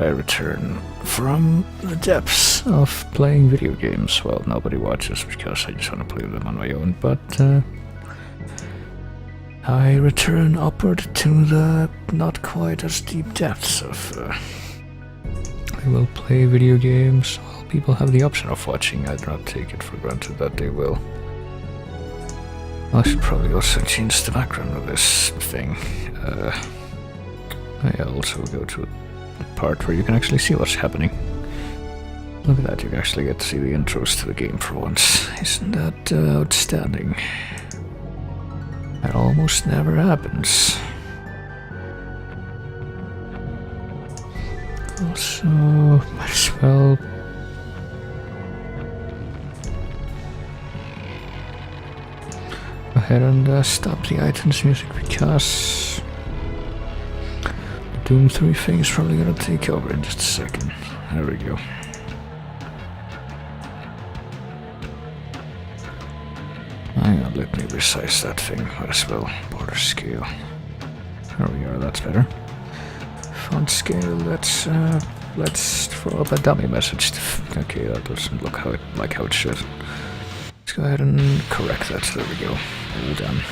I return from the depths of playing video games. Well, nobody watches because I just want to play them on my own, but I return upward to the not quite as deep depths of I will play video games while people have the option of watching. I do not take it for granted that they will. I should probably also change the background of this thing. I also go to a part where you can actually see what's happening. Look at that, you can actually get to see the intros to the game for once. Isn't that outstanding? That almost never happens. Also, might as well go ahead and stop the items music because Doom 3 thing is probably gonna take over in just a second. There we go. Hang on, let me resize that thing. Might as well. Border scale. There we are, that's better. Font scale, let's throw up a dummy message. Okay, that doesn't look like how it should. Let's go ahead and correct that. There we go. All done.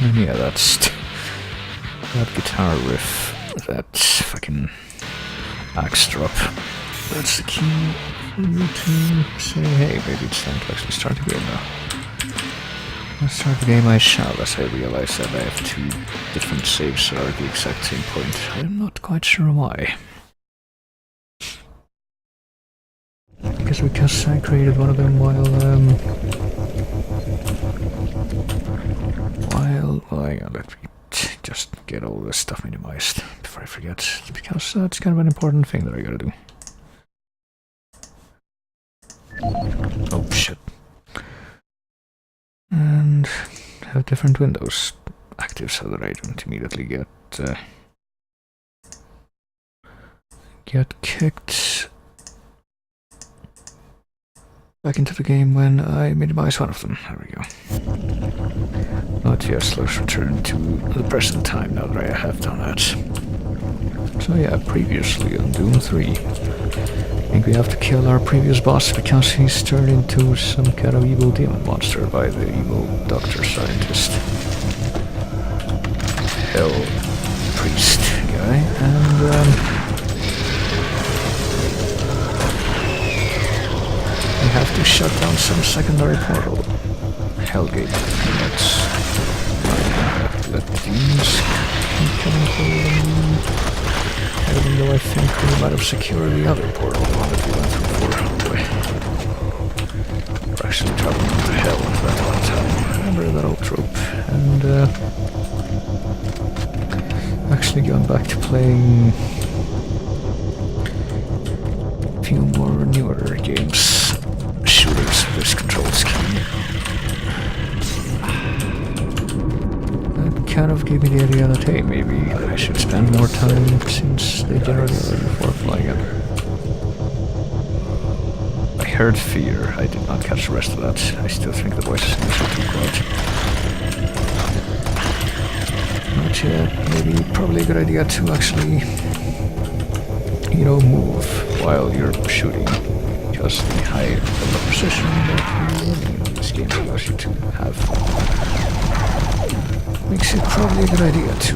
And yeah, that's that guitar riff, that fucking axe drop. That's the key for you to say, hey, maybe it's time to actually start the game now. Let's start the game I shall, as I realize that I have two different saves that are at the exact same point. I'm not quite sure why. Because I created one of them while, well, hang on, let me just get all this stuff minimized before I forget, because that's kind of an important thing that I gotta do. Oh shit. And have different windows active so that I don't immediately get kicked back into the game when I minimize one of them. There we go. But yes, let's return to the present time now that I have done that. So yeah, previously on Doom 3, I think we have to kill our previous boss because he's turned into some kind of evil demon monster by the evil doctor scientist. Hell priest guy, and we have to shut down some secondary portal. Hellgate. Let's let demons keep coming forward. Even though I think we might have secured the other portal that we went through before. We're actually traveling to hell that one time. Remember that old trope. And actually going back to playing a few more newer games. Shooters with this control scheme. That kind of gave me the idea that, hey, maybe I should spend more time since they generally are before flying it. I heard fear. I did not catch the rest of that. I still think the voices in this are too quiet. But yeah, maybe probably a good idea to actually, you know, move while you're shooting. Because the high level precision that you're running in this game allows you to have makes it probably a good idea to,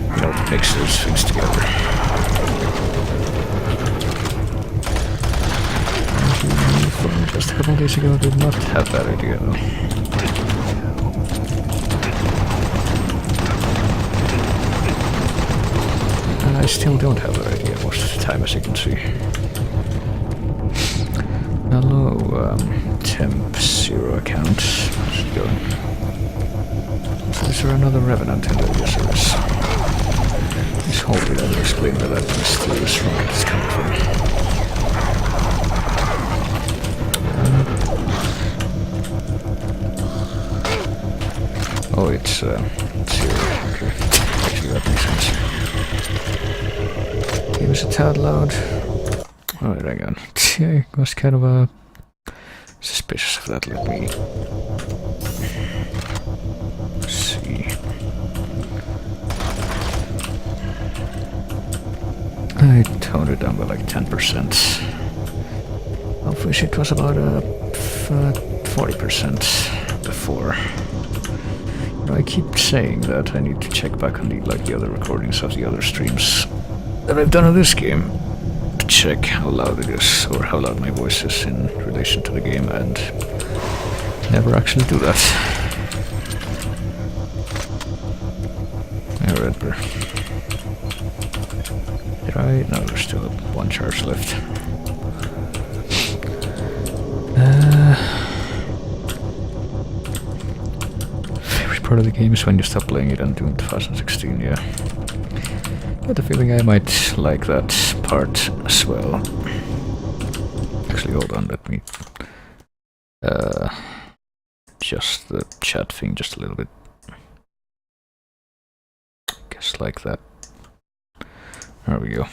you know, mix those things together. From just a couple of days ago, I did not have that idea though. And I still don't have that idea most of the time, as you can see. Hello, temp 0 account. How's it going? So is there another Revenant in there? Yes, there is. Please hold it and explain where that mysterious rocket is coming from. Oh, it's 0. Okay. Actually, that makes sense. Game is a tad loud. Alright, hang on. Yeah, I was kind of suspicious of that. Let me see. I toned it down by like 10%. I wish it was about 40% before. You know, I keep saying that I need to check back on the other recordings of the other streams that I've done of this game to check how loud it is or how loud my voice is in relation to the game, and never actually do that. Alright, did I? No, there's still one charge left. Favorite part of the game is when you stop playing it on Doom 2016, yeah. I had the feeling I might like that part as well. Actually, hold on, let me adjust the chat thing just a little bit. Guess like that. There we go.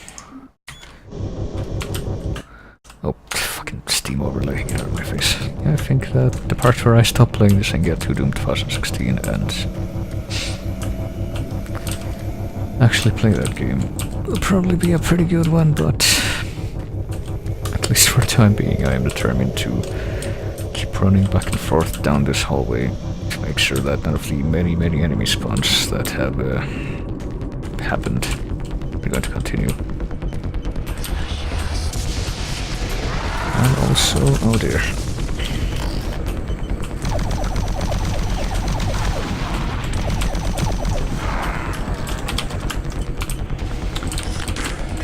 Oh, fucking Steam overlaying out of my face. Yeah, I think that the part where I stop playing this and get to Doom 2016 and actually play that game will probably be a pretty good one, but at least for the time being I am determined to keep running back and forth down this hallway to make sure that none of the many enemy spawns that have happened are going to continue. And also, oh dear.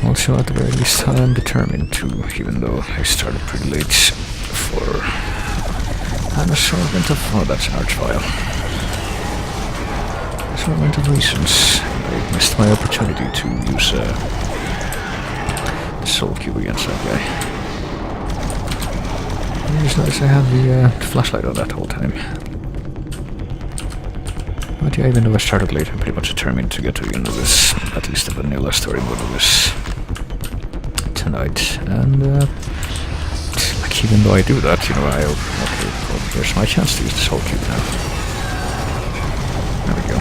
Also, at the very least, I am determined to, even though I started pretty late, for an assortment of, oh, that's an arch file. Assortment of reasons. I missed my opportunity to use the soul cube against that guy. I just noticed I had the flashlight on that whole time. But yeah, even though I started late, I'm pretty much determined to get to the end of this, at least the vanilla story mode of this tonight. And like, even though I do that, you know, okay, well, here's my chance to use the soul cube now. There we go.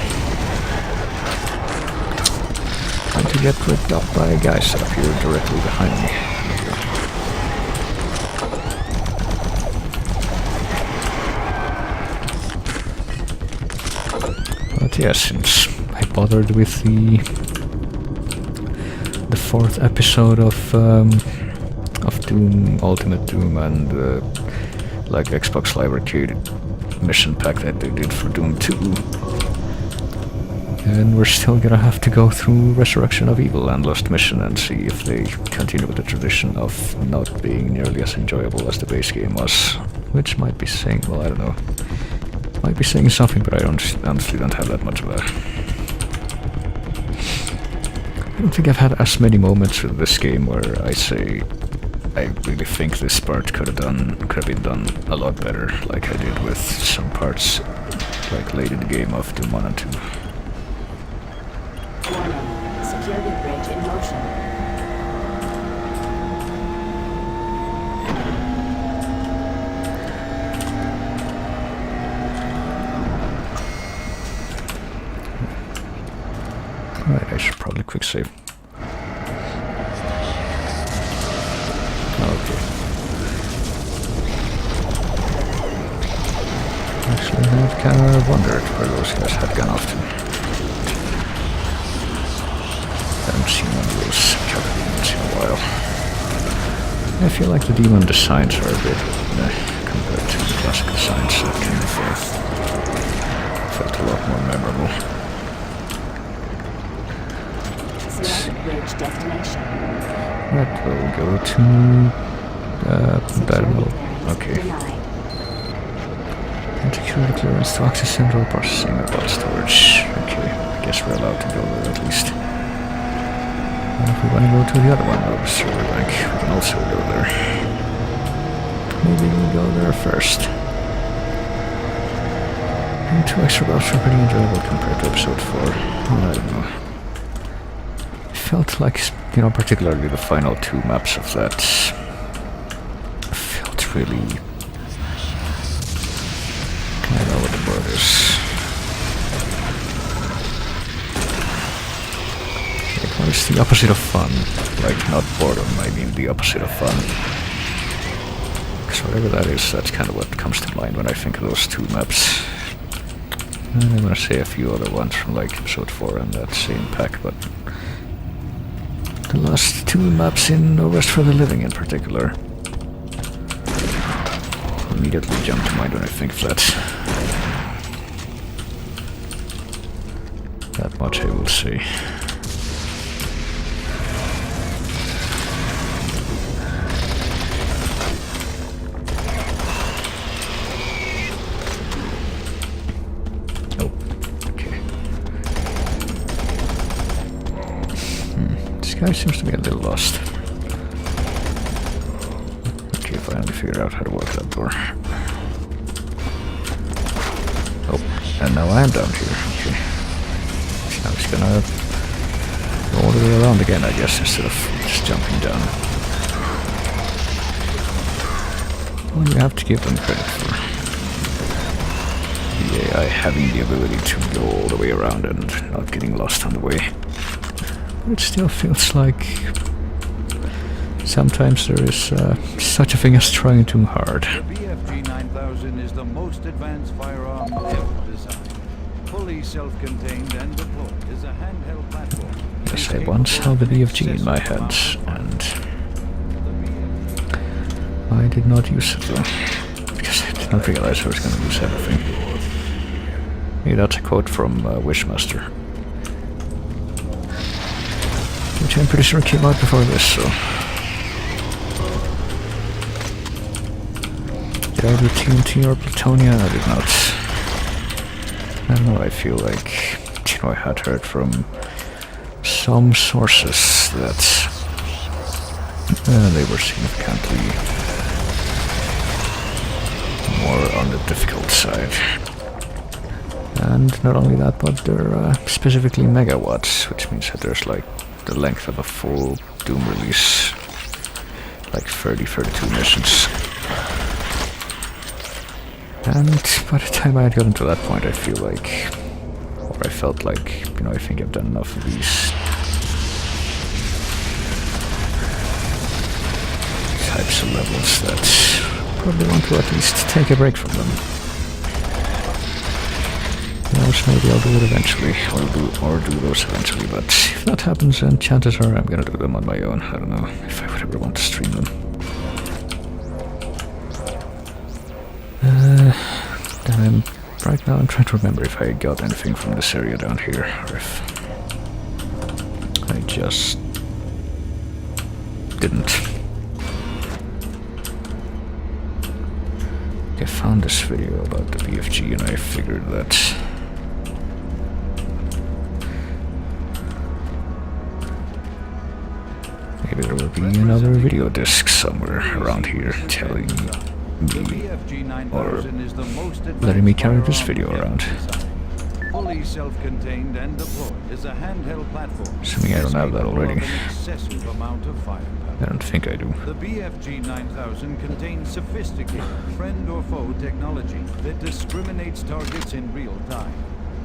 Trying to get ripped up by guys that appear directly behind me. There we go. But yeah, since I bothered with the fourth episode of Doom, Ultimate Doom, and like Xbox Live Arcade mission pack that they did for Doom 2, and we're still gonna have to go through Resurrection of Evil and Lost Mission and see if they continue with the tradition of not being nearly as enjoyable as the base game was, which might be saying, well, I don't know. Might be saying something, but I honestly don't have that much of a... I don't think I've had as many moments with this game where I say I really think this part could have been done a lot better, like I did with some parts like late in the game of Doom 1 and 2. Warning. Security bridge in motion. Alright, I should probably quick save. Okay. Actually, I've kind of wondered where those guys had gone off to. Haven't seen one of those cover demons in a while. I feel like the demon designs are a bit, compared to the classic designs, that kind of felt a lot more memorable. Bridge destination. Right, we'll go to I don't know. Okay. Security clearance to access central processing or bot storage. Okay, I guess we're allowed to go there at least. And if we want to go to the other one, the server bank, we can also go there. Maybe we'll go there first. And 2 extra buffs are pretty enjoyable compared to episode 4. I don't know. Felt like, you know, particularly the final 2 maps of that felt really... I don't know what the word is. At least It's the opposite of fun. Like, not boredom, I mean the opposite of fun. Because whatever that is, that's kind of what comes to mind when I think of those two maps. And I'm gonna say a few other ones from like episode 4 and that same pack, but the last two maps in No Rest for the Living in particular immediately jump to mind when I think of that. That much I will say. Oh, okay. This guy seems to be a little lost. Okay, finally figured out how to work that door. Oh, and now I am down here. Okay. Now he's gonna go all the way around again, I guess, instead of just jumping down. Well, you have to give them credit for the AI having the ability to go all the way around and not getting lost on the way. But it still feels like sometimes there is such a thing as trying too hard. The BFG 9000 is the most advanced firearm ever designed. Fully self-contained and deployed is a handheld platform. Yes, I once held the BFG in my hand, and I did not use it though, because I did not realize I was going to lose everything. Maybe that's a quote from Wishmaster, which I'm pretty sure came out before this, so... Did I do TNT or Plutonia? I did not. I don't know, I feel like, you know, I had heard from some sources that they were significantly more on the difficult side. And not only that, but they're specifically megawatts, which means that there's like the length of a full Doom release, like 32 missions. And by the time I had gotten to that point, I feel like, or I felt like, you know, I think I've done enough of these types of levels that I probably want to at least take a break from them. Else maybe I'll do it eventually, or do those eventually, but if that happens, then chances are I'm gonna do them on my own. I don't know if I would ever want to stream them. Then right now I'm trying to remember if I got anything from this area down here, or if I just didn't. I found this video about the BFG and I figured that maybe there will be another video disc somewhere around here telling me or letting me carry this video around. Fully self-contained and deployed is a handheld platform. Assuming I don't have that already. An excessive amount of firepower. I don't think I do. The BFG 9000 contains sophisticated friend or foe technology that discriminates targets in real time.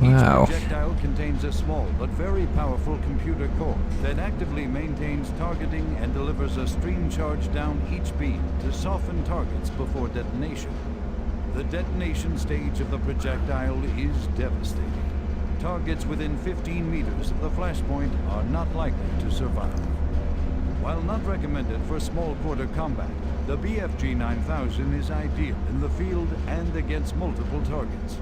Wow. Each projectile contains a small but very powerful computer core that actively maintains targeting and delivers a stream charge down each beam to soften targets before detonation. The detonation stage of the projectile is devastating. Targets within 15 meters of the flashpoint are not likely to survive. While not recommended for small quarter combat, the BFG 9000 is ideal in the field and against multiple targets.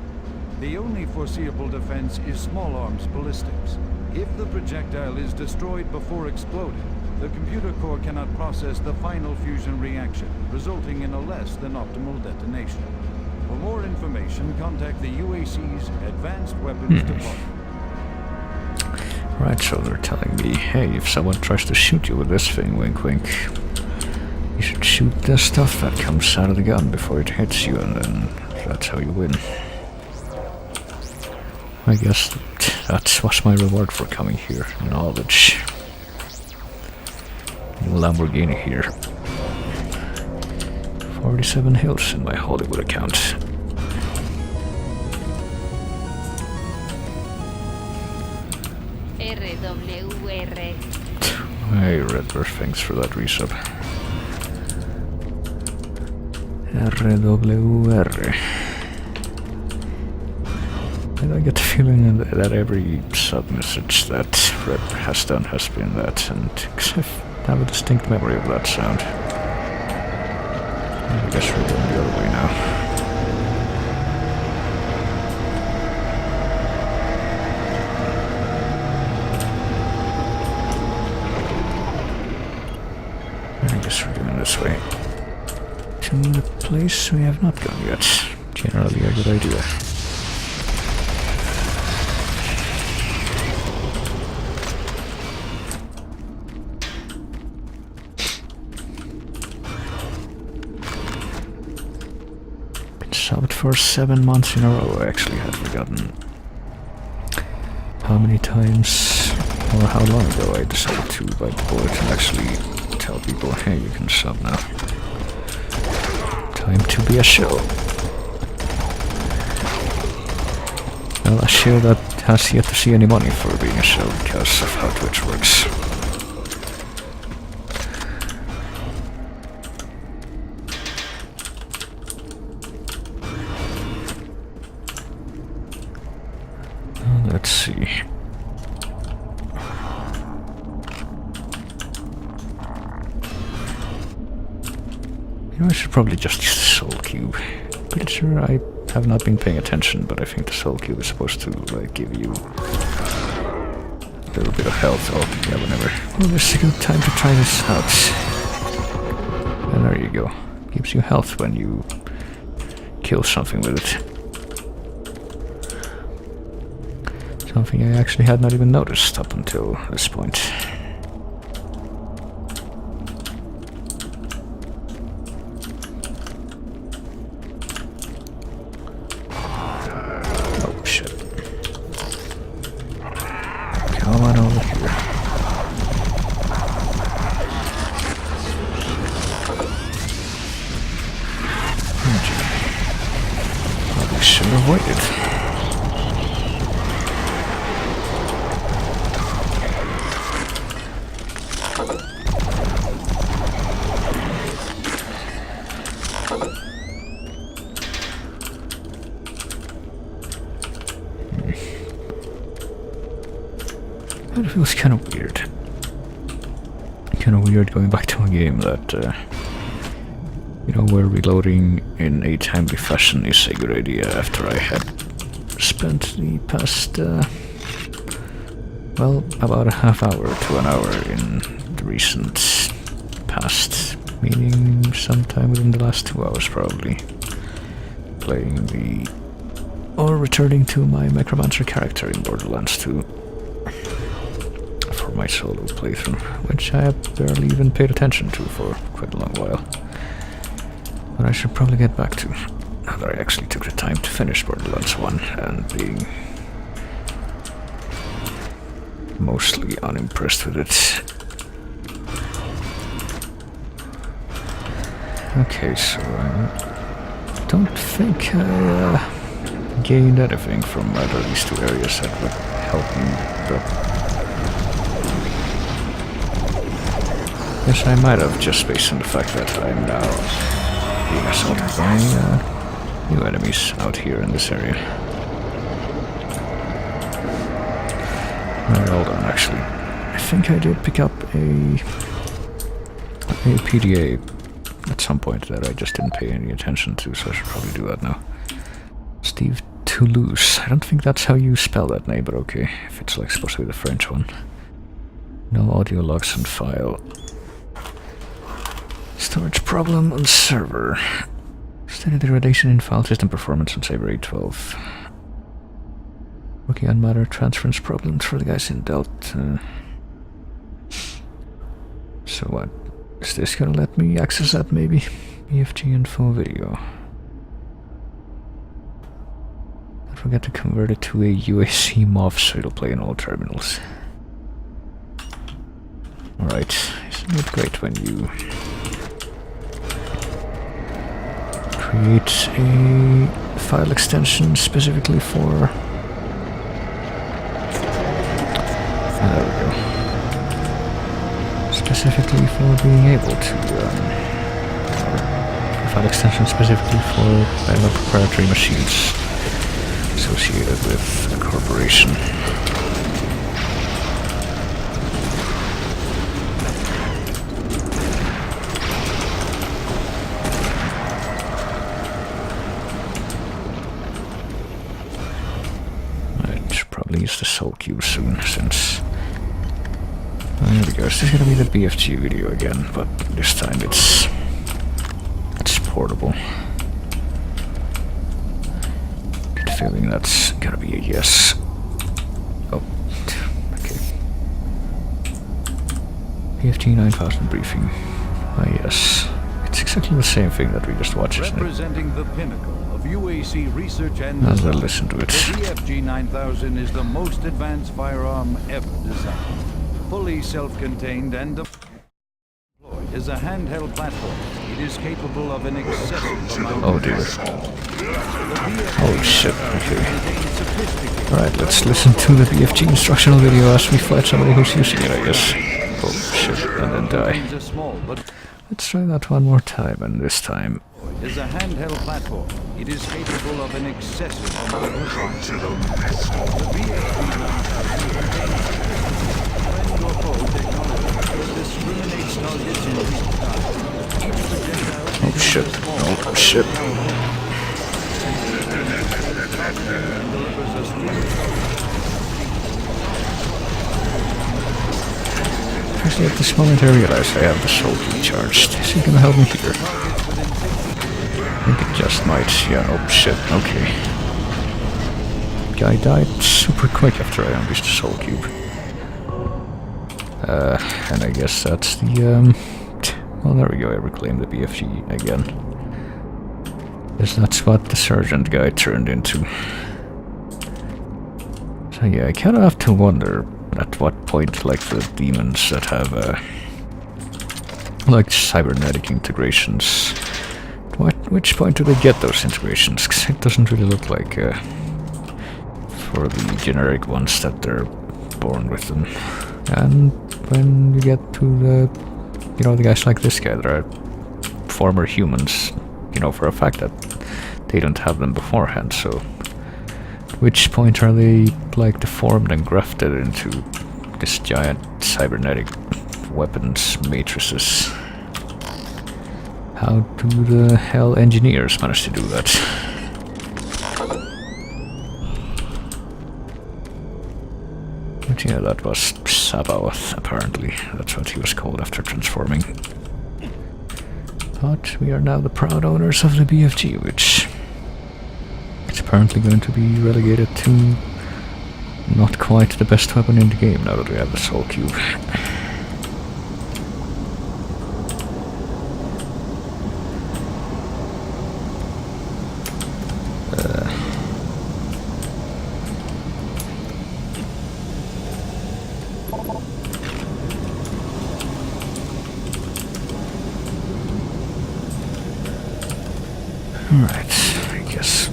The only foreseeable defense is small arms ballistics. If the projectile is destroyed before exploding, the computer core cannot process the final fusion reaction, resulting in a less than optimal detonation. For more information, contact the UAC's Advanced Weapons Department. Right, so they're telling me, hey, if someone tries to shoot you with this thing, wink wink, you should shoot the stuff that comes out of the gun before it hits you, and then that's how you win. I guess that was my reward for coming here. Knowledge. Lamborghini here. 47 hills in my Hollywood account. RWR Hey, Redbird, thanks for that resub. RWR. And I get the feeling that every sub-message that Red has done has been that, and I have a distinct memory of that sound. I guess we're going the other way now. I guess we're going this way. To the place we have not gone yet. Generally a good idea. Been subbed for 7 months in a row. I actually had forgotten how many times or how long ago I decided to bite the bullet and actually tell people, hey, you can sub now. Time to be a show. Well, a show that has yet to see any money for being a show because of how Twitch works. Let's see. You know, I should probably just use the soul cube. Pretty sure I have not been paying attention, but I think the soul cube is supposed to, like, give you a little bit of health. Oh, yeah, whatever. Well, this is a good time to try this out. And there you go. Gives you health when you kill something with it. Something I actually had not even noticed up until this point. Oh shit. Come on over here. Probably should have waited. It feels kind of weird. Kind of weird going back to a game that, you know, where reloading in a timely fashion is a good idea after I had spent the past, well, about a half hour to an hour in the recent past, meaning sometime within the last 2 hours probably, playing the, or returning to my Necromancer character in Borderlands 2. For my solo playthrough, which I have barely even paid attention to for quite a long while. But I should probably get back to, now that I actually took the time to finish Borderlands 1 and being mostly unimpressed with it. Okay, so I don't think I gained anything from either of these two areas that would help me, but yes, I might have, just based on the fact that I'm now being assaulted by new enemies out here in this area. Alright, hold on, actually. I think I did pick up a PDA at some point that I just didn't pay any attention to, so I should probably do that now. Steve Toulouse. I don't think that's how you spell that name, but okay, if it's like supposed to be the French one. No audio logs on file. Storage problem on server. Study degradation in file system performance on Saber 812. Working on matter transference problems for the guys in Delta. So what? Is this gonna let me access that maybe? EFG info video. Don't forget to convert it to a UAC MOV so it'll play in all terminals. Alright, isn't it great when you create a file extension specifically for... There we go. specifically for being able to provide extensions specifically for proprietary machines associated with a corporation. I should probably use the Soul Cube soon, since... there we go, this is gonna be the BFG video again, but this time it's portable. Good feeling that's gonna be a yes. Oh, okay. BFG 9000 briefing. Ah, yes. It's exactly the same thing that we just watched, isn't it? Representing the pinnacle of UAC research and I'll design, listen to it. the BFG 9000 is the most advanced firearm ever designed. Fully self-contained and deployed as a handheld platform. It is capable of an excessive amount Oh of dear. BFG Oh shit, okay. contains sophisticated Alright, let's listen to the BFG instructional video as we fight somebody who's using it, I guess. Oh shit, and then die. contains a small but Let's try that one more time, and this time... is a handheld platform. It is capable of an excessive amount of fire. The BFG 9000 contains friend or foe technology that discriminates targets in real time. Each projectile Oh shit, oh shit. and delivers a stream Actually, at this moment I realize I have the Soul Key charged. Is he gonna help me here? I think it just might. Yeah, oh shit, okay. Guy died super quick after I unleashed the Soul Cube. And I guess that's the, well, there we go, I reclaimed the BFG again. Guess that's what the Sergeant guy turned into. So yeah, I kinda have to wonder at what point, like, the demons that have, like, cybernetic integrations, which point do they get those integrations? 'Cause it doesn't really look like, for the generic ones that they're born with them. And when you get to the, you know, the guys like this guy that are former humans, you know for a fact that they don't have them beforehand, so at which point are they, like, deformed and grafted into this giant cybernetic weapons matrices? How do the hell engineers manage to do that? But yeah, that was Sabaoth, apparently. That's what he was called after transforming. But we are now the proud owners of the BFG, which is apparently going to be relegated to not quite the best weapon in the game now that we have the Soul Cube. Alright, I guess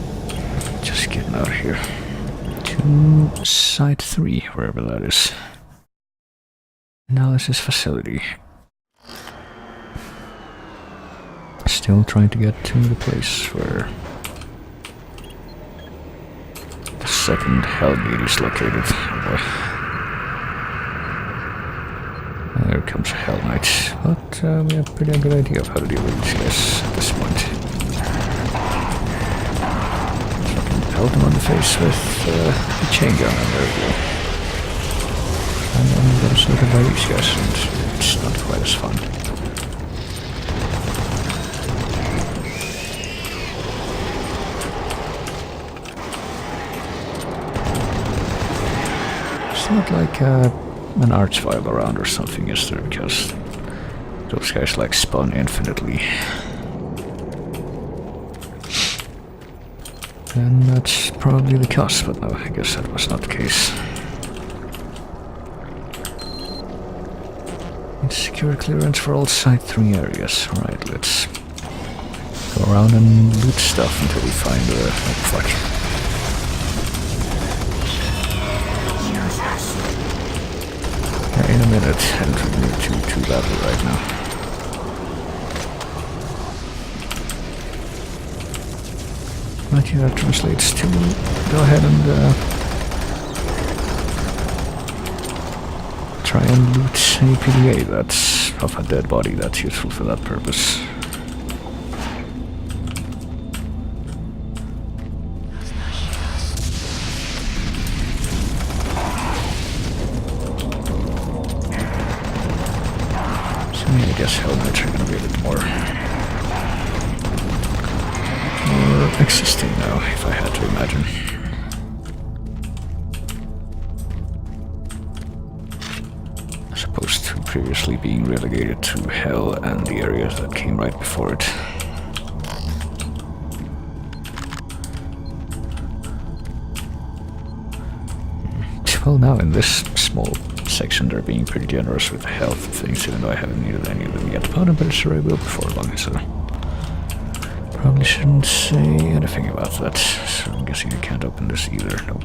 just getting out of here. To Site 3, wherever that is. Analysis facility. Still trying to get to the place where the second Hellgate is located. Oh boy. There comes a Hell Knight, but we have a pretty good idea of how to deal with these guys at this point. Pelt him on the face with a chain gun, and there we go. And then we got sorted by these guys, and it's not quite as fun. It's not like an archvile around or something, is there? Because those guys like spawn infinitely. And that's probably the cause, but no, I guess that was not the case. It's secure clearance for all Site 3 areas. Alright, let's go around and loot stuff until we find the... oh, fuck. Yeah, in a minute entering into battle right now. But yeah, that translates to go ahead and try and loot any PDA that's of a dead body that's useful for that purpose. So yeah, I guess helmets are gonna be a bit more existing now, if I had to imagine. As opposed to previously being relegated to hell and the areas that came right before it. Well, now in this small section they're being pretty generous with the health things, even though I haven't needed any of them yet. But I'm pretty sure I will before long, so probably shouldn't say anything about that. So I'm guessing I can't open this either. Nope.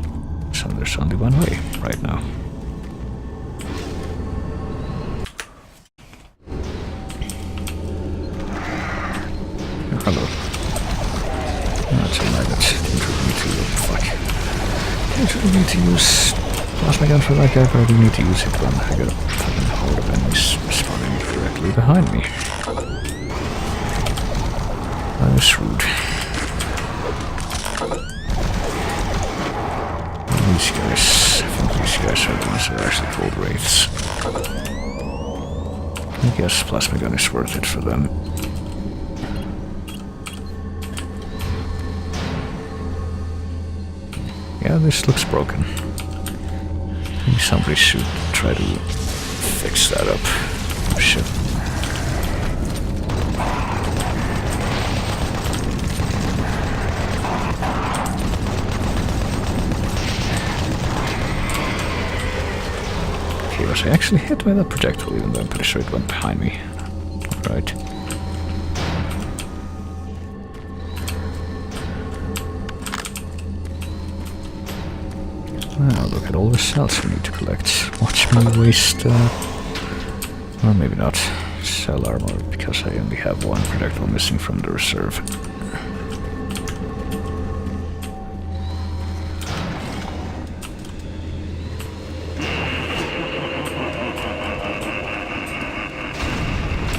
So there's only one way right now. Oh, hello. That's a magnet. Didn't really need to. Fuck. Didn't really need to use plasma gun for that guy, but I do need to use it when I got a fucking horde of enemies spawning directly behind me. That is rude. These guys, I think these guys are the ones that are actually called wraiths. I guess plasma gun is worth it for them. Yeah, this looks broken. Maybe somebody should try to fix that up. Oh, shit. Okay, was I actually hit by that projectile, even though I'm pretty sure it went behind me. Alright. Now look at all the cells we need to collect. Watch me waste, or maybe not, cell armor, because I only have one projectile missing from the reserve.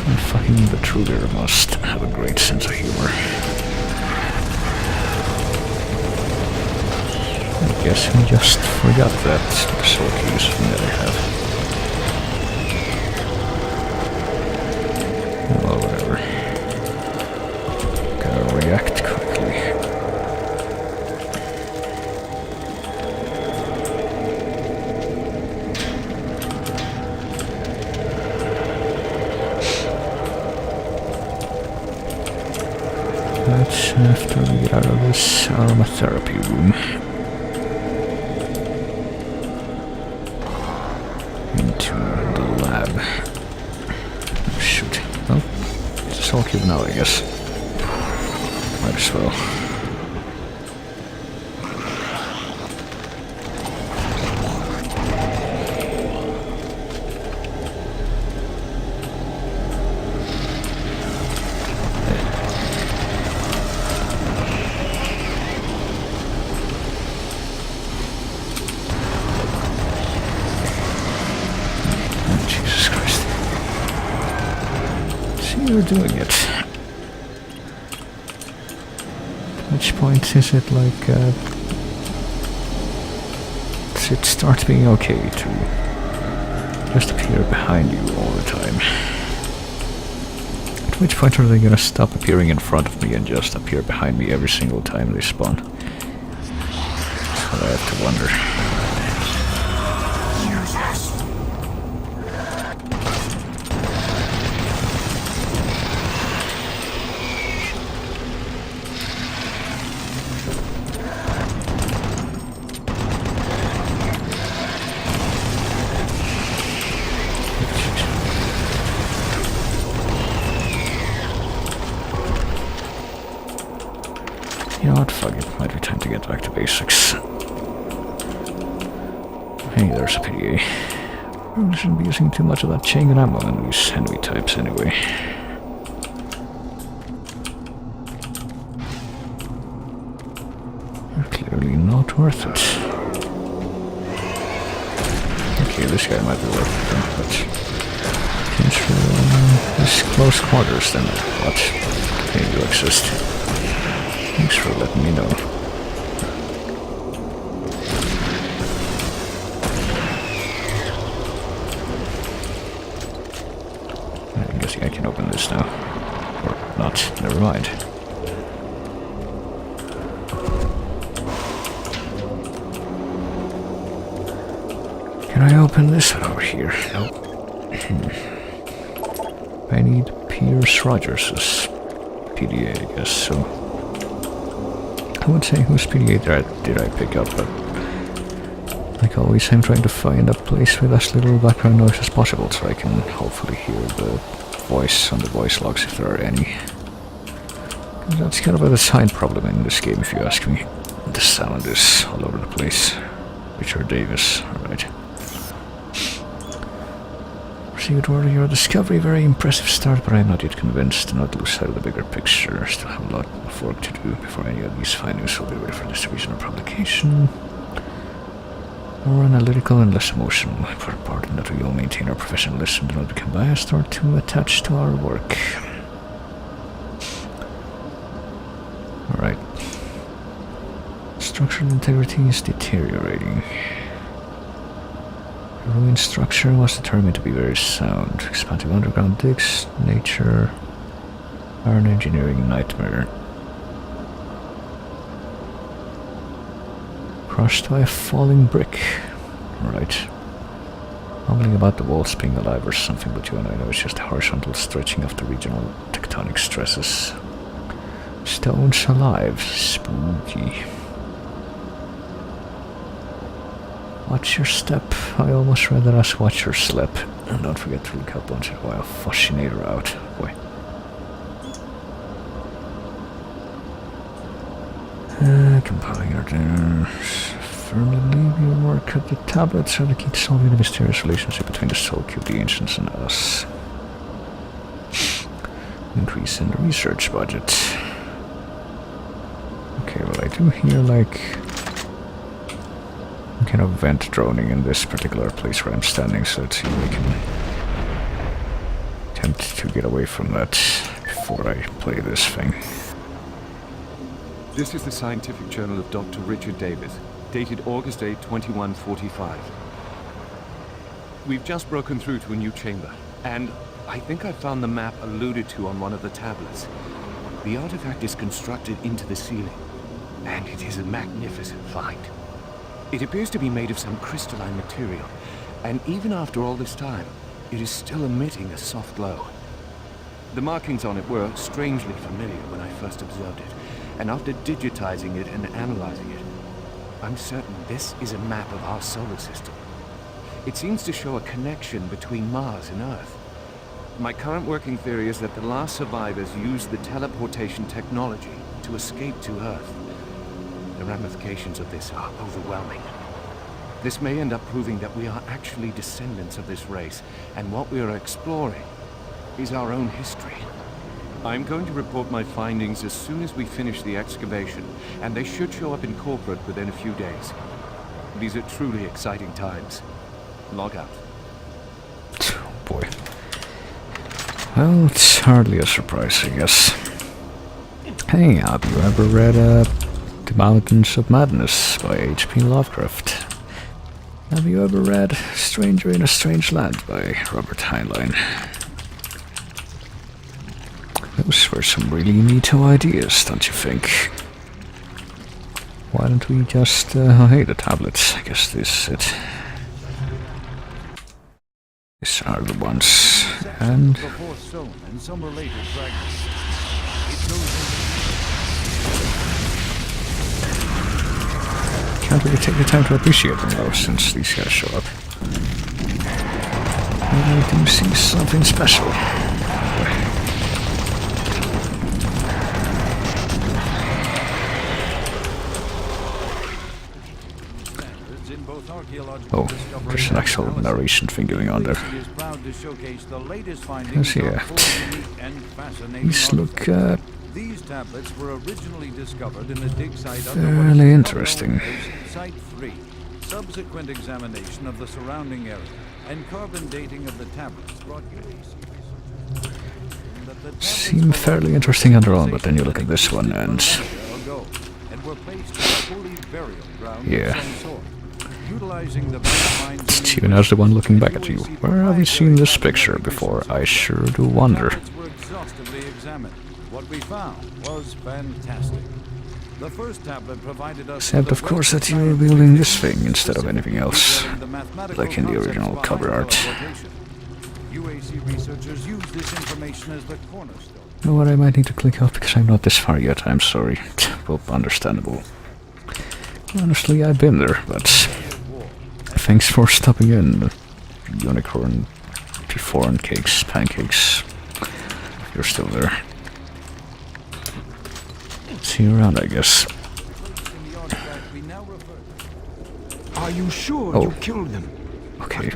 And fucking Intruder must have a great sense of humor. I guess we just forgot that soul key is something that I have. Well, whatever. Gotta react quickly. That's after we get out of this aromatherapy room. Into the lab. Oh, shoot. Well, it's a soul cube now, I guess. Might as well. You're doing it. At which point is it like, does it start being okay to just appear behind you all the time? At which point are they gonna stop appearing in front of me and just appear behind me every single time they spawn? That's what I have to wonder. You know what, fuck it, might be time to get back to basics. Hey, there's a PDA. We shouldn't be using too much of that chain gun ammo on these enemy types anyway. They're clearly not worth it. Okay, this guy might be worth it, but potentially this close quarters than I thought. Hey, you exist. Thanks for letting me know. I'm guessing I can open this now. Or not, never mind. Can I open this over here? Nope. I need Pierce Rogers' PDA, I guess, so... I would say whose PDA did I pick up, but... Like always, I'm trying to find a place with as little background noise as possible, so I can hopefully hear the voice on the voice logs if there are any. That's kind of a design problem in this game, if you ask me. The sound is all over the place. Richard Davis, alright. Proceed toward your discovery, very impressive start, but I am not yet convinced. Do not lose sight of the bigger picture. Still have a lot of work to do before any of these findings will be ready for distribution or publication. More analytical and less emotional. For part in that we all maintain our professionalism, do not become biased or too attached to our work. Alright. Structural integrity is deteriorating. The ruined structure was determined to be very sound. Expansive underground digs, nature, iron engineering nightmare. Crushed by a falling brick. Right. Mumbling about the walls being alive or something, but you and I know it's just a horizontal stretching of the regional tectonic stresses. Stones alive. Spooky. Watch your step. I almost read that as watch your slip. And don't forget to look up once in a while. Fascinator out. Boy. Compiling orders. Firmly leave your work at the tablets are the key to solving the mysterious relationship between the Soul Cube, the Ancients, and us. Increase in the research budget. Okay, well I do hear like some kind of vent droning in this particular place where I'm standing, so let's see if we can attempt to get away from that before I play this thing. This is the Scientific Journal of Dr. Richard Davis, dated August 8, 2145. We've just broken through to a new chamber, and I think I found the map alluded to on one of the tablets. The artifact is constructed into the ceiling, and it is a magnificent find. It appears to be made of some crystalline material, and even after all this time, it is still emitting a soft glow. The markings on it were strangely familiar when I first observed it, and after digitizing it and analyzing it, I'm certain this is a map of our solar system. It seems to show a connection between Mars and Earth. My current working theory is that the last survivors used the teleportation technology to escape to Earth. The ramifications of this are overwhelming. This may end up proving that we are actually descendants of this race, and what we are exploring is our own history. I'm going to report my findings as soon as we finish the excavation, and they should show up in corporate within a few days. These are truly exciting times. Log out. Oh boy. Well, it's hardly a surprise, I guess. Hey, have you ever read The Mountains of Madness by H.P. Lovecraft? Have you ever read Stranger in a Strange Land by Robert Heinlein? Those were some really neato ideas, don't you think? Why don't we just... oh hey, the tablets. I guess this is it. These are the ones. And... The fourth stone and some related fragments. Can't really take the time to appreciate them though, since these guys show up. And I do see something special. Standards in both archaeological Oh, discovery there's an and actual analysis, narration thing going on there. UAC is proud to showcase the latest findings Yeah. of four unique and fascinating These look artifacts. These tablets were originally discovered in a dig site under what is fairly now known interesting. as Site 3. Subsequent examination of the surrounding area and carbon dating of the tablets brought UAC that the tablets Seem belong fairly to interesting on their own, civilization but then you look at this one that and existed millennia ago and were placed in a holy burial ground Yeah. of some sort. Utilizing the best minds in Steven as the one looking back at you. Where have we seen this picture before? I sure do wonder. tablets were exhaustively examined. What we found was fantastic. The first tablet provided us Except, with of a course, wealth that of you're scientific building this information thing instead of anything else, detailing the mathematical like in the original concepts cover behind art. teleportation. UAC researchers use this information as the cornerstone. You know what, I might need to click off because I'm not this far yet, I'm sorry. Well, understandable. Honestly, I've been there, but thanks for stopping in. Unicorn, foreign cakes, pancakes. You're still there. See you around, I guess. In the artifact we now refer to. Are you sure Oh. you killed them? Okay.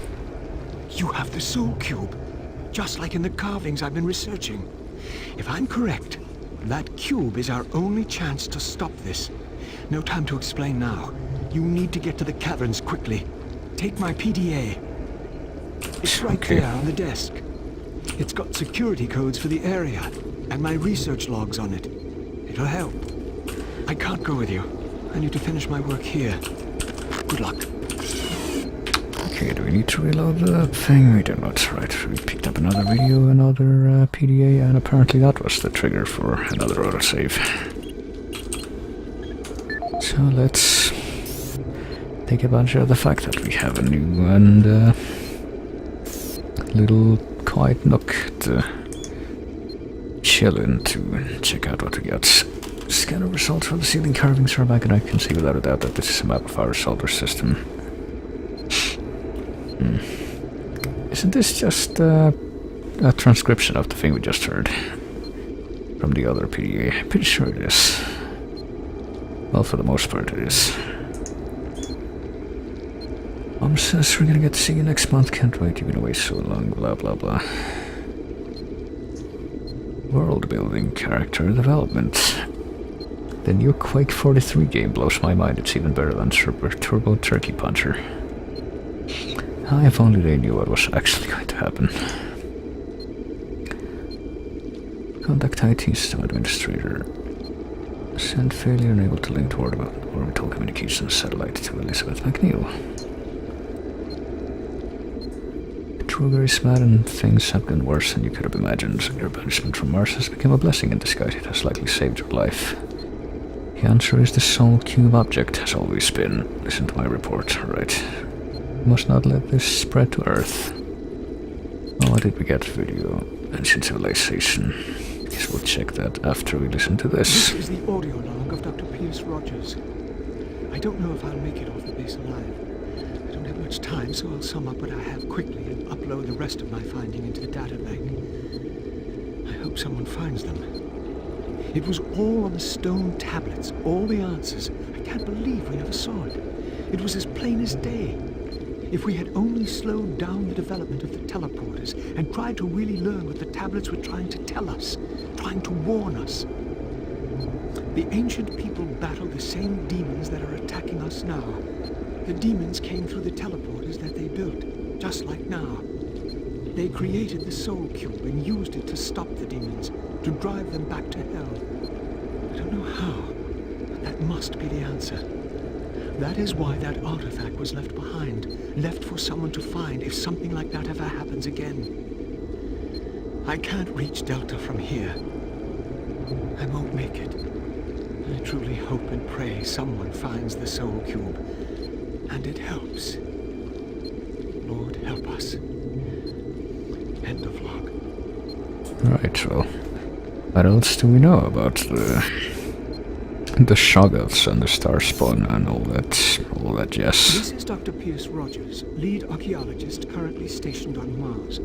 You have the Soul Cube, just like in the carvings I've been researching. If I'm correct, that cube is our only chance to stop this. No time to explain now. You need to get to the caverns quickly. Take my PDA. It's right Okay. there on the desk. It's got security codes for the area, and my research logs on it. It'll help. I can't go with you. I need to finish my work here. Good luck. Okay, do we need to reload the thing? We do not. Right, we picked up another video, another PDA, and apparently that was the trigger for another autosave. So let's take advantage of the fact that we have a new and little quiet nook to chill in to check out what we got. Scanner results for the ceiling carvings are back, and I can see without a doubt that this is a map of our solar system. Isn't this just a transcription of the thing we just heard from the other PDA? I'm pretty sure it is. Well, for the most part it is. Mom says we're gonna get to see you next month. Can't wait, you've been away so long, blah blah blah. World building, character development. The new Quake 43 game blows my mind. It's even better than Turbo Turkey Puncher. If only they knew what was actually going to happen. Contact IT System Administrator. Send failure unable to link to orbital communications satellite to Elizabeth McNeil. Truger is mad and things have gone worse than you could have imagined. Your punishment from Mars has become a blessing in disguise. It has likely saved your life. The answer is the Soul Cube object has always been. Listen to my report, right? We must not let this spread to Earth. Oh, what did we get? Video. Ancient civilization. Guess we'll check that after we listen to This this. is the audio log of Dr. Pierce Rogers. I don't know if I'll make it off the base alive. I don't have much time, so I'll sum up what I have quickly and upload the rest of my finding into the data bank. I hope someone finds them. It was all on the stone tablets, all the answers. I can't believe we never saw it. It was as plain as day. If we had only slowed down the development of the teleporters and tried to really learn what the tablets were trying to tell us, trying to warn us. The ancient people battled the same demons that are attacking us now. The demons came through the teleporters that they built, just like now. They created the Soul Cube and used it to stop the demons, to drive them back to hell. I don't know how, but that must be the answer. That is why that artifact was left behind, left for someone to find if something like that ever happens again. I can't reach Delta from here. I won't make it. I truly hope and pray someone finds the Soul Cube, and it helps. Lord, help us. End of log. Right, well, what else do we know about the Shoggoths and the Starspawn and all that jazz? This is Dr. Pierce Rogers, lead archaeologist currently stationed on Mars.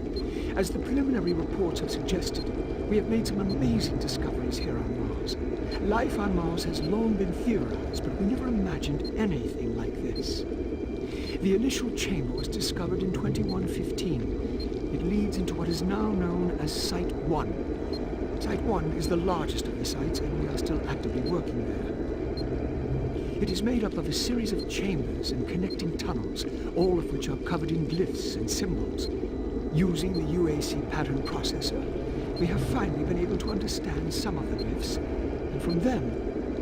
As the preliminary reports have suggested, we have made some amazing discoveries here on Mars. Life on Mars has long been theorized, but we never imagined anything like this. The initial chamber was discovered in 2115. It leads into what is now known as Site 1. Site 1 is the largest of the sites, and we are still actively working there. It is made up of a series of chambers and connecting tunnels, all of which are covered in glyphs and symbols. Using the UAC pattern processor, we have finally been able to understand some of the glyphs, and from them,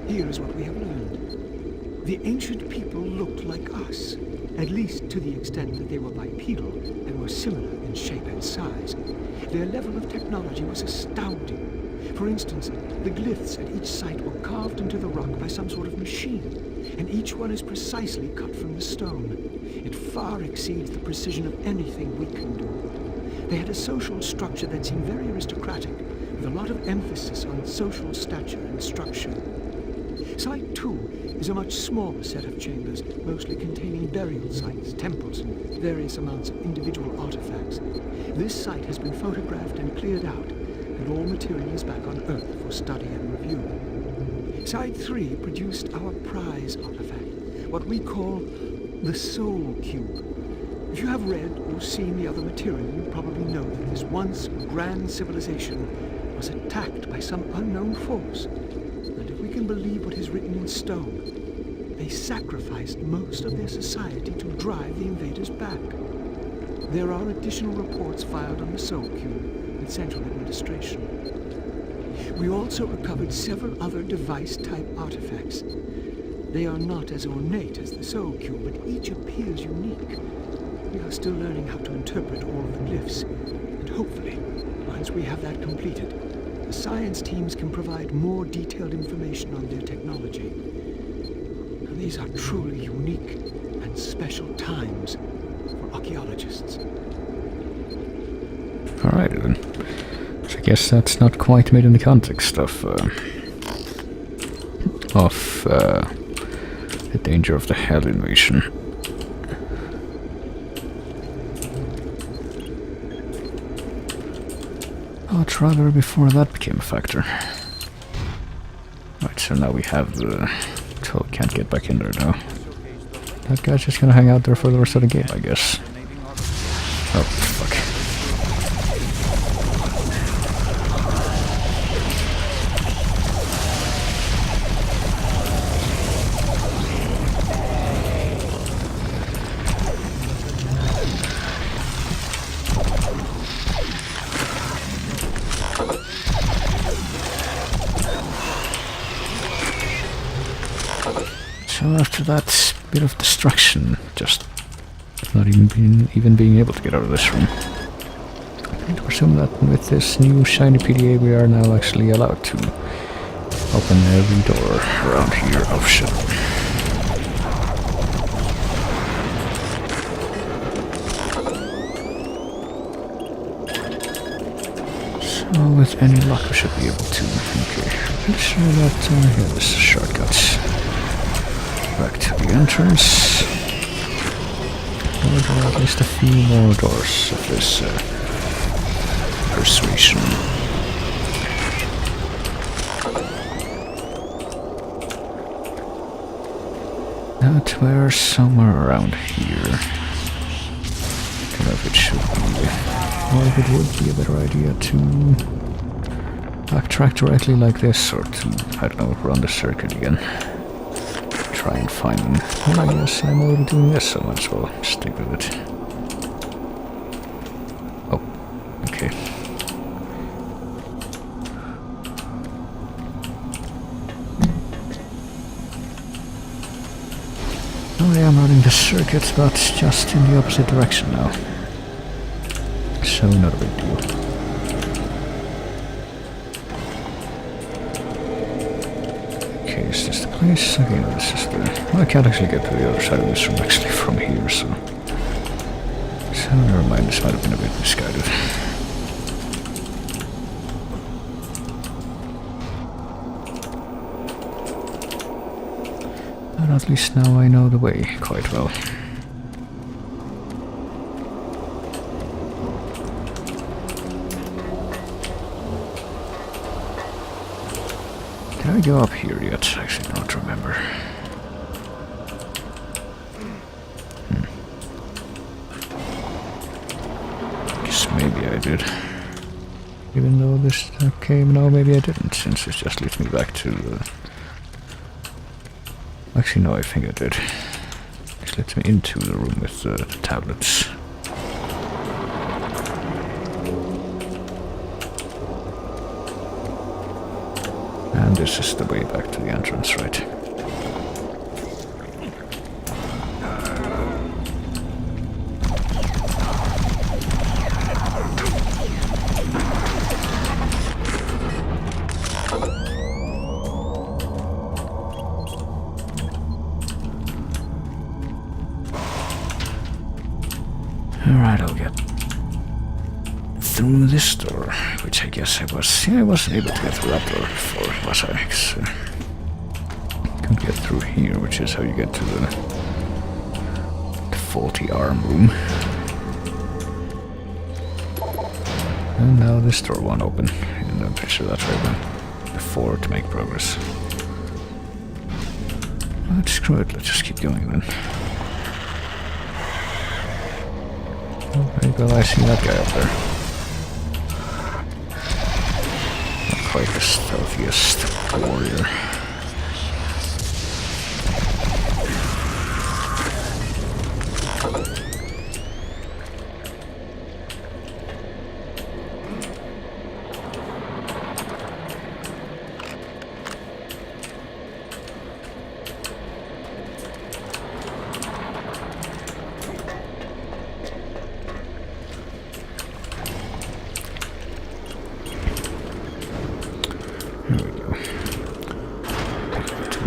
here is what we have learned. The ancient people looked like us, at least to the extent that they were bipedal and were similar in shape and size. Their level of technology was astounding. For instance, the glyphs at each site were carved into the rock by some sort of machine, and each one is precisely cut from the stone. It far exceeds the precision of anything we can do. They had a social structure that seemed very aristocratic, with a lot of emphasis on social stature and structure. Site 2 is a much smaller set of chambers, mostly containing burial sites, temples, and various amounts of individual artifacts. This site has been photographed and cleared out, and all material is back on Earth for study and review. Site 3 produced our prize artifact, what we call the Soul Cube. If you have read or seen the other material, you probably know that this once grand civilization was attacked by some unknown force. And if we can believe what is written in stone, they sacrificed most of their society to drive the invaders back. There are additional reports filed on the Soul Cube with Central Administration. We also recovered several other device-type artifacts. They are not as ornate as the Soul Cube, but each appears unique. We are still learning how to interpret all of the glyphs, and hopefully, once we have that completed, the science teams can provide more detailed information on their technology. Now, these are truly unique and special times for archaeologists. Alright then. So I guess that's not quite made in the context of the danger of the Hell invasion. But rather before that became a factor. Right, so now we have the... So can't get back in there now. That guy's just gonna hang out there for the rest of the game, I guess. Oh, fuck. So after that bit of destruction, just not even being able to get out of this room. I need to assume that with this new shiny PDA we are now actually allowed to open every door around here. Oh shit. So with any luck we should be able to. Okay, pretty sure that yeah, this is shortcuts. Back to the entrance. There are at least a few more doors of this persuasion. That were somewhere around here. I don't know if it should be, or if it would be a better idea to backtrack directly like this, or to, I don't know, run the circuit again. Try and find them. Well, I guess I'm already doing this, so I might as well stick with it. Oh, okay. Oh, I am running the circuit, but just in the opposite direction now. So not a big deal. Okay, is this the place? Okay, no, this is the... Well, I can't actually get to the other side of this room actually from here, so... So never mind, this might have been a bit misguided. But at least now I know the way quite well. Did I go up here yet? I actually don't remember. maybe I did. Even though this... okay, no, maybe I didn't, since this just leads me back to... actually, no, I think I did. This leads me into the room with the tablets. And this is the way back to the entrance, right? Alright, I'll get through this door, which I guess I was... yeah, I wasn't able to get through that door before, was I? 'Cause, couldn't get through here, which is how you get to the faulty arm room. And now this door won't open, and I'm pretty sure that's where I went before to make progress. But screw it, let's just keep going then. Alright, well, I see that guy up there. Not quite the stealthiest warrior.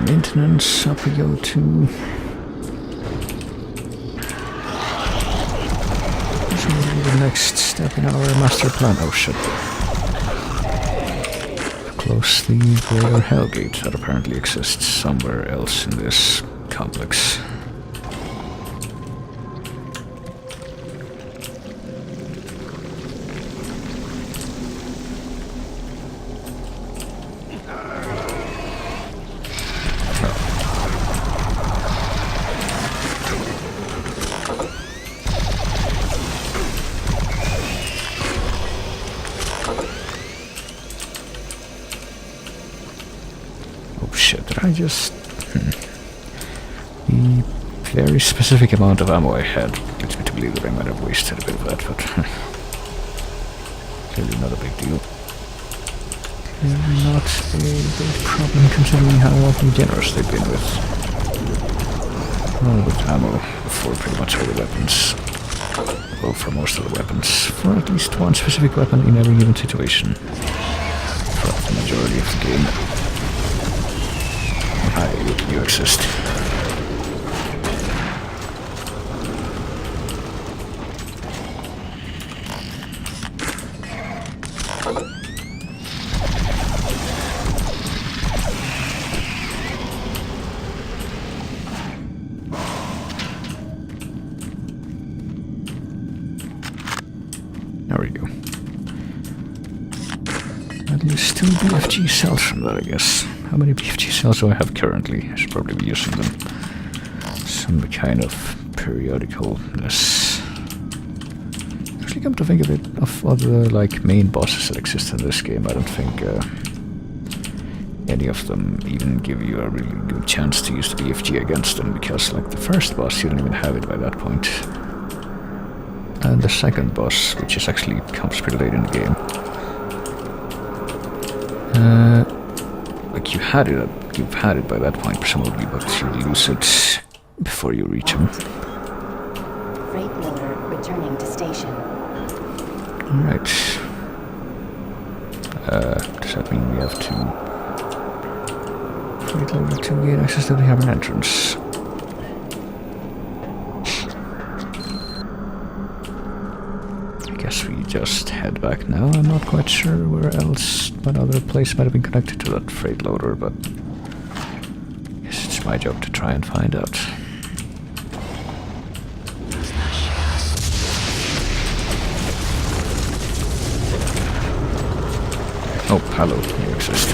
Maintenance, up we go to... this will be the next step in our master plan. Oh shit. Close the greater Hellgate that apparently exists somewhere else in this complex. I just... the very specific amount of ammo I had leads me to believe that I might have wasted a bit of that, but clearly not a big deal. Clearly not a big problem considering how awfully generous they've been with ammo for pretty much all the weapons. Well, for most of the weapons. For at least one specific weapon in every given situation. For the majority of the game. You exist. There we go. At least 2 BFG cells from that, I guess. How many BFG cells do I have currently? I should probably be using them. Some kind of periodicalness. Actually, come to think of it, of other like main bosses that exist in this game, I don't think any of them even give you a really good chance to use the BFG against them, because like the first boss, you don't even have it by that point. And the second boss, which is actually comes pretty late in the game. Like you've had it by that point presumably, but you lose it before you reach him. Freight loader returning to station. Alright. Does that mean we have to freight loader to gain access to the cavern entrance? I guess we just head back now. I'm not quite sure where else, what other place might have been connected to that freight loader, but I guess it's my job to try and find out. Oh, hello, you exist.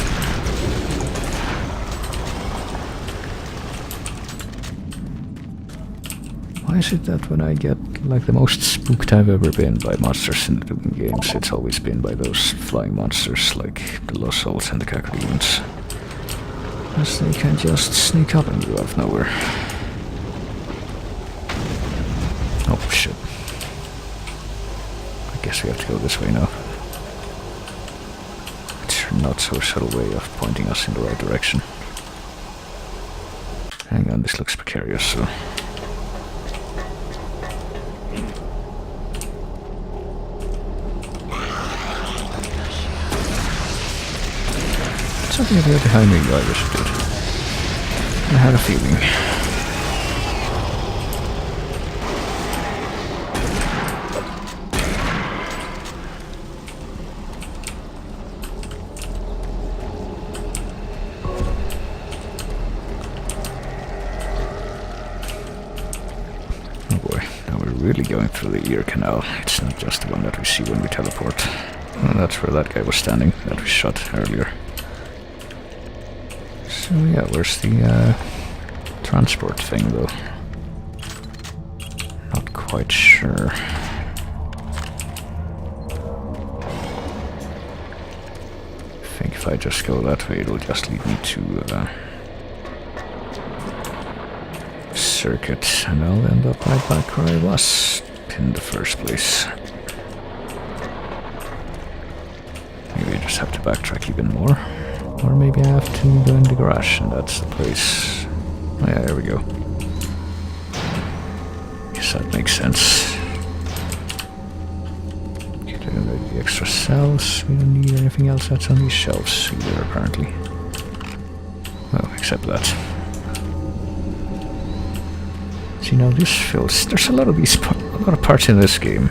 Why is it that when I get like the most spooked I've ever been by monsters in the Doom games. It's always been by those flying monsters like the Lost Souls and the Cacodemons. Because they can just sneak up on you out of nowhere. Oh shit. I guess we have to go this way now. It's a not so subtle way of pointing us in the right direction. Hang on, this looks precarious, so... Something appeared behind me, I wish it did. I had a feeling. Oh boy, now we're really going through the ear canal. It's not just the one that we see when we teleport. And that's where that guy was standing, that we shot earlier. So yeah, where's the transport thing though? Not quite sure. I think if I just go that way, it'll just lead me to circuit, and I'll end up right back where I was in the first place. Maybe I just have to backtrack even more. Or maybe I have to go in the garage, and that's the place. Oh yeah, there we go. Guess that makes sense. Get rid of the extra cells. We don't need anything else that's on these shelves either, apparently. Well, except that. See, now this feels... There's a lot of parts in this game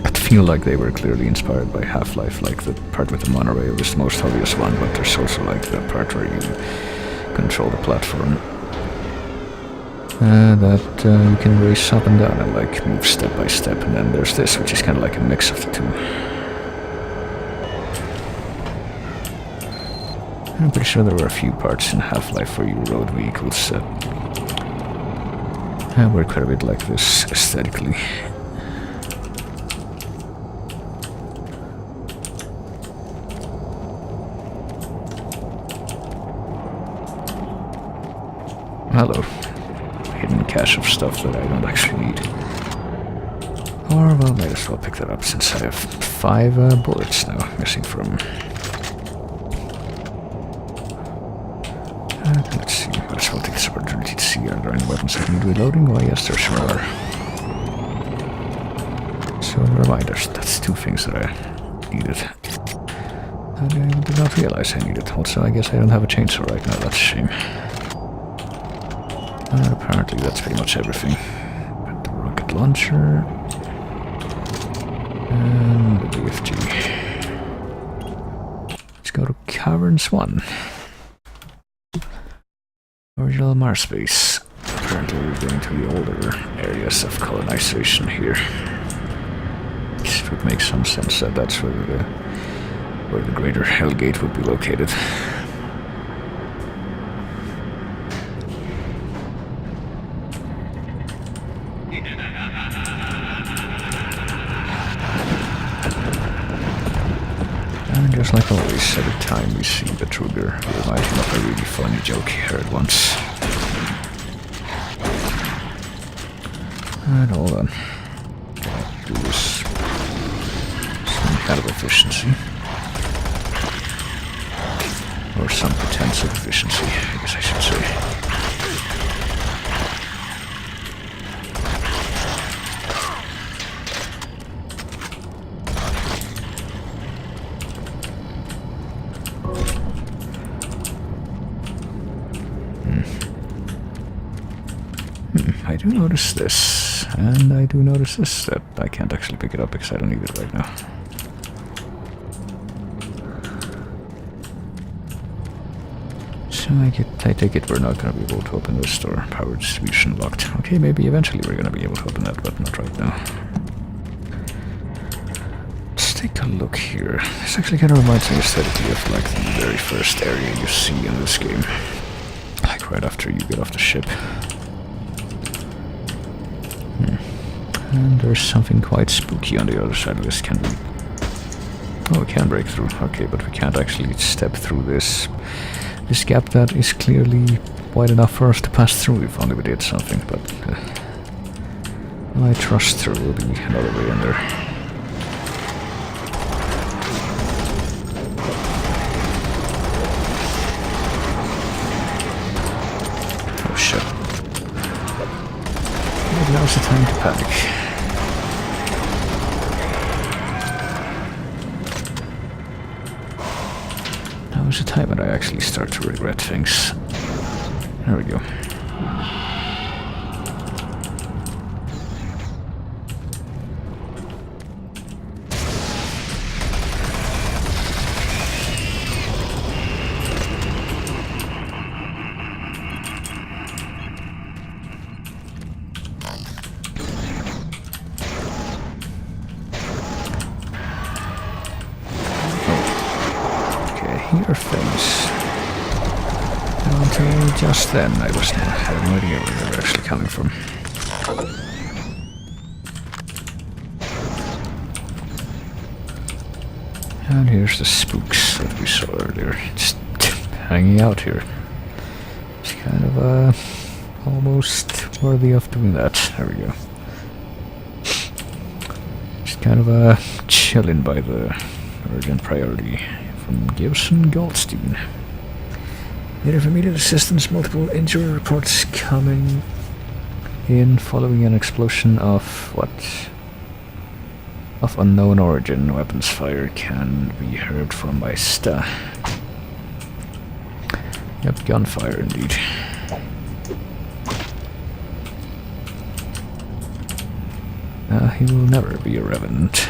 that feel like they were clearly inspired by Half-Life, like the part with the monorail is the most obvious one, but there's also like the part where you control the platform that you can race up and down and like move step by step, and then there's this, which is kind of like a mix of the two. I'm pretty sure there were a few parts in Half-Life where you rode vehicles that were quite a bit like this aesthetically. Hello. Hidden cache of stuff that I don't actually need. Or, well, might as well pick that up since I have 5 bullets now missing from... let's see. Might as well take this opportunity to see are there any weapons that need reloading? Well, yes, there sure are. So, reminders. That's 2 things that I needed. I did not realize I needed. Also, I guess I don't have a chainsaw right now. That's a shame. Apparently that's pretty much everything. Got the rocket launcher and the BFG. Let's go to Caverns 1. Original Mars base. Apparently we're going to the older areas of colonization here. It would make some sense that that's where the greater Hellgate would be located. And just like always, every time we see the Truger, we remind him of a really funny joke he heard once. And hold on. Do this. Some kind of efficiency. Or some pretense of efficiency, I guess I should say. I do notice this, and I do notice this, that I can't actually pick it up because I don't need it right now. So I take it we're not going to be able to open this door. Power distribution locked. Okay, maybe eventually we're going to be able to open that, but not right now. Let's take a look here. This actually kind of reminds me aesthetically of like the very first area you see in this game. Like right after you get off the ship. And there's something quite spooky on the other side of this. Can we... Oh, we can break through. Okay, but we can't actually step through this gap that is clearly wide enough for us to pass through if only we did something, but I trust there will be another way in there. Oh shit. Maybe now's the time to panic. Now's the time when I actually start to regret things. There we go. Here things. Until just then, I had no idea where they were actually coming from. And here's the spooks that we saw earlier, just hanging out here. It's kind of almost worthy of doing that. There we go. Just kind of chilling by the urgent priority. From Gibson Goldstein. Native immediate assistance, multiple injury reports coming in following an explosion of what? Of unknown origin. Weapons fire can be heard from Maesta. Yep, gunfire indeed. He will never be a revenant.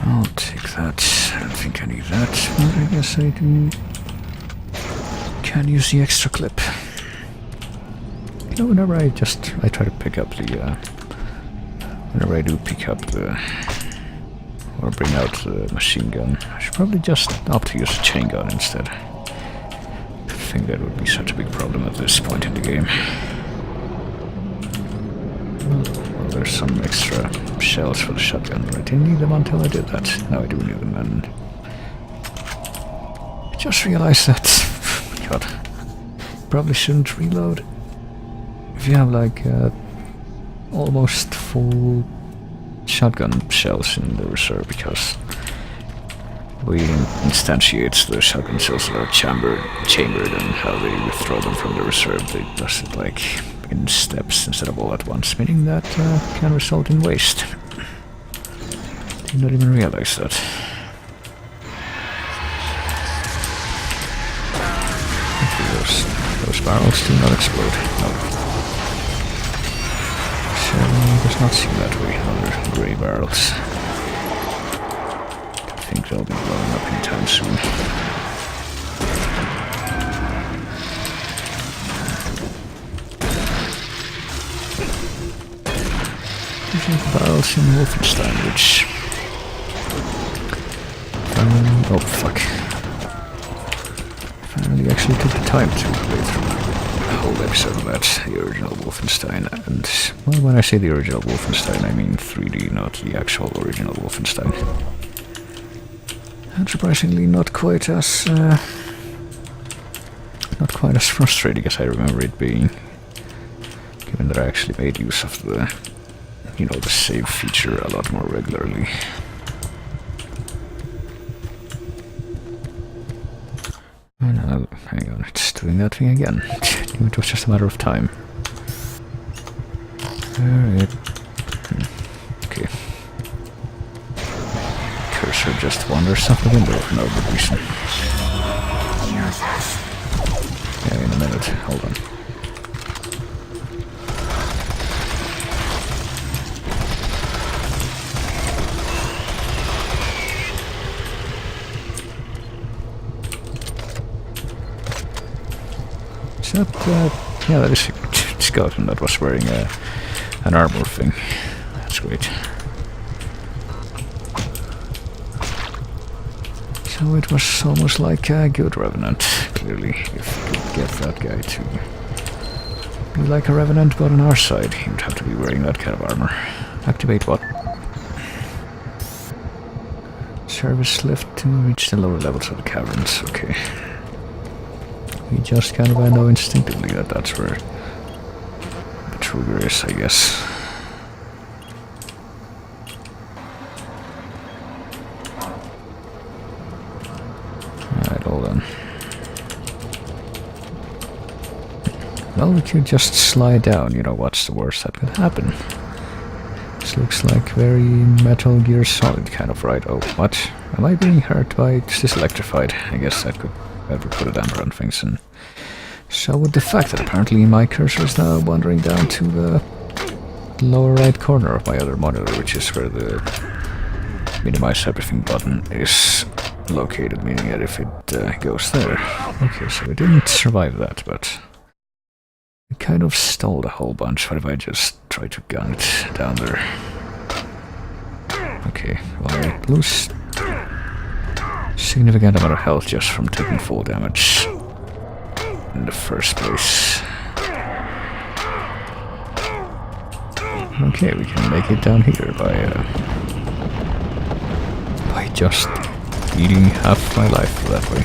I'll take that. I don't think I need that. But I guess I do. Can use the extra clip. You know, whenever I try to pick up the, whenever I do pick up the, or bring out the machine gun, I should probably just opt to use a chain gun instead. I think that would be such a big problem at this point in the game. Well, there's some extra shells for the shotgun, but I didn't need them until I did that. Now I do need them, and I just realized that, God, probably shouldn't reload. If you have like almost full shotgun shells in the reserve, because we instantiate the shotgun shells that are chambered and how they withdraw them from the reserve, they does it like in steps instead of all at once, meaning that can result in waste. Did not even realize that. Okay, those barrels do not explode. No. Certainly does not seem that way. Other grey barrels. I think they'll be blowing up anytime soon. Barrels in Wolfenstein, which... oh fuck. Finally actually took the time to play through the whole episode of that, the original Wolfenstein, and... well, when I say the original Wolfenstein, I mean 3D, not the actual original Wolfenstein. And surprisingly not quite as frustrating as I remember it being, given that I actually made use of the, you know, the save feature a lot more regularly. Oh no, hang on, it's doing that thing again. It was just a matter of time. Alright. Okay. Cursor just wanders out the window for no good reason. Yeah, in a minute, hold on. Is that, yeah, that is a skeleton that was wearing an armor thing. That's great. So it was almost like a good Revenant, clearly, if you could get that guy to be like a Revenant, but on our side, he would have to be wearing that kind of armor. Activate what? Service lift to reach the lower levels of the caverns, okay. We just kind of know instinctively that that's where the trigger is, I guess. Alright, hold on. Well, we could just slide down, you know, what's the worst that could happen? This looks like very Metal Gear Solid kind of ride. Oh, what? Am I being hurt by... Is this electrified? I guess that could ever put a damper on things. And so would the fact that apparently my cursor is now wandering down to the lower right corner of my other monitor, which is where the minimize everything button is located, meaning that if it goes there. Okay, so we didn't survive that, but we kind of stalled a whole bunch. What if I just try to gun it down there? Okay, well, I lose significant amount of health just from taking full damage in the first place. Okay, we can make it down here by just eating half my life that way.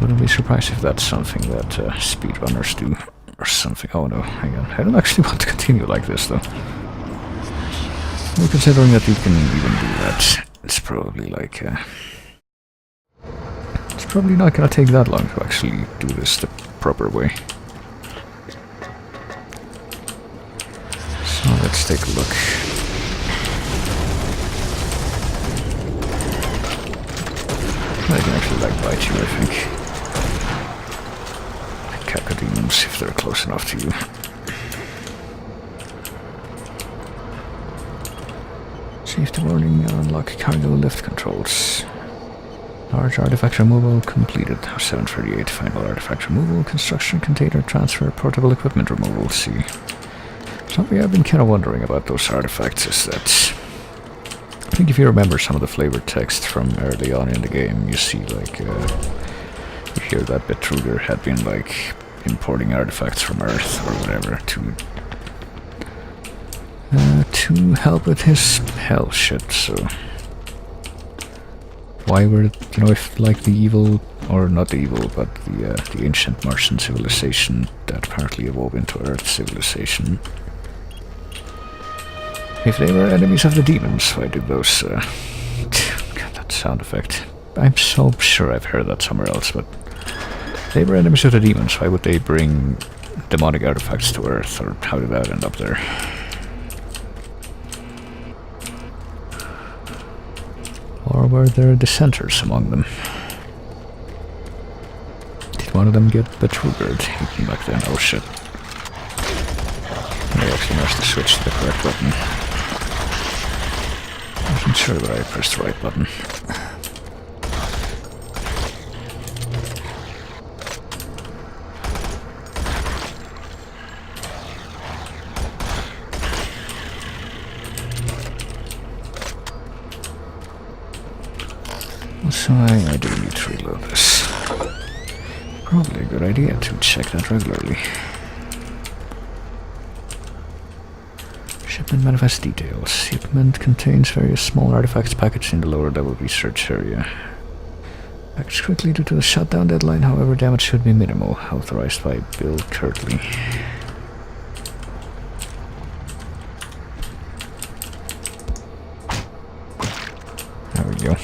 Wouldn't be surprised if that's something that speedrunners do, or something. Oh no, hang on. I don't actually want to continue like this, though. Well, considering that you can even do that, it's probably like... it's probably not gonna take that long to actually do this the proper way. So let's take a look. I can actually like bite you, I think. Cacodemons, if they're close enough to you. Safety warning, unlock cargo lift controls. Large artifact removal completed. 738, final artifact removal, construction container transfer, portable equipment removal. See. Something I've been kind of wondering about those artifacts is that I think if you remember some of the flavor text from early on in the game, you see like you hear that Betruger had been like importing artifacts from Earth or whatever to help with his hell shit. So why were, you know, if like the evil, or not the evil, but the ancient Martian civilization that apparently evolved into Earth civilization, if they were enemies of the demons, why did those God, that sound effect. I'm so sure I've heard that somewhere else, but they were enemies of the demons, why would they bring demonic artifacts to Earth, or how did that end up there? Or were there dissenters among them? Did one of them get Betrugered back then? Oh shit. I actually must have switched to the correct button. I wasn't sure that I pressed the right button. So I do need to reload this. Probably a good idea to check that regularly. Shipment manifest details. Shipment contains various small artifacts packaged in the lower level research area. Packaged quickly due to the shutdown deadline, however damage should be minimal. Authorized by Bill Kirtley. There we go.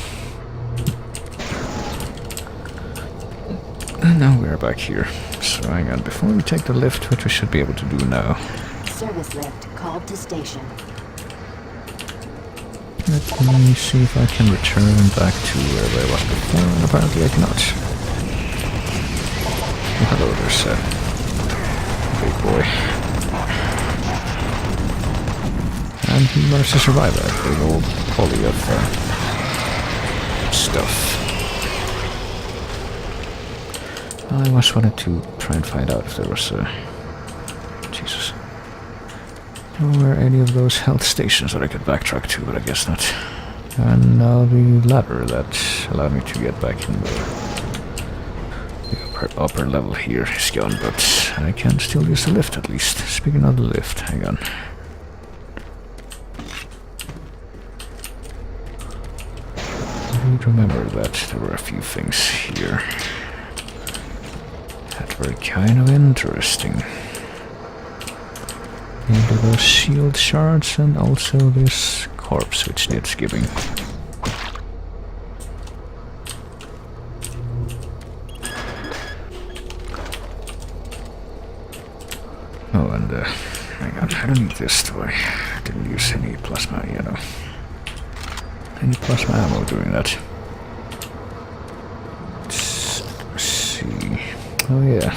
And now we're back here. So hang on, before we take the lift, which we should be able to do now. Service lift called to station. Let me see if I can return back to where I was before, and apparently I cannot. Oh, hello there, sir. Big boy. And he managed to survive that big old volley of stuff. I just wanted to try and find out if there was Jesus. Were any of those health stations that I could backtrack to, but I guess not. And now the ladder that allowed me to get back in the upper level here is gone, but I can still use the lift at least. Speaking of the lift, hang on. I do remember that there were a few things here that were kind of interesting. Maybe those shield shards and also this corpse which needs giving. Oh, and hang on, I don't need this, do I? I didn't use any plasma, you know. Any plasma ammo doing that. Let's see. Oh yeah.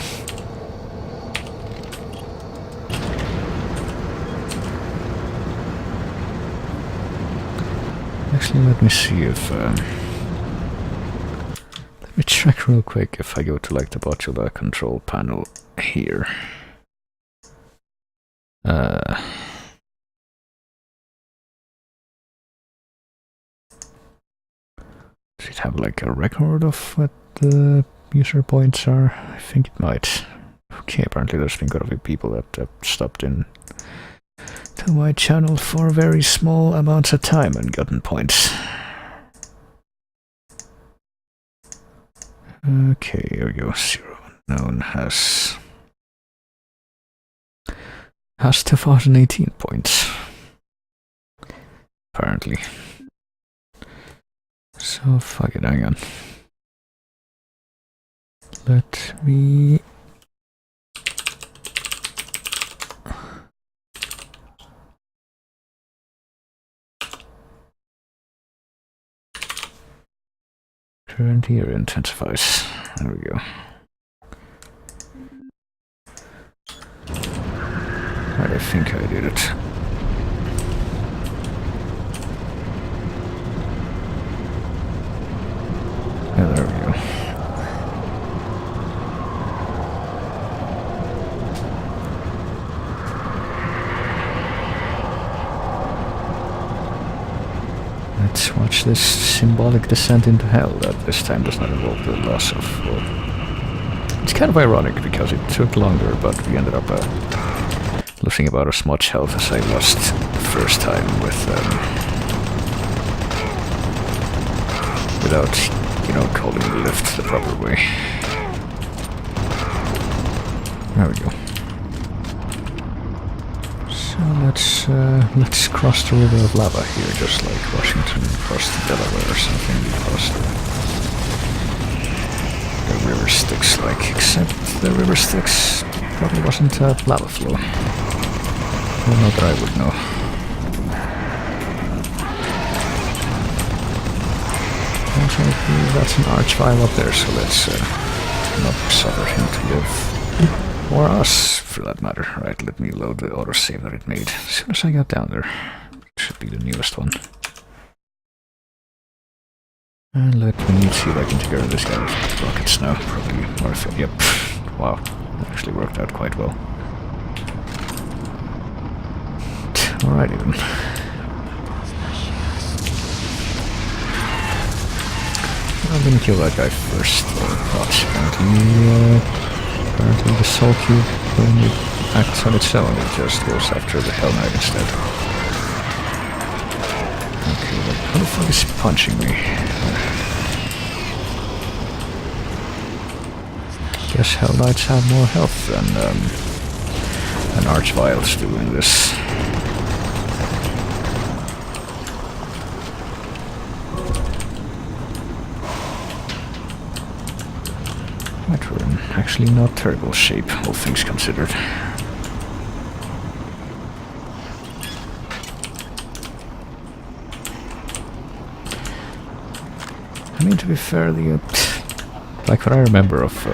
Actually, let me see if let me check real quick if I go to like the Botula control panel here. Does it have like a record of what the user points are? I think it might. Okay, apparently there's been quite a few people that have stopped in to my channel for very small amounts of time and gotten points. Okay, here we go. 0 known has 2018 points. Apparently. So fuck it, hang on. Let me current here intensifies. There we go. I think I did it. Yeah, there we go. Let's watch this symbolic descent into hell that this time does not involve the loss of... Well, it's kind of ironic because it took longer, but we ended up losing about as much health as I lost the first time with without, you know, calling the lift the proper way. There we go. So let's cross the river of lava here, just like Washington crossed the Delaware or something, because the river Styx like, except the river Styx probably wasn't a lava flow. Well, not that I would know. Also, that's an archvile up there, so let's not suffer him to live. Or us, for that matter. Right, let me load the autosave that it made as soon as I got down there. It should be the newest one. And let me see if I can take care of this guy with rockets now. Probably worth it. Yep. Wow, that actually worked out quite well. Alrighty then. I'm gonna kill that guy first, but apparently the Soul Cube, when it acts on its own, it just goes after the Hell Knight instead. Okay, but how the fuck is he punching me? Guess Hell Knights have more health than Archviles do in this. Right, we're in actually not terrible shape, all things considered. I mean, to be fair, like what I remember of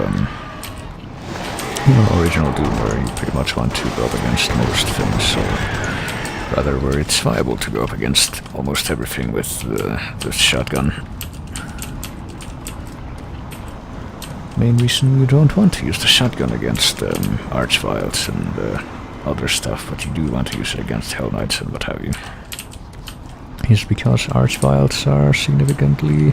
original Doom, where you pretty much want to go up against most things, so Rather where it's viable to go up against almost everything with the shotgun. Main reason you don't want to use the shotgun against Archviles and other stuff, but you do want to use it against Hell Knights and what have you, is because Archviles are significantly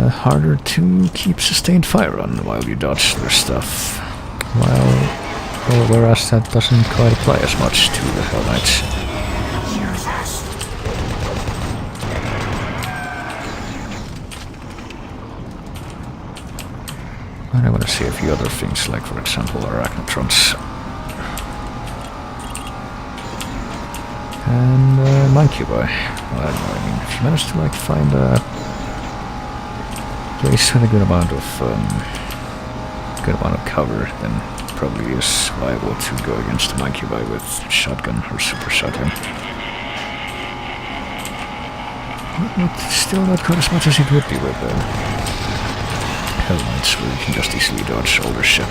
harder to keep sustained fire on while you dodge their stuff. Whereas that doesn't quite apply as much to the Hell Knights. And I want to see a few other things, like for example Arachnotrons. And Mancubi. Well, I don't know, I mean, if you manage to like find a place with a good amount of cover, then probably is viable to go against the Mancubi with shotgun or super shotgun. But still not quite as much as it would be with Hell Knights, where you can just easily dodge all their shit.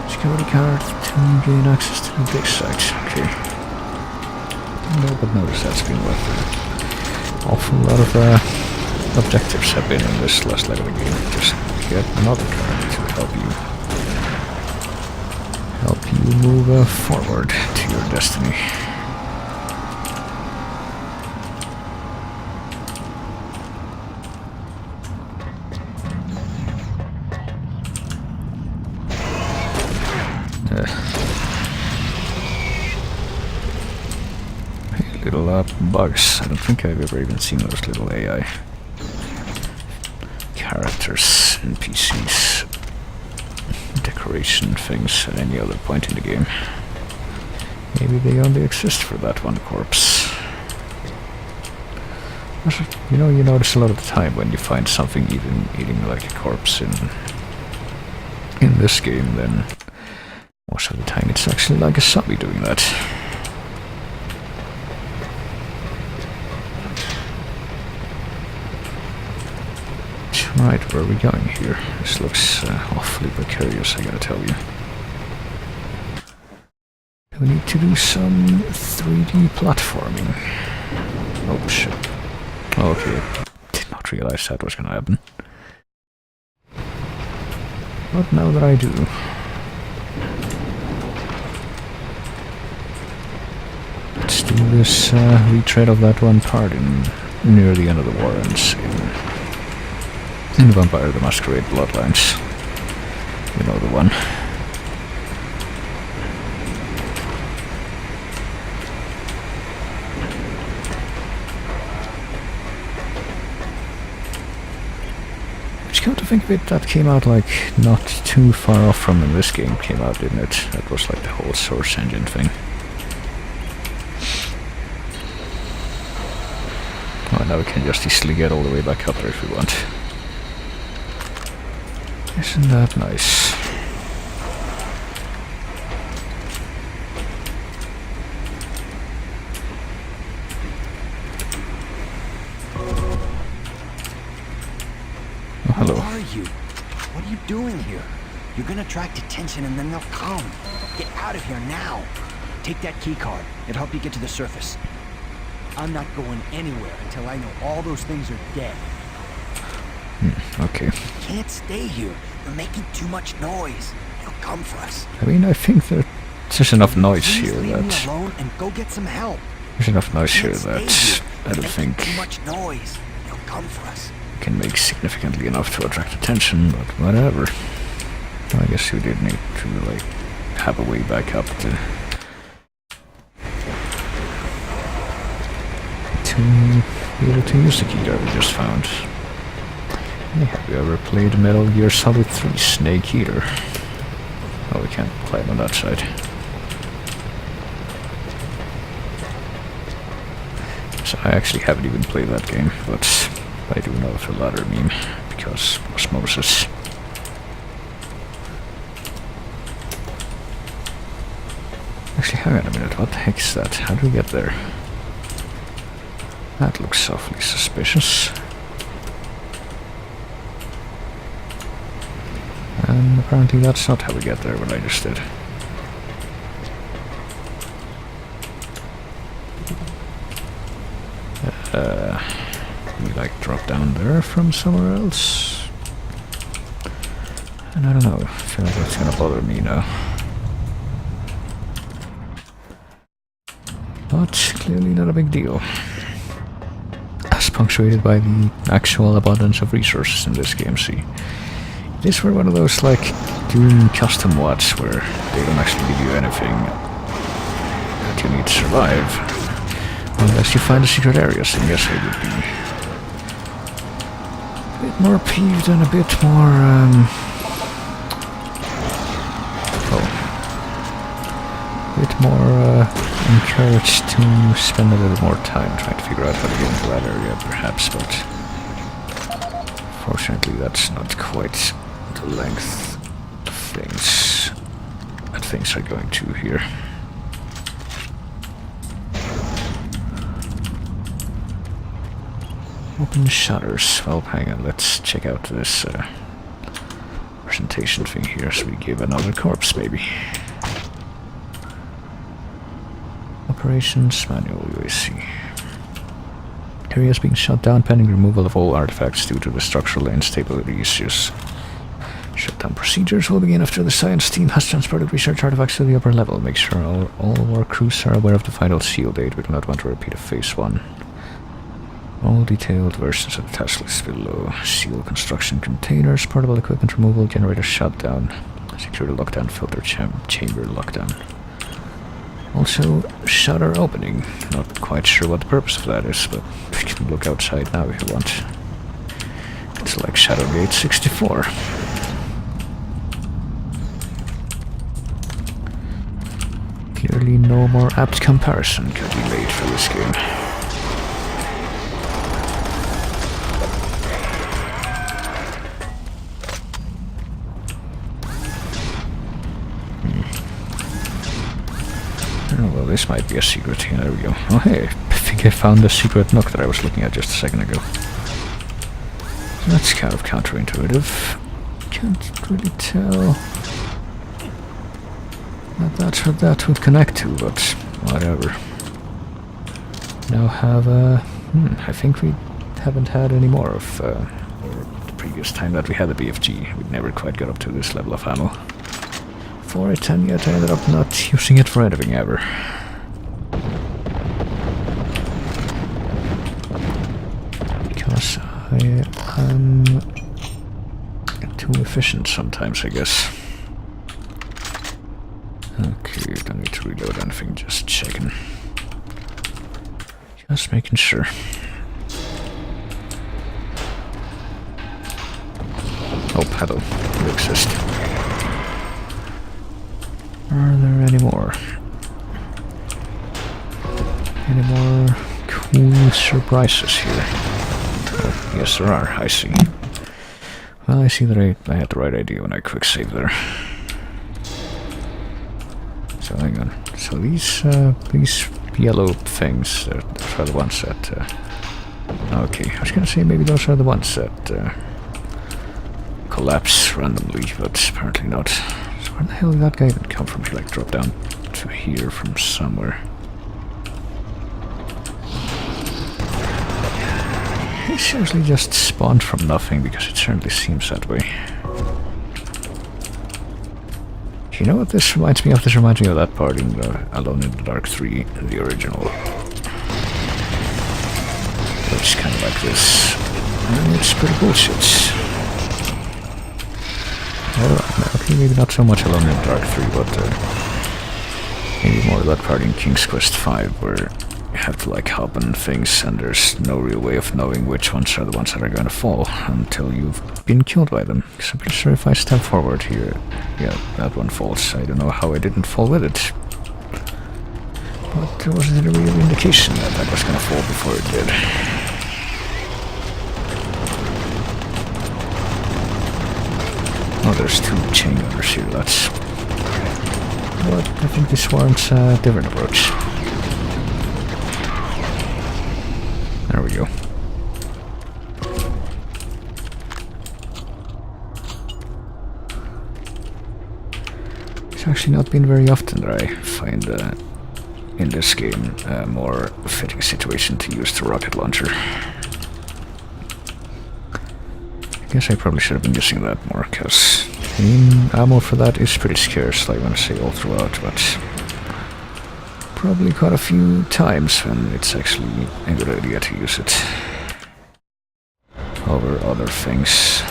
Security card to gain access to the big site. Okay. No, but notice that's been worth an awful lot of objectives have been in this last level of the game. Just get another card to help you move forward to your destiny. Hey, little bugs. I don't think I've ever even seen those little AI characters, NPCs, decoration things at any other point in the game. Maybe they only exist for that one corpse. You know, you notice a lot of the time when you find something eating like a corpse in this game, then most of the time it's actually like a zombie doing that. Right, where are we going here? This looks awfully precarious, I gotta tell you. We need to do some 3D platforming. Oh shit. Okay, did not realize that was gonna happen. But now that I do. Let's do this retread of that one part near the end of the Warrens in Vampire the Masquerade Bloodlines. You know the one. Which, come to think of it, that came out like not too far off from when this game came out, didn't it? That was like the whole Source Engine thing. Oh, now we can just easily get all the way back up there if we want. Isn't that nice? Oh, hello. Who are you? What are you doing here? You're gonna attract attention and then they'll come. Get out of here now. Take that key card. It'll help you get to the surface. I'm not going anywhere until I know all those things are dead. Okay. You can't stay here. You're making too much noise. They'll come for us. I mean, I think that there's enough noise Please here leave me that... alone and go get some help. There's enough noise You here can't that stay here. I don't You're think making too much noise. They'll come for us. can make significantly enough to attract attention, but whatever. I guess you did need to, like, have a way back up to be able to use the key that we just found. Hey, have you ever played Metal Gear Solid 3 Snake Eater? Oh, we can't climb on that side. So I actually haven't even played that game, but I do know the ladder meme, because osmosis. Actually, hang on a minute. What the heck is that? How do we get there? That looks awfully suspicious. And apparently that's not how we get there, what I just did. We like drop down there from somewhere else? And I don't know, I feel like that's gonna bother me now. But clearly not a big deal. As punctuated by the actual abundance of resources in this game, see. These were one of those, like, doing custom mods where they don't actually give you anything that you need to survive. Unless you find the secret areas, then yes, I would be a bit more peeved and a bit more, encouraged to spend a little more time trying to figure out how to get into that area, perhaps, but fortunately that's not quite the length of things that things are going to here. Open shutters. Well, hang on, let's check out this presentation thing here, so we give another corpse, maybe. Operations manual, UAC. Area is being shut down pending removal of all artifacts due to the structural instability issues. Shutdown procedures will begin after the science team has transported research artifacts to the upper level. Make sure all of our crews are aware of the final seal date. We do not want to repeat of phase 1. All detailed versions of the task list below. Seal construction containers, portable equipment removal, generator shutdown, security lockdown, filter chamber lockdown. Also, shutter opening. Not quite sure what the purpose of that is, but we can look outside now if you want. It's like Shadowgate 64. Clearly no more apt comparison could be made for this game. Oh, well, this might be a secret here. There we go. Oh, hey, I think I found the secret nook that I was looking at just a second ago. That's kind of counterintuitive. Can't really tell that that's what that would connect to, but whatever. Now have I think we haven't had any more of the previous time that we had the BFG. We never quite got up to this level of ammo for it, and yet I ended up not using it for anything ever. Because I am too efficient sometimes, I guess. Okay, don't need to reload anything, just checking. Just making sure. Oh, hello. You exist. Are there any more? Any more cool surprises here? Oh, yes, there are. I see. Well, I see that I had the right idea when I quick saved there. So hang on. So these yellow things, those are the ones that... okay, I was gonna say maybe those are the ones that collapse randomly, but apparently not. So where the hell did that guy even come from? He like dropped down to here from somewhere. He seriously just spawned from nothing, because it certainly seems that way. You know what this reminds me of? This reminds me of that part in Alone in the Dark 3, the original. It's kind of like this. And it's pretty bullshit. Well, okay, maybe not so much Alone in the Dark 3, but maybe more that part in King's Quest V, where you have to like hop on things and there's no real way of knowing which ones are the ones that are gonna fall until you've been killed by them. Because I'm pretty sure if I step forward here, yeah, that one falls. I don't know how I didn't fall with it. But there wasn't a real indication that that was gonna fall before it did. Oh, there's two chain gunners here, that's what? I think this warrants a different approach. There we go. It's actually not been very often that I find in this game a more fitting situation to use the rocket launcher. I guess I probably should have been using that more, because ammo for that is pretty scarce, like when I say all throughout, but probably quite a few times when it's actually a good idea to use it over other things.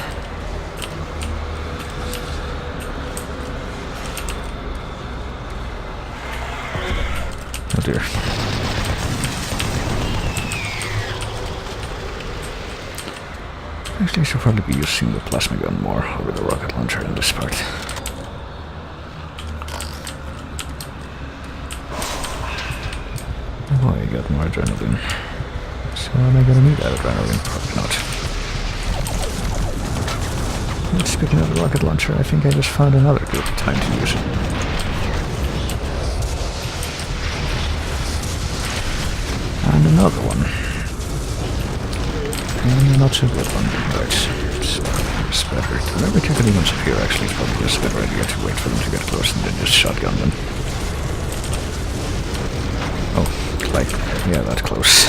Oh dear. Actually, I should probably be using the plasma gun more over the rocket launcher in this part. Oh, I got more adrenaline. So am I gonna need that adrenaline? Probably not. And speaking of the rocket launcher, I think I just found another good time to use it. And another one. And not so good one. Right. So it's better. Whenever Kevin events appear, actually, it's probably just a better idea to wait for them to get close and then just shotgun them. Oh, like, yeah, that close.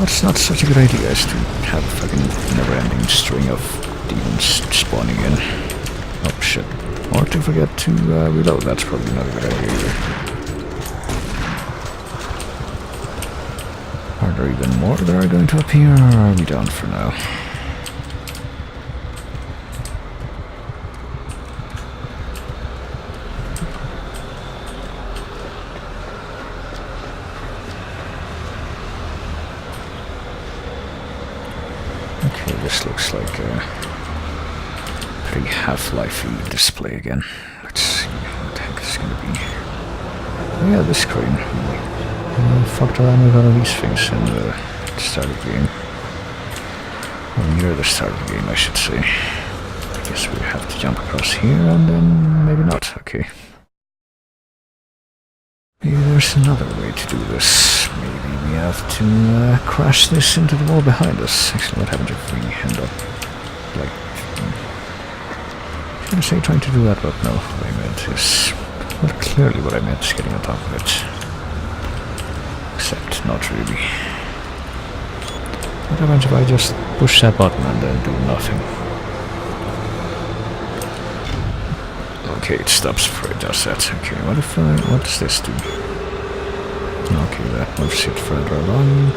What's not such a good idea is to have a fucking never-ending string of demons spawning in. Oh, shit. Or to forget to reload, that's probably not a good idea either. Are there even more that are going to appear, or are we done for now? Okay, this looks like a pretty Half-Life-y display again. Let's see what the heck this is going to be. Oh yeah, this screen. Fucked around with one of these things in the start of the game. Or near the start of the game, I should say. I guess we have to jump across here and then maybe not. Okay. Maybe there's another way to do this. Maybe we have to crash this into the wall behind us. Actually, what happens if we end up like... I was gonna say trying to do that, but no. What I meant is... Well, clearly what I meant is getting on top of it. Except not really. What happens if I just push that button and then do nothing? Okay, it stops before it does that. Okay, what if what does this do? Okay, that moves it further along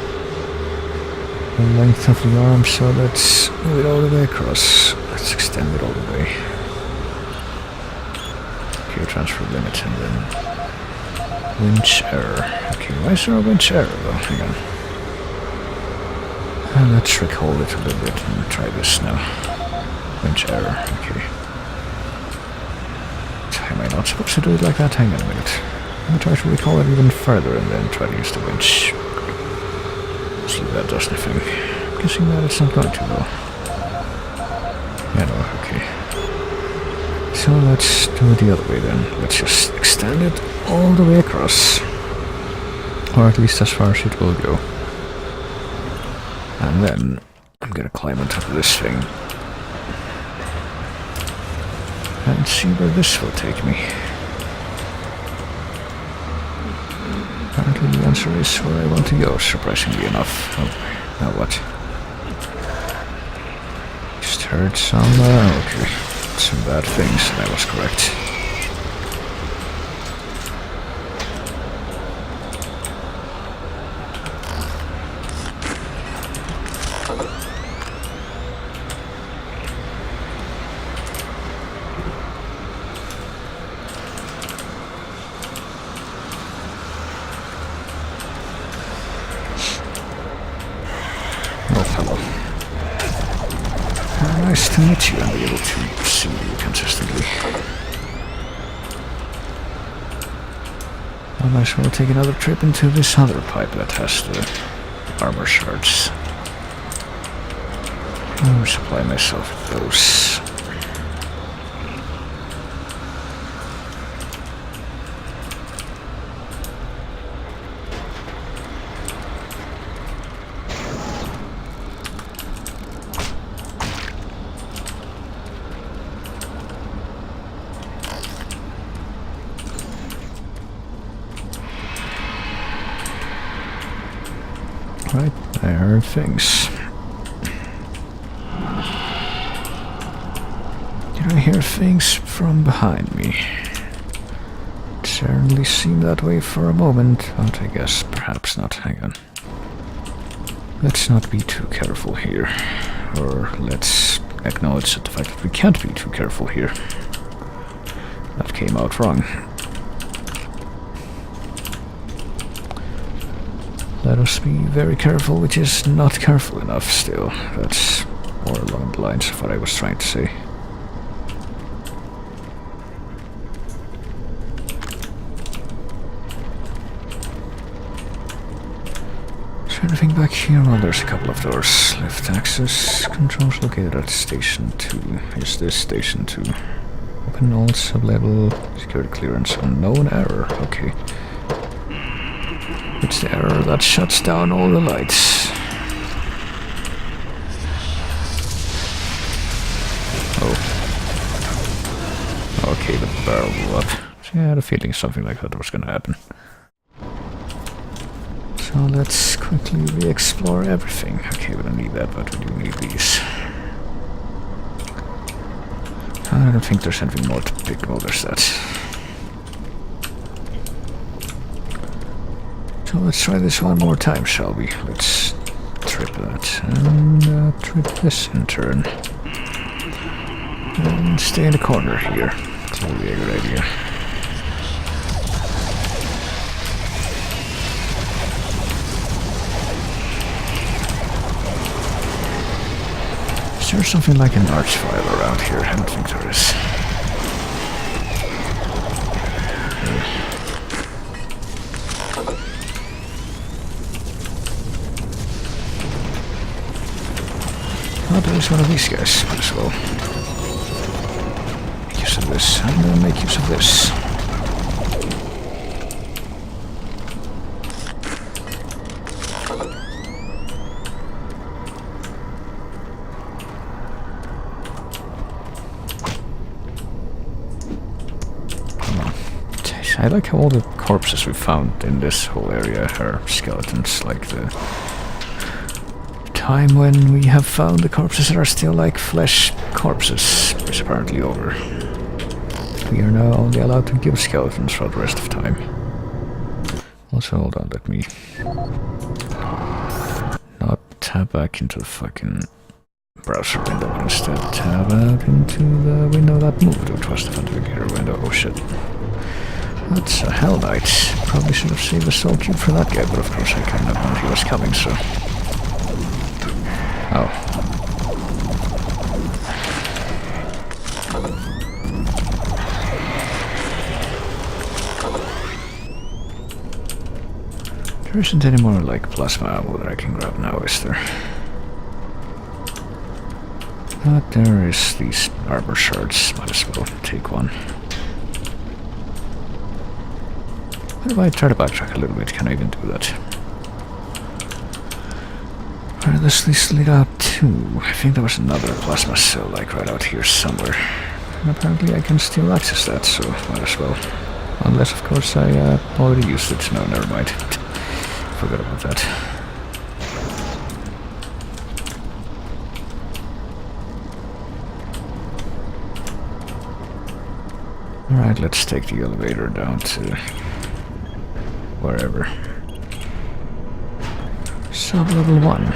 the length of the arm, so let's move it all the way across. Let's extend it all the way. Okay, transfer limit and then winch error. Okay, why is there a winch error though? Hang on. And let's recall it a little bit and try this now. Winch error, okay. Am I not supposed to do it like that? Hang on a minute. Let me try to recall it even further and then try to use the winch. See if that does anything. I'm guessing that it's not going to though. Yeah, no, okay. So let's do it the other way then. Let's just extend it all the way across. Or at least as far as it will go. And then I'm gonna climb on top of this thing. And see where this will take me. Apparently the answer is where I want to go, surprisingly enough. Oh, now what? Just heard some, okay. Some bad things, and I was correct. Nice to meet you and be able to see you consistently. I might as well take another trip into this other pipe that has the armor shards. I'll supply myself with those. Right, I heard things. Did I hear things from behind me? It certainly seemed that way for a moment, but I guess perhaps not. Hang on. Let's not be too careful here. Or let's acknowledge the fact that we can't be too careful here. That came out wrong. Let us be very careful, which is not careful enough still. That's more along the lines of what I was trying to say. Is there anything back here? Well, there's a couple of doors. Lift access. Controls located at Station 2. Is this Station 2? Open all sub-level. Security clearance. Unknown error. Okay. It's the error that shuts down all the lights. Oh. Okay, the barrel blew up. So I had a feeling something like that was gonna happen. So let's quickly re-explore everything. Okay, we don't need that, but we do need these. I don't think there's anything more to pick. Oh, there's that. So let's try this one more time, shall we? Let's trip that and trip this in turn. And stay in the corner here. It's probably a good idea. Is there something like an arch file around here? I don't think there is. Oh, there's one of these guys. Might as well make use of this, and then make use of this. Come on. I like how all the corpses we found in this whole area are skeletons, like the time when we have found the corpses that are still like flesh corpses is apparently over. We are now only allowed to kill skeletons for the rest of time. Also, hold on, let me not tab back into the fucking browser window, but instead tab out into the window that moved, which was the Ventilator window. Oh shit. That's a Hell Knight. Probably should have saved the soul cube for that guy, but of course I kind of knew he was coming, so... Oh. There isn't any more like plasma ammo that I can grab now, is there? But there is these armor shards. Might as well take one. What if I try to backtrack a little bit? Can I even do that? Where does this lead out to? I think there was another plasma cell like right out here somewhere. And apparently I can still access that, so might as well. Unless of course I already used it. No, never mind. Forgot about that. Alright, let's take the elevator down to wherever. Sub-level 1.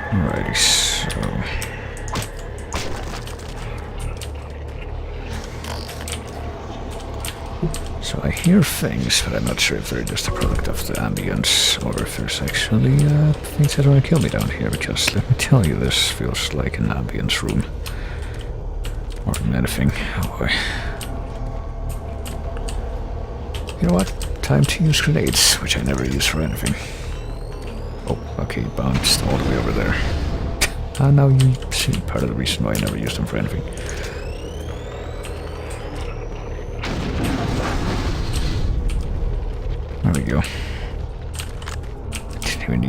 Alrighty, so I hear things, but I'm not sure if they're just a product of the ambience or if there's actually things that want to kill me down here, because let me tell you, this feels like an ambience room. More than anything. Oh boy. You know what? Time to use grenades, which I never use for anything. Oh, okay, bounced all the way over there. Now you see part of the reason why I never used them for anything. There we go.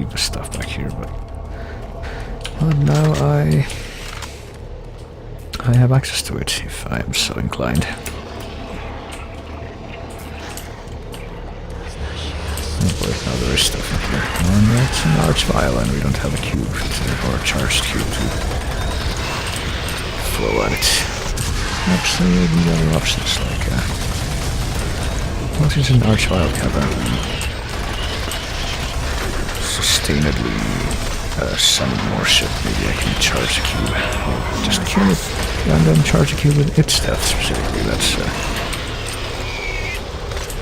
leave the stuff back here, but now I have access to it if I am so inclined. Oh boy, now there is stuff in here. And that's an arch vial, and we don't have a cube or a charged cube to throw at it. Perhaps there may be other options, like what is an arch vial cover? Sustainably summon more shit. Maybe I can charge a cube. Or just kill it and then charge a cube with its death specifically.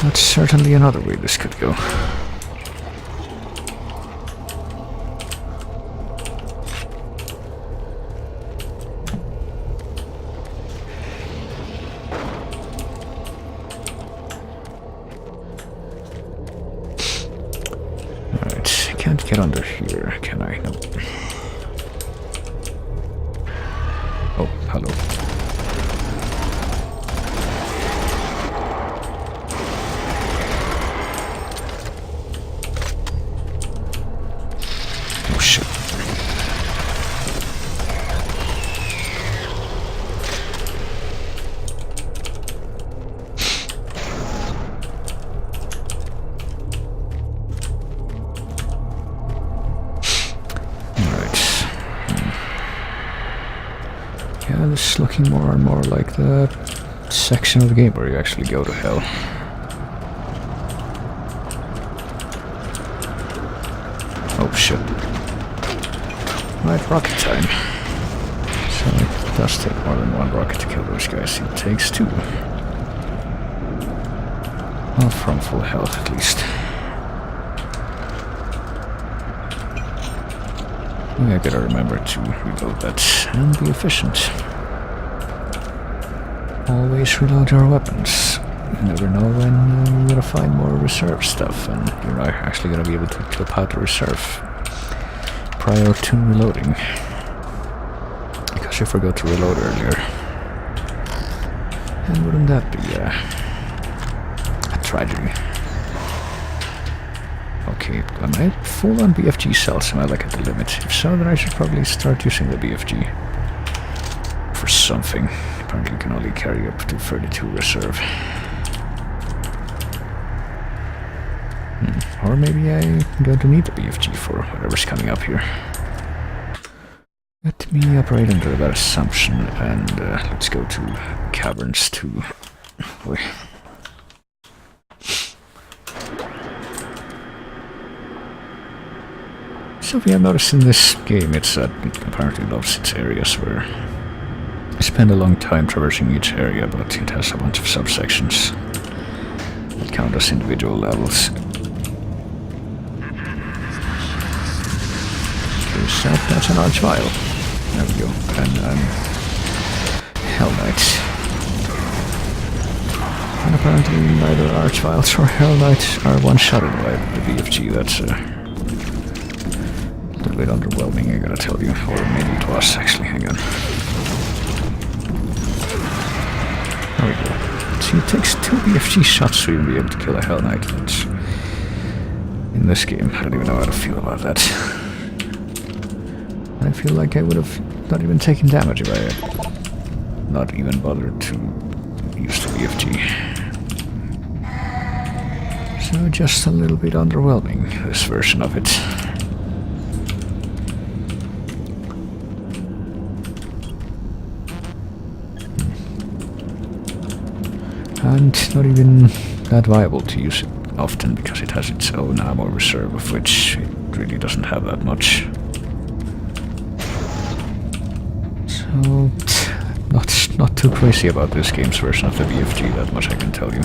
That's certainly another way this could go. Alright, I can't get under here, can I? No. Oh, hello. Oh shit. Yeah, this is looking more and more like the section of the game where you actually go to hell. Oh shit. Right, rocket time. So it does take more than one rocket to kill those guys. It takes two. Well, from full health at least. I gotta remember to reload that and be efficient. Always reload your weapons. You never know when you're gonna find more reserve stuff, and you're actually gonna be able to clip out the reserve prior to reloading. Because you forgot to reload earlier. And wouldn't that be a tragedy? Okay, am I full on BFG cells? Am I like at the limit? If so, then I should probably start using the BFG for something. Apparently you can only carry up to 32 reserve. Or maybe I'm going to need the BFG for whatever's coming up here. Let me operate under that assumption, and let's go to Caverns 2. Boy. Something I've noticed in this game, it's that it apparently loves its areas where I spend a long time traversing each area, but it has a bunch of subsections that count as individual levels. Okay, so that's an arch vial. There we go. And Hell Knights. And apparently neither arch vials or Hell Knights are one-shotted by the BFG. That's a bit underwhelming, I gotta tell you. Or maybe it was, actually. Hang on. There we go. See, it takes 2 BFG shots to even be able to kill a Hell Knight. That's in this game. I don't even know how to feel about that. I feel like I would have not even taken damage if I had not even bothered to use the BFG. So just a little bit underwhelming, this version of it. And not even that viable to use it often because it has its own ammo reserve, of which it really doesn't have that much. So, not too crazy about this game's version of the BFG, that much I can tell you.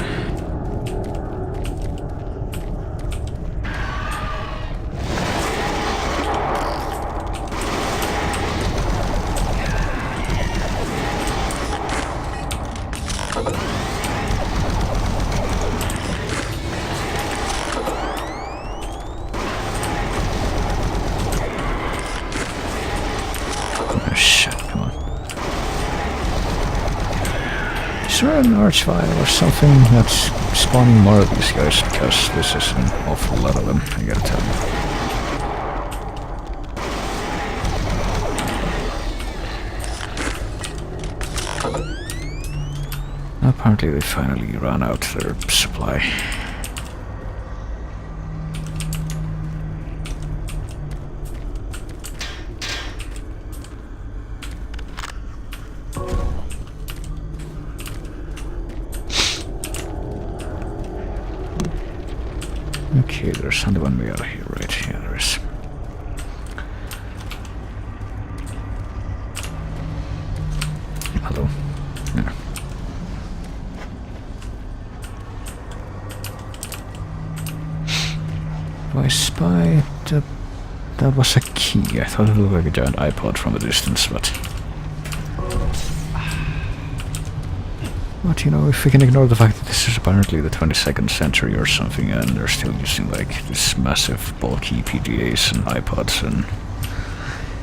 Is there an arch vial or something that's spawning more of these guys? Because this is an awful lot of them, I gotta tell you. Apparently they finally ran out their supply. Okay, there's only one way out of here, right? Yeah, there is. Hello. Yeah. I spied that was a key. I thought it looked like a giant iPod from a distance, but you know, if we can ignore the fact that this is apparently the 22nd century or something, and they're still using like this massive bulky PDAs and iPods,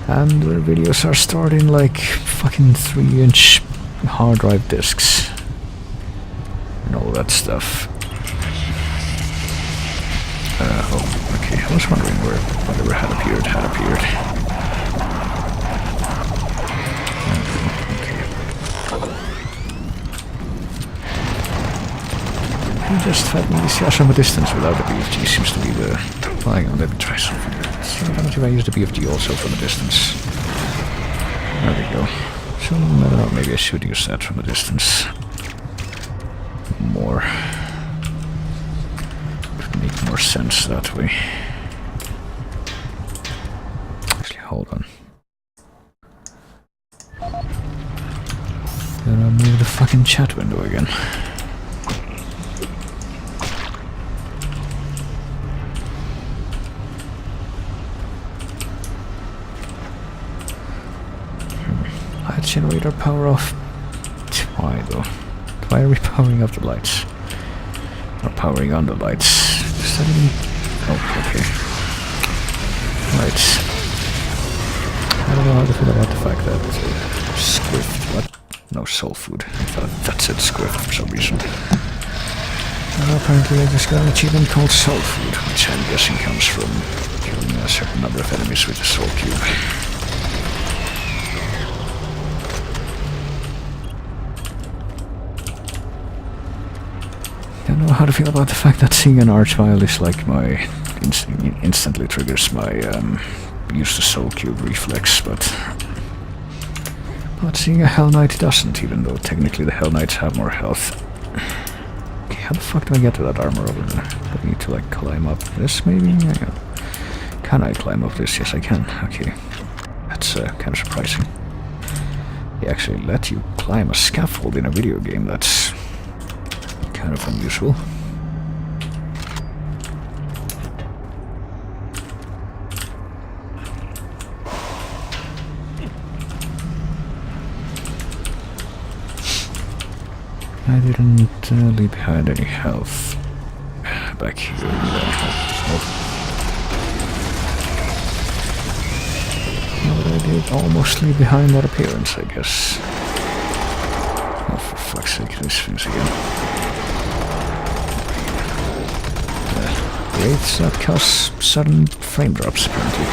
and their videos are stored in like fucking 3-inch hard drive discs and all that stuff. Oh, okay. I was wondering where whatever had appeared. He just fed me these from a distance without the BFG seems to be the... Hang on, let me try something. So how much if I use the BFG also from a distance? There we go. So, I don't know, maybe I should use that from a distance. More. Would make more sense that way. Actually, hold on. Gotta move the fucking chat window again. Generator power off. Why though? Why are we powering off the lights? Or powering on the lights? Does that even... Oh, okay. Right. I don't know how to feel about the fact that Squift... What? No, soul food. I thought that said Squift for some reason. Apparently I just got an achievement called soul food, which I'm guessing comes from killing a certain number of enemies with the soul cube. I don't know how to feel about the fact that seeing an archvile is like my... instantly triggers my use the soul cube reflex, but seeing a Hell Knight doesn't, even though technically the Hell Knights have more health. Okay, how the fuck do I get to that armor over there? Do I need to like climb up this maybe? Yeah. Can I climb up this? Yes I can. Okay. That's kind of surprising. They actually let you climb a scaffold in a video game. That's kind of unusual. I didn't leave behind any health back here. Oh. No, but I did almost leave behind that appearance, I guess. Oh, for fuck's sake, these things again. Wraiths that cause sudden frame drops, apparently.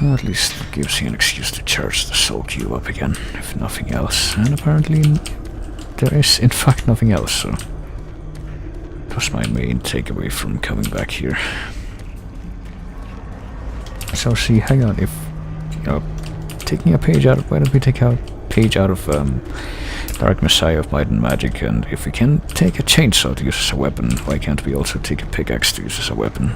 Well, at least it gives you an excuse to charge the soul cube up again, if nothing else. And apparently there is in fact nothing else, so that was my main takeaway from coming back here. So see, hang on, if, you know, taking a page out of, why don't we take a page out of Dark Messiah of Might and Magic, and if we can take a chainsaw to use as a weapon, why can't we also take a pickaxe to use as a weapon?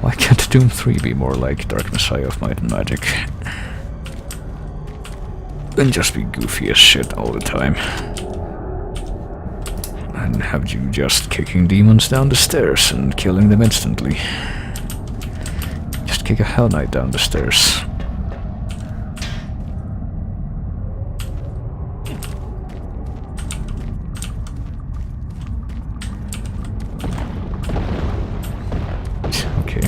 Why can't Doom 3 be more like Dark Messiah of Might and Magic? Than just be goofy as shit all the time. And have you just kicking demons down the stairs and killing them instantly. Just kick a Hell Knight down the stairs. Okay.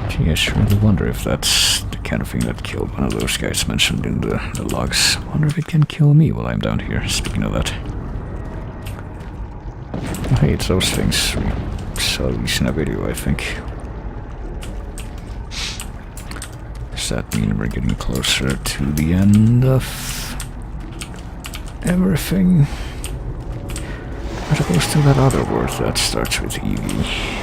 Gee, I really wonder if that's the kind of thing that killed one of those guys mentioned in the logs. Wonder if it can kill me while I'm down here, speaking of that. Hey, it's those things we saw these in a video, I think. Does that mean we're getting closer to the end of everything? As opposed to that other word that starts with Evie.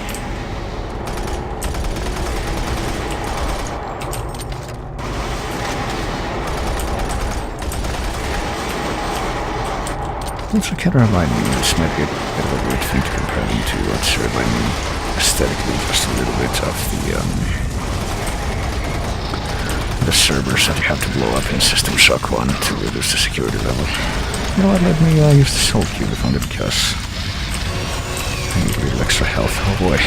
Also can remind me, this might be a bit of a weird thing to compare them to, but remind me aesthetically just a little bit of the servers that you have to blow up in System Shock 1 to reduce the security level. You know what, let me use the Soul Cube if only because I need a little extra health, oh boy.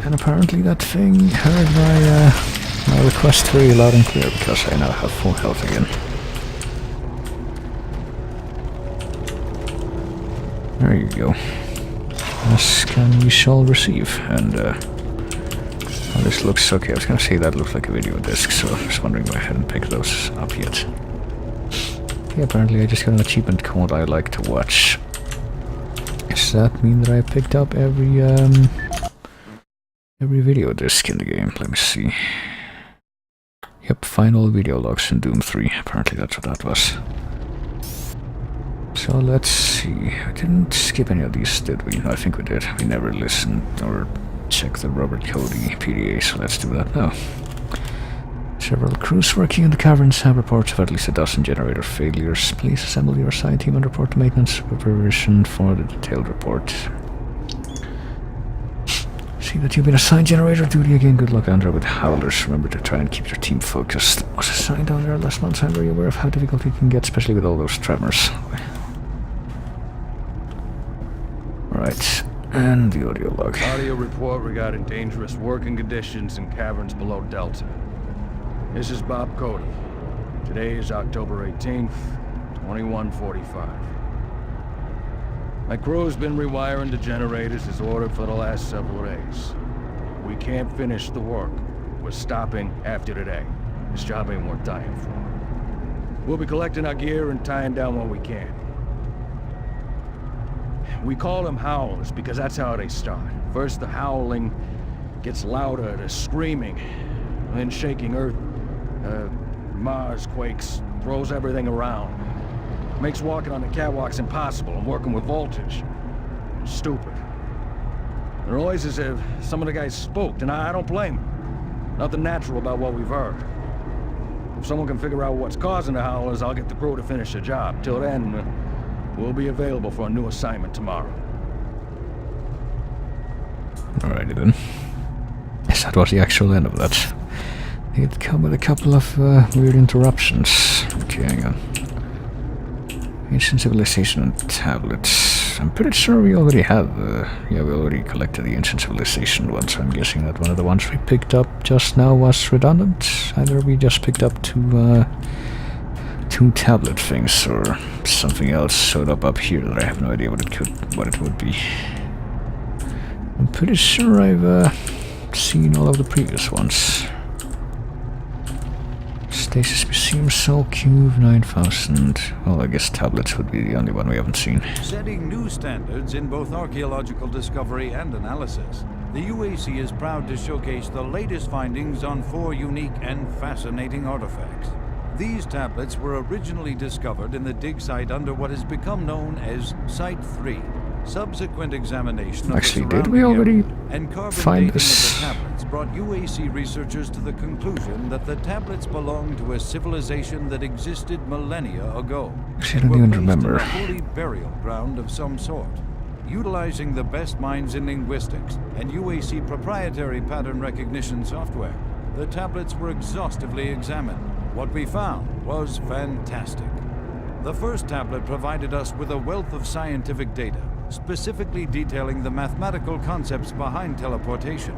And apparently that thing heard my request very loud and clear because I now have full health again. There you go. As can we shall receive, and oh, this looks okay. I was gonna say that looks like a video disc, so I was wondering why I hadn't picked those up yet. Okay, apparently I just got an achievement code I like to watch. Does that mean that I picked up every video disc in the game? Let me see. Yep, final video logs in Doom 3. Apparently that's what that was. So let's see. I didn't skip any of these, did we? No, I think we did. We never listened or checked the Robert Cody PDA, so let's do that now. Several crews working in the caverns have reports of at least a dozen generator failures. Please assemble your assigned team and report to maintenance supervision for the detailed report. See that you've been assigned generator duty again. Good luck, Andra, with Howlers. Remember to try and keep your team focused. Was assigned down there last month. I'm very aware of how difficult it can get, especially with all those tremors. Right, and the audio log. Audio report regarding dangerous working conditions in caverns below Delta. This is Bob Cody. Today is October 18th, 2145. My crew's been rewiring the generators as ordered for the last several days. We can't finish the work. We're stopping after today. This job ain't worth dying for. We'll be collecting our gear and tying down what we can. We call them howlers because that's how they start. First the howling gets louder, the screaming, then shaking earth. Mars quakes, throws everything around. Makes walking on the catwalks impossible and working with voltage. Stupid. The noise is as if some of the guys spooked, and I don't blame them. Nothing natural about what we've heard. If someone can figure out what's causing the howlers, I'll get the crew to finish the job. Till then, we'll be available for a new assignment tomorrow. Alrighty then. Yes, that was the actual end of that. It come with a couple of weird interruptions. Okay, hang on. Ancient Civilization and tablets. I'm pretty sure we already have, yeah, we already collected the Ancient Civilization one, so I'm guessing that one of the ones we picked up just now was redundant. Either we just picked up two tablet things, or something else showed up here that I have no idea what it would be. I'm pretty sure I've seen all of the previous ones. Stasis Museum, Soul Cube, 9000. Well, I guess tablets would be the only one we haven't seen. Setting new standards in both archaeological discovery and analysis, the UAC is proud to showcase the latest findings on 4 unique and fascinating artifacts. These tablets were originally discovered in the dig site under what has become known as Site 3. Subsequent examination Actually, of the did we already and carbon find dating this? of the tablets brought UAC researchers to the conclusion that the tablets belonged to a civilization that existed millennia ago. Actually, I and don't were even placed remember. in a holy burial ground of some sort. Utilizing the best minds in linguistics and UAC proprietary pattern recognition software, the tablets were exhaustively examined. What we found was fantastic. The first tablet provided us with a wealth of scientific data, specifically detailing the mathematical concepts behind teleportation.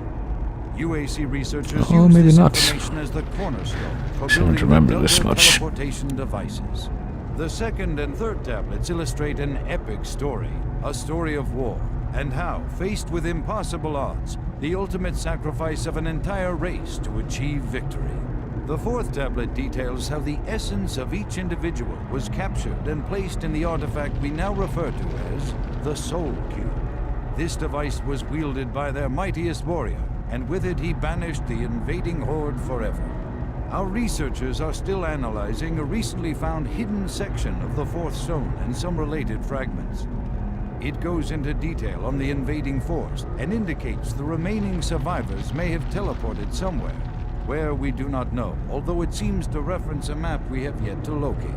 UAC researchers use maybe this not. information as the cornerstone for I don't building the remember this Delta much. teleportation devices. The second and third tablets illustrate an epic story, a story of war, and how, faced with impossible odds, the ultimate sacrifice of an entire race to achieve victory. The fourth tablet details how the essence of each individual was captured and placed in the artifact we now refer to as the Soul Cube. This device was wielded by their mightiest warrior, and with it he banished the invading horde forever. Our researchers are still analyzing a recently found hidden section of the fourth stone and some related fragments. It goes into detail on the invading force and indicates the remaining survivors may have teleported somewhere. Where we do not know, although it seems to reference a map we have yet to locate.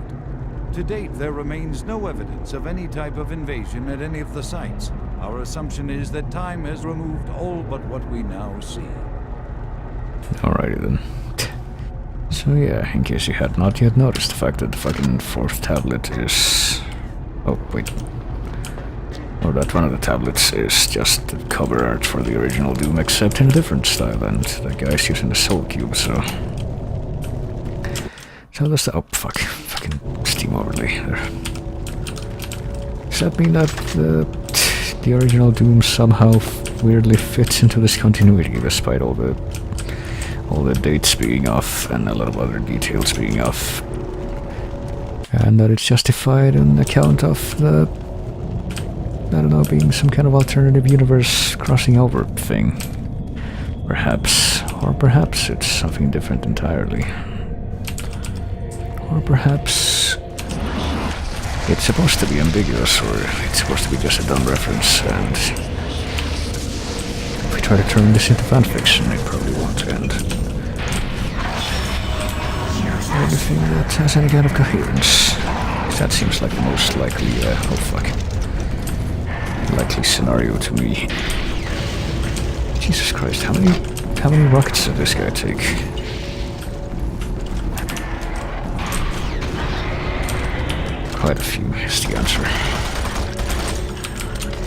To date, there remains no evidence of any type of invasion at any of the sites. Our assumption is that time has removed all but what we now see. Alrighty then. So yeah, in case you had not yet noticed the fact that the fucking fourth tablet is... Oh, wait. Or that one of the tablets is just the cover art for the original Doom, except in a different style, and the guy's using the Soul Cube, so... So that's the... Oh, fuck. Fucking Steam overlay there. Does that mean that the original Doom somehow weirdly fits into this continuity, despite all the dates being off and a lot of other details being off? And that it's justified on account of the... I don't know, being some kind of alternative universe crossing over thing. Perhaps. Or perhaps it's something different entirely. Or perhaps it's supposed to be ambiguous, or it's supposed to be just a dumb reference, and if we try to turn this into fanfiction, it probably won't end. Everything that has any kind of coherence. That seems like the most likely, likely scenario to me. Jesus Christ, how many rockets did this guy take? Quite a few is the answer.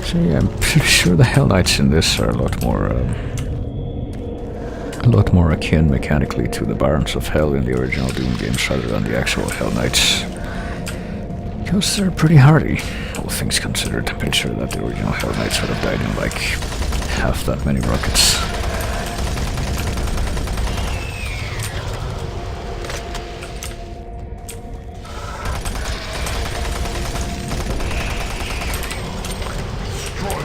So yeah, I'm pretty sure the Hell Knights in this are a lot more akin mechanically to the Barons of Hell in the original Doom games rather than the actual Hell Knights. Because they're pretty hardy, all things considered. I'm pretty sure that the original Hell Knights would have died in like half that many rockets. Oh,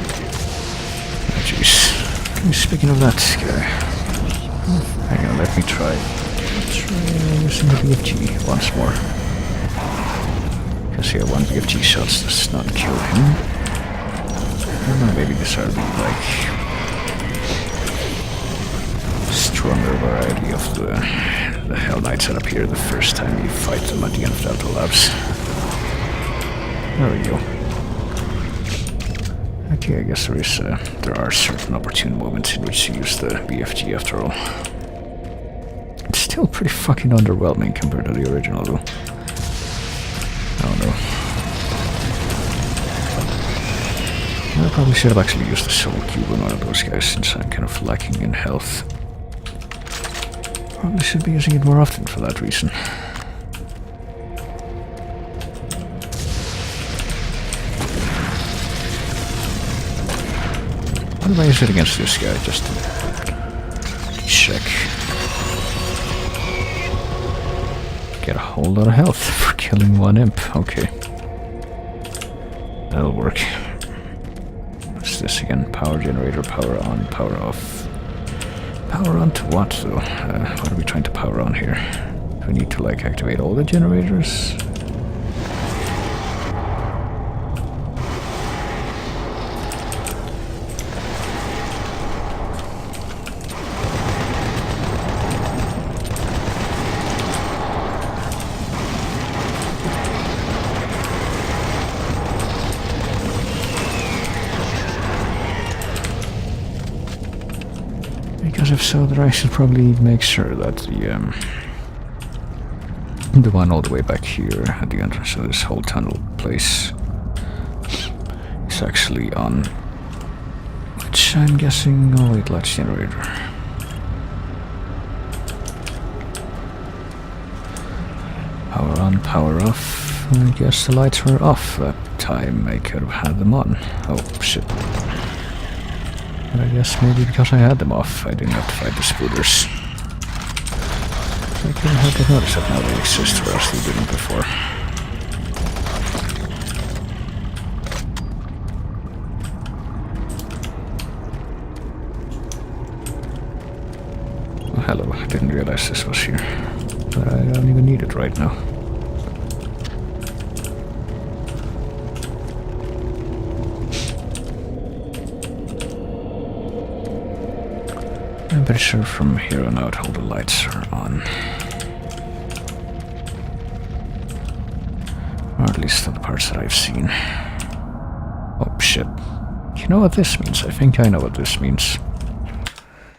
jeez. Speaking of that guy, hang on, let me try using the BFG once more. Because here, one BFG shots does not kill him. I don't know, maybe this are the, like, stronger variety of the Hell Knights that appear the first time you fight them at the end of Delta Labs. There we go. Okay, I guess there are certain opportune moments in which you use the BFG after all. It's still pretty fucking underwhelming compared to the original though. Oh no. I probably should have actually used the Soul Cube on one of those guys since I'm kind of lacking in health. Probably should be using it more often for that reason. What if I use it against this guy just to check? Get a whole lot of health for killing one imp. Okay. That'll work. What's this again? Power generator, power on, power off. Power on to what though? What are we trying to power on here? Do we need to like activate all the generators? Because if so, then I should probably make sure that the one all the way back here at the entrance of this whole tunnel place is actually on, which I'm guessing, oh wait, latch generator. Power on, power off. I guess the lights were off that time. I could have had them on. Oh shit. But I guess maybe because I had them off, I didn't have to fight the spooters. I couldn't help but notice that now they exist, or else they didn't before. Oh, hello, I didn't realize this was here. But I don't even need it right now. I'm pretty sure from here on out all the lights are on. Or at least on the parts that I've seen. Oh shit. You know what this means? I think I know what this means.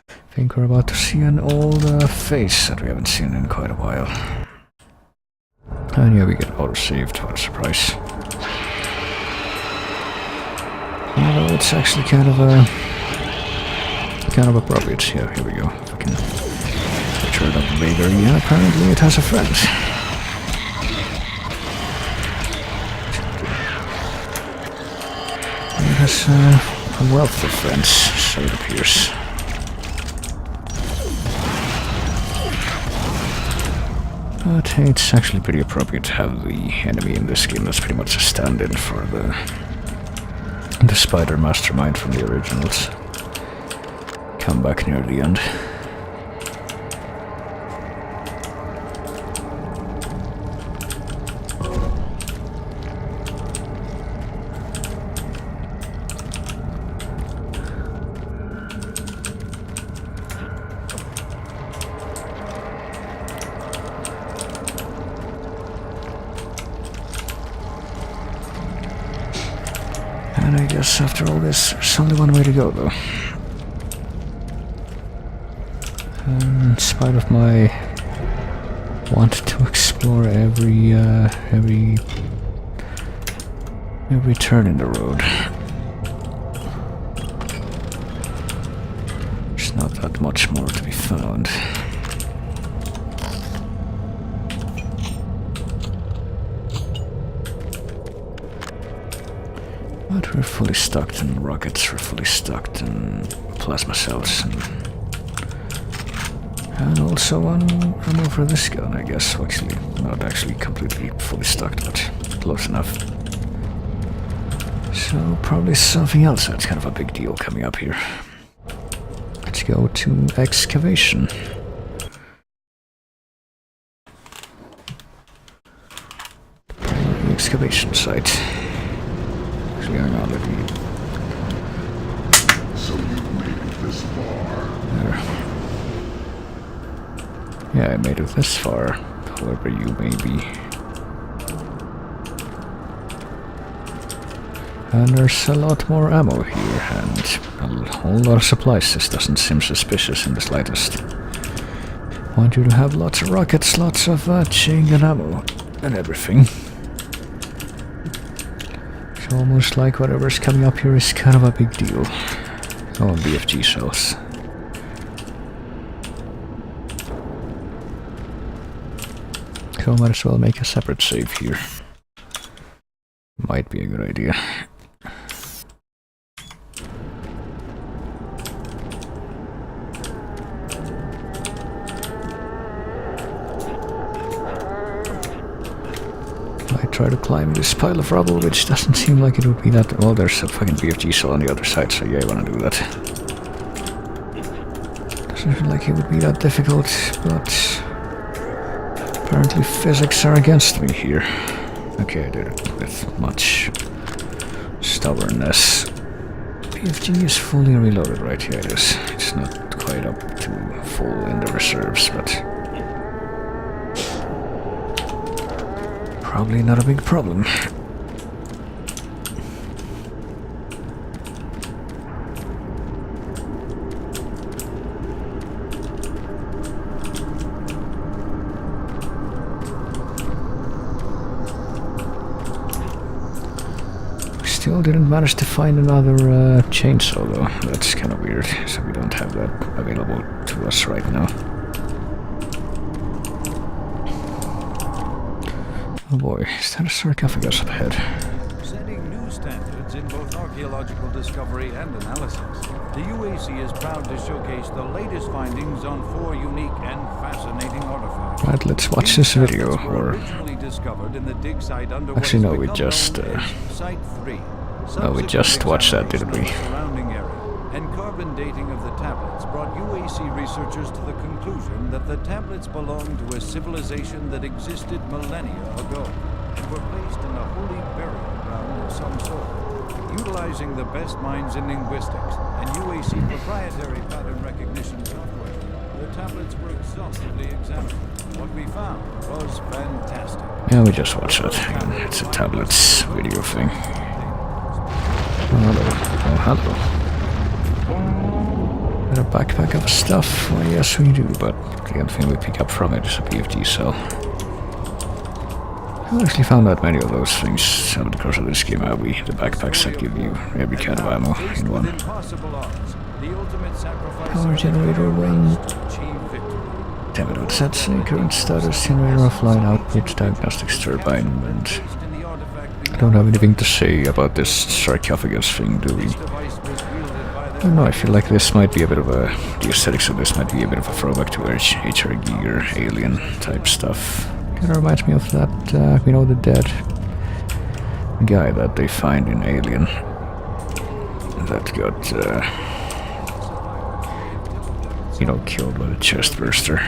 I think we're about to see an old face that we haven't seen in quite a while. And yeah, we get auto-saved, what a surprise. Although it's actually kind of appropriate. Yeah, here we go. If I can picture it up later. Yeah, apparently it has a friend. It has a wealth of friends, so it appears. But it's actually pretty appropriate to have the enemy in this game that's pretty much a stand-in for the spider mastermind from the originals. Come back near the end. And I guess after all this, there's only one way to go though. In spite of my want to explore every turn in the road, there's not that much more to be found. But we're fully stocked in rockets, we're fully stocked in plasma cells, and also on ammo for this gun, I guess. Actually, not actually completely fully stocked, but close enough. So probably something else that's kind of a big deal coming up here. Let's go to excavation. Excavation site. Actually, hang on, let me... So you've made it this far. There. Yeah, I made it this far, whoever you may be. And there's a lot more ammo here, and a whole lot of supplies. This doesn't seem suspicious in the slightest. Want you to have lots of rockets, lots of chain gun ammo, and everything. It's almost like whatever's coming up here is kind of a big deal. Oh, and BFG cells. So might as well make a separate save here. Might be a good idea. I try to climb this pile of rubble, which doesn't seem like it would be that... Well, there's a fucking BFG cell on the other side, so yeah, I wanna do that. Doesn't feel like it would be that difficult, but... apparently physics are against me here. Okay, I did it with much stubbornness. BFG is fully reloaded, right? Yeah, it is. It's not quite up to full in the reserves, but... probably not a big problem. Still didn't manage to find another chainsaw though. That's kind of weird, so we don't have that available to us right now. Oh boy, is that a sarcophagus up ahead? Setting new standards in both archaeological archaeological discovery and analysis, the UAC is proud to showcase the latest findings on 4 unique and fascinating artifacts. Right, let's watch this video, or... Originally discovered in the dig site under Actually, no, we what is just, become known as Site 3. no, we just watched that, didn't we? Surrounding area and carbon dating of the tablets brought UAC researchers to the conclusion that the tablets belonged to a civilization that existed millennia ago and were placed in a holy burial ground of some sort. Utilizing the best minds in linguistics and UAC proprietary pattern recognition software, the tablets were exhaustively examined. What we found was fantastic. Yeah, we just watched that. It's a tablets video thing. Oh, hello. Oh, hello. Got a backpack of stuff. Well, yes, we do, but the only thing we pick up from it is a BFG cell. I haven't actually found that many of those things over the course of this game, have we? The backpacks that give you every kind of ammo in one. Power generator 1. Damn it, what's that say? Current status, generator offline, output, diagnostics turbine, and... I don't have anything to say about this sarcophagus thing, do we? I don't know, I feel like this might be a bit of a... The aesthetics of this might be a bit of a throwback to H.R. Giger, Alien type stuff. Kinda reminds me of that, you know, the dead guy that they find in Alien. That got, you know, killed by the chest burster.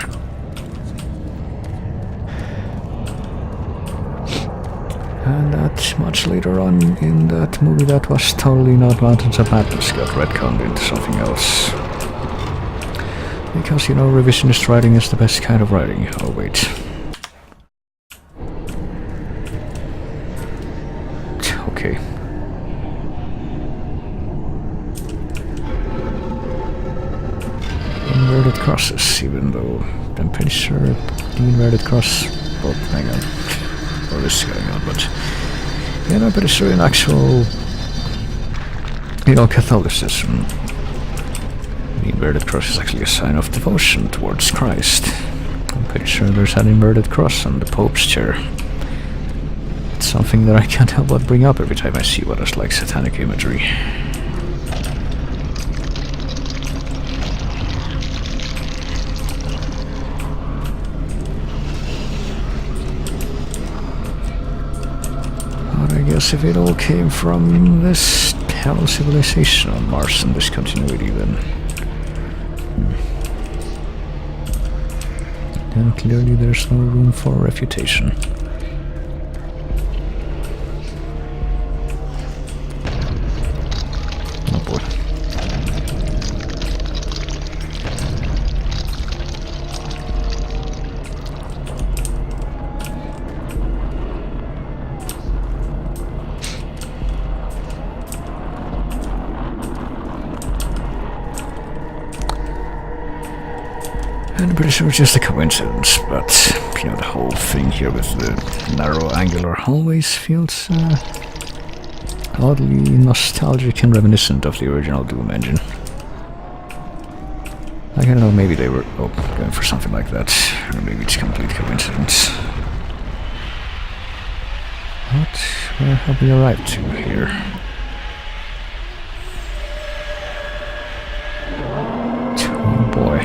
And that much later on in that movie that was totally not Mountains of Madness got retconned into something else. Because, you know, revisionist writing is the best kind of writing. Oh, wait. Okay. Inverted crosses, even though I'm pretty sure the inverted cross... Oh, hang on. Or this is going on, but... Yeah, I'm pretty sure in actual... You know, Catholicism... The inverted cross is actually a sign of devotion towards Christ. I'm pretty sure there's an inverted cross on the Pope's chair. It's something that I can't help but bring up every time I see what is like satanic imagery. But I guess if it all came from this hell civilization on Mars and this continuity, then clearly there's no room for refutation. Oh boy. I'm pretty sure it's just a coincidence, but, you know, the whole thing here with the narrow angular hallways feels, oddly nostalgic and reminiscent of the original Doom engine. I don't know, maybe they were going for something like that, or maybe it's complete coincidence. But where have we arrived to here? Oh boy.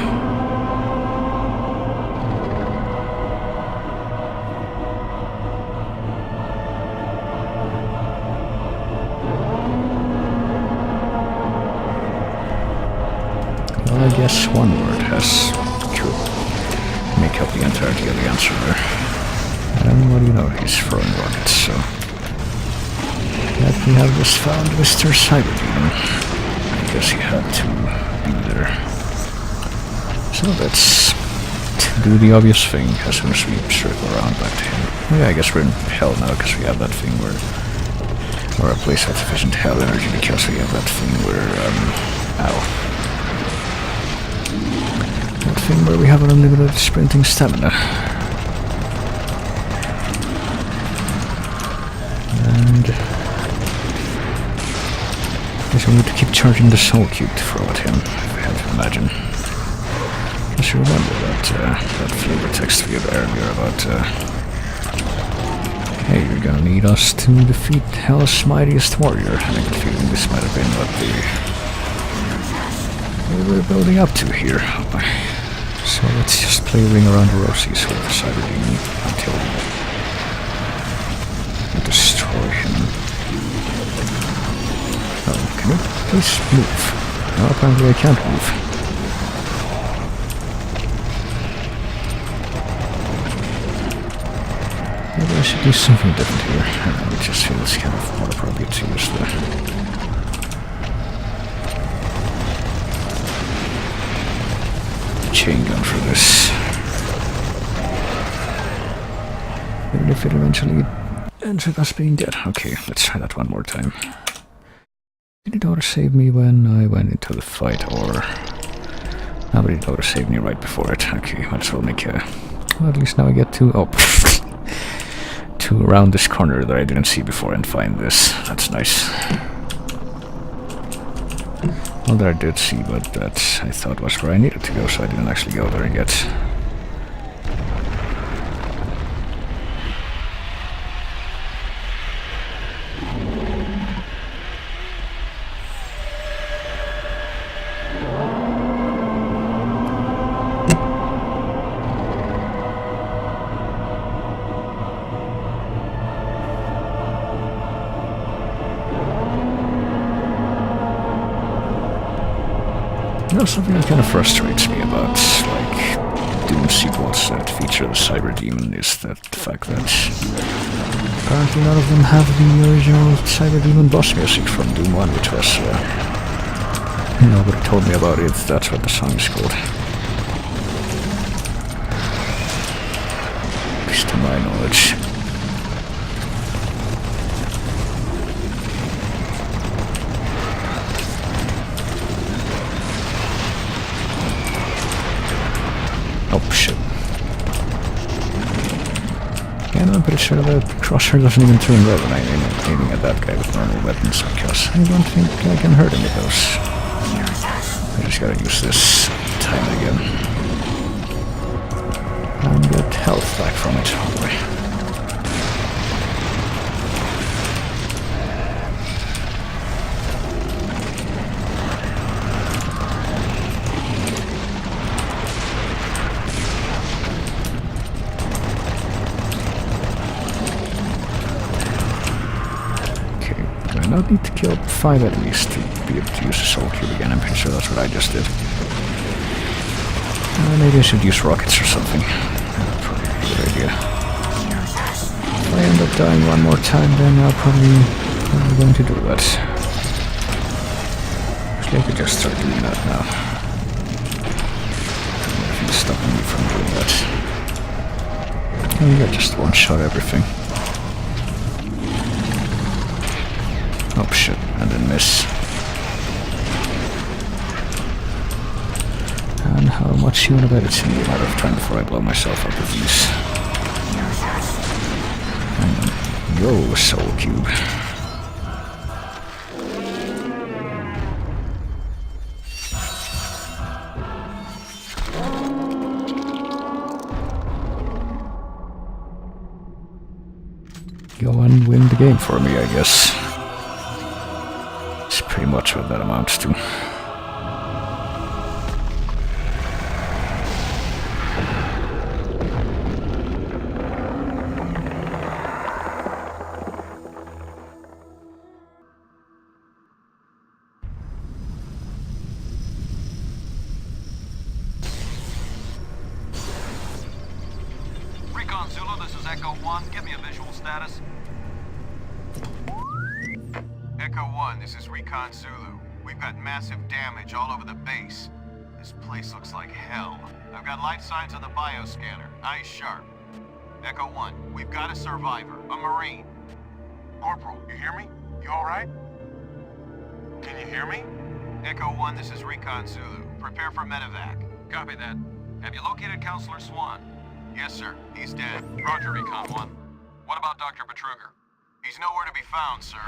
I guess one word could make up the entirety of the answer there. And what do you know, he's throwing rockets, so... That we have just found Mr. Cyberdemon. I guess he had to be there. So let's do the obvious thing as soon as we circle around back to him. Oh yeah, I guess we're in hell now because we have that thing where... Or a place with sufficient hell energy because we have that thing where, ow. That thing where we have an unlimited sprinting stamina. And... I guess we need to keep charging the soul cube to throw at him, if I had to imagine. Just remember that, that flavor text we had earlier about, Hey, you're gonna need us to defeat Hell's mightiest warrior. I have a feeling this might have been what they were building up to here. So let's just play Ring Around the Rosies with the Cyber Demon until we destroy him. Oh, can you please move? No, apparently I can't move. Maybe I should do something different here. It just feels kind of more appropriate to use the chain gun for this. Even if it eventually ends with us being dead. Okay, let's try that one more time. Did it auto-save me when I went into the fight, or... No, but it auto-saved me right before it. Okay, might as well make a... Well, at least now I get to... Oh, to around this corner that I didn't see before and find this. That's nice. Well, there I did see, but that I thought was where I needed to go, so I didn't actually go there yet. You know, something that kind of frustrates me about, like, Doom sequels that feature the Cyber Demon is that the fact that apparently none of them have the original Cyber Demon boss music from Doom 1, which was, nobody told me about it, that's what the song is called. At least to my knowledge. Oh shit. Yeah, no, I'm pretty sure the crosshair doesn't even turn red when I'm aiming at that guy with normal weapons, because I don't think I can hurt him with those. I just gotta use this time again. And get health back from it, hopefully. I need to kill 5 enemies to be able to use the Soul Cube again. I'm pretty sure that's what I just did. Maybe I should use rockets or something. Probably a good idea. If I end up dying one more time, then I'm probably going to do that. Actually, I could just start doing that now. Nothing's stopping me from doing that. Oh yeah, just one-shot everything. Oh shit, and then miss. And how much you wanna bet it's in the matter of time before I blow myself up with these. And go, Soul Cube. Go and win the game for me, I guess. Pretty much what that amounts to. Recon Zulu, this is Echo 1. Give me a visual status. Echo 1, this is Recon Zulu. We've got massive damage all over the base. This place looks like hell. I've got life signs on the bioscanner. Eyes sharp. Echo 1, we've got a survivor, a Marine. Corporal, you hear me? You alright? Can you hear me? Echo 1, this is Recon Zulu. Prepare for medevac. Copy that. Have you located Counselor Swan? Yes, sir. He's dead. Roger, Recon 1. What about Dr. Betruger? He's nowhere to be found, sir.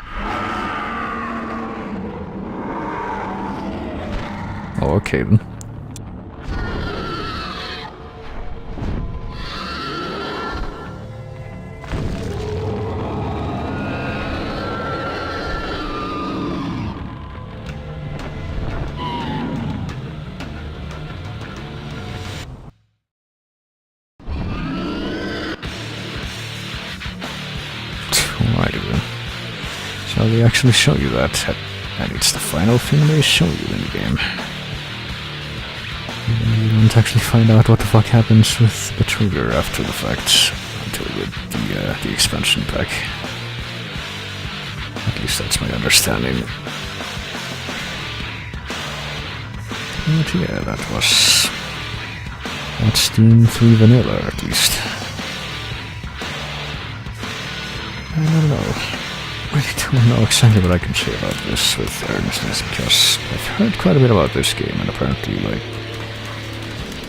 Oh, okay then. how they actually show you that, and it's the final thing they show you in the game. You don't actually find out what the fuck happens with the trigger after the fact until with the expansion pack. At least that's my understanding. But yeah, that's Doom 3 Vanilla at least. I don't know. I really don't know exactly what I can say about this with earnestness, because I've heard quite a bit about this game, and apparently, like,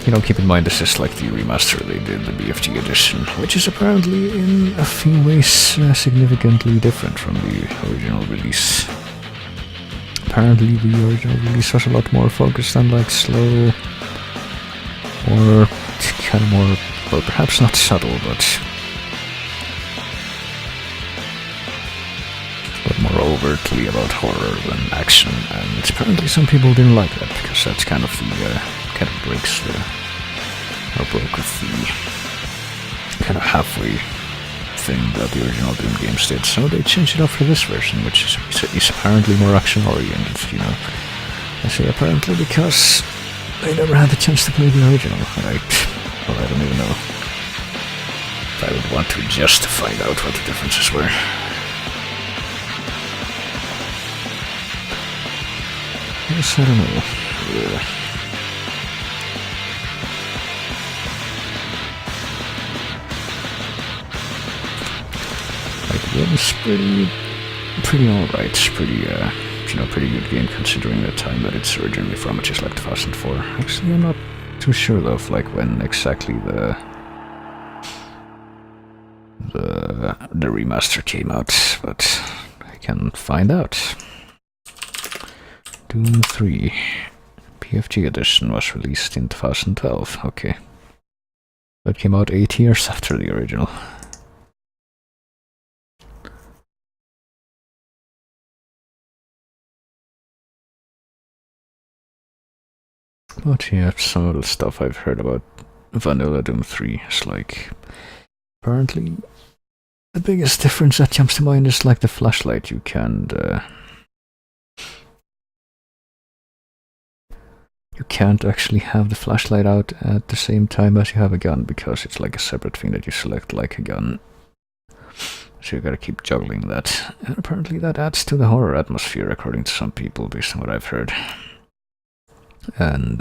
you know, keep in mind this is like the remaster they did, the BFG edition, which is apparently in a few ways significantly different from the original release. Apparently the original release was a lot more focused on like slow, or kind of more, well, perhaps not subtle, but more overtly about horror than action, and apparently some people didn't like that, because that's kind of the, kind of breaks the, or broke with the kind of halfway thing that the original Doom games did, so they changed it up for this version, which is apparently more action-oriented, you know. I say apparently because I never had the chance to play the original, right? Well, I don't even know if I would want to just find out what the differences were. Yes, I don't know. Yeah. Like, the game is pretty alright. Pretty, you know, pretty good game considering the time that it's originally from, which is like 2004. Actually, I'm not too sure though of like when exactly the remaster came out, but I can find out. Doom 3 BFG edition was released in 2012, okay. It came out 8 years after the original. But yeah, some of the stuff I've heard about Vanilla Doom 3 is like, apparently the biggest difference that jumps to mind is like the flashlight. You can't actually have the flashlight out at the same time as you have a gun, because it's like a separate thing that you select like a gun. So you gotta keep juggling that. And apparently that adds to the horror atmosphere, according to some people, based on what I've heard. And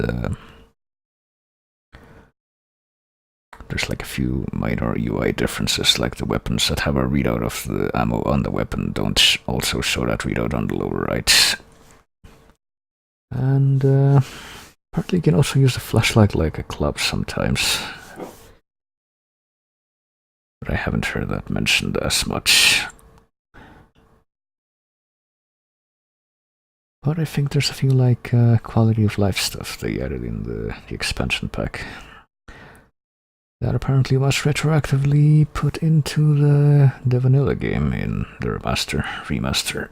there's like a few minor UI differences, like the weapons that have a readout of the ammo on the weapon don't also show that readout on the lower right. And apparently you can also use the flashlight like a club sometimes. But I haven't heard that mentioned as much. But I think there's a few like quality of life stuff they added in the expansion pack that apparently was retroactively put into the vanilla game in the remaster.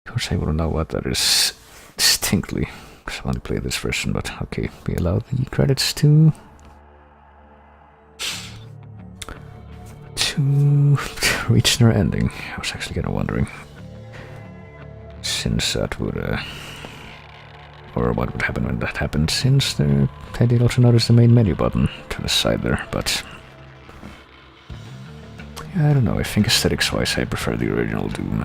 Of course I wouldn't know what that is distinctly, because I want to play this version, but okay, we allow the credits to reach their ending. I was actually kind of wondering, since that would, or what would happen when that happened, since I did also notice the main menu button to the side there, but yeah, I don't know, I think aesthetics-wise I prefer the original Doom.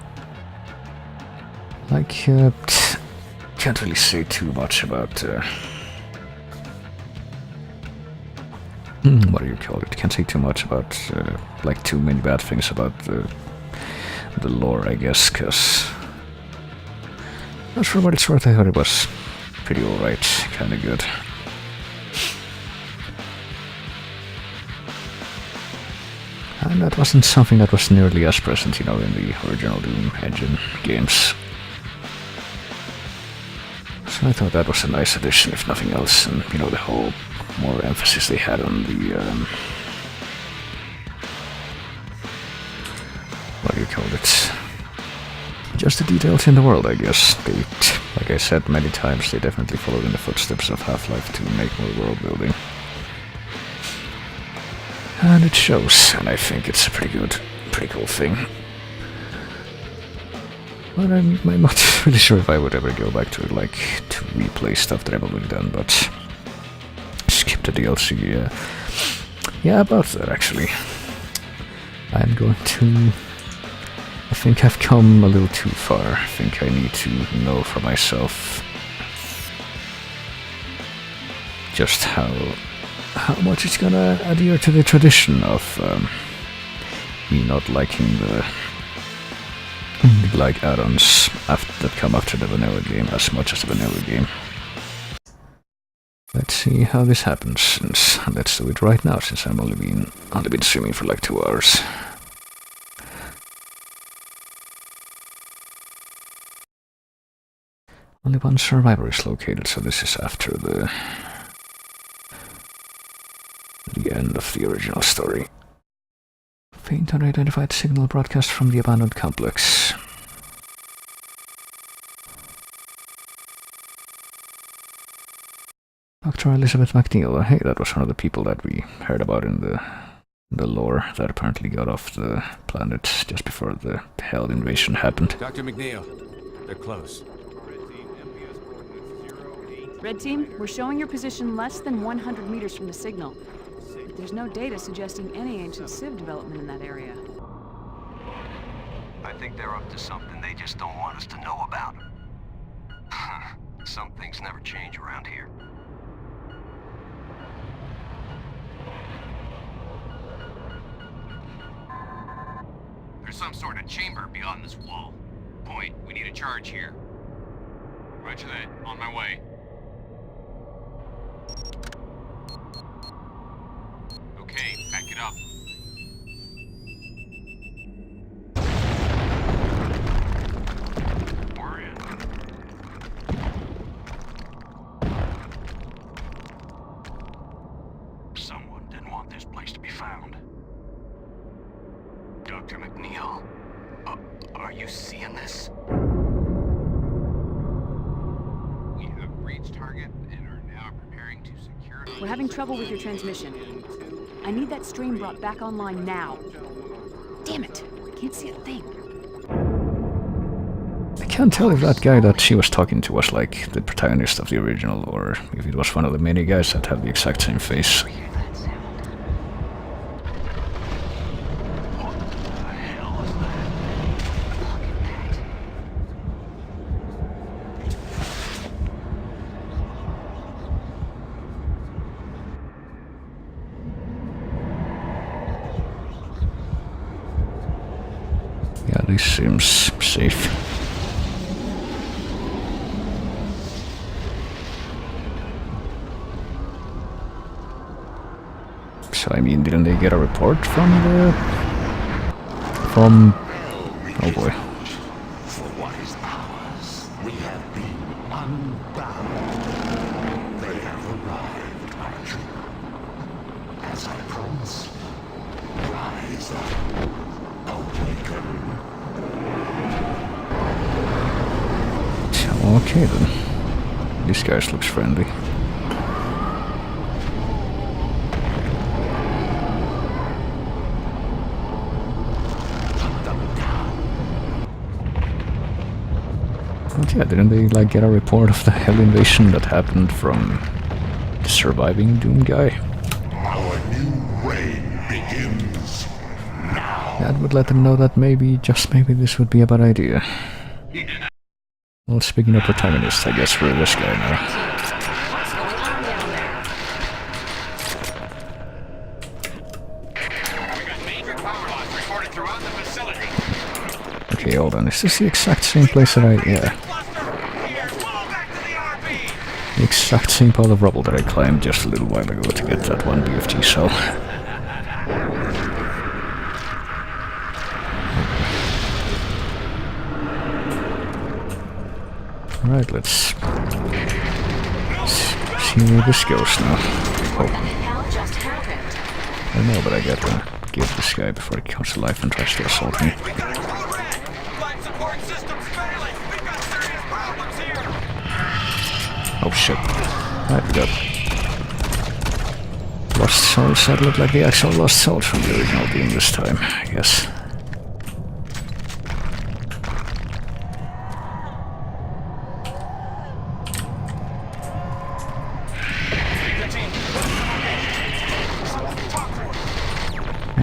Like, can't really say too much about, what do you call it? Can't say too much about, like, too many bad things about the lore, I guess, because not sure what it's worth. I thought it was pretty alright, kinda good. And that wasn't something that was nearly as present, you know, in the original Doom engine games. So I thought that was a nice addition, if nothing else, and, you know, the whole more emphasis they had on the, what do you call it? Just the details in the world, I guess. They, like I said many times, they definitely followed in the footsteps of Half-Life to make more world building. And it shows, and I think it's a pretty pretty cool thing. But I'm not really sure if I would ever go back to it, like, to replay stuff that I've already done, but skip the DLC, yeah, about that, actually. I'm going to... I think I've come a little too far. I think I need to know for myself just how much it's gonna adhere to the tradition of me not liking the like add-ons that come after the vanilla game as much as the vanilla game. Let's see how this happens, and let's do it right now since I've only been streaming for like 2 hours. Only one survivor is located, so this is after the end of the original story. Faint unidentified signal broadcast from the abandoned complex. Dr. Elizabeth McNeil. Hey, that was one of the people that we heard about in the lore that apparently got off the planet just before the Hell invasion happened. Dr. McNeil, they're close. Red Team, we're showing your position less than 100 meters from the signal. But there's no data suggesting any ancient Civ development in that area. I think they're up to something they just don't want us to know about. Some things never change around here. There's some sort of chamber beyond this wall. Point, we need a charge here. Roger that. On my way. Okay, back it up. We're in. Someone didn't want this place to be found. Dr. McNeil, are you seeing this? We have reached target and are now preparing to secure... We're having trouble with your transmission. I need that stream brought back online now. Damn it! I can't see a thing. I can't tell if that guy that she was talking to was like the protagonist of the original, or if it was one of the many guys that had the exact same face. Yeah, this seems safe. So, I mean, didn't they get a report from oh boy. For what is ours, we have been unbound. They have arrived, my children. As I promised, rise up, awaken. Okay then. This guy looks friendly. But yeah, didn't they like get a report of the Hell invasion that happened from the surviving Doom guy? Our new reign begins now. That would let them know that maybe, just maybe, this would be a bad idea. Well, speaking of protagonists, I guess we're this guy now. Okay, hold on, is this the exact same place that yeah. The exact same pile of rubble that I climbed just a little while ago to get that one BFG cell. Alright, let's see where this goes now. Oh. I know, but I gotta give this guy before he comes to life and tries to assault me. Oh shit. Right, we got Lost Souls that look like the actual Lost Souls from the original game this time, I guess.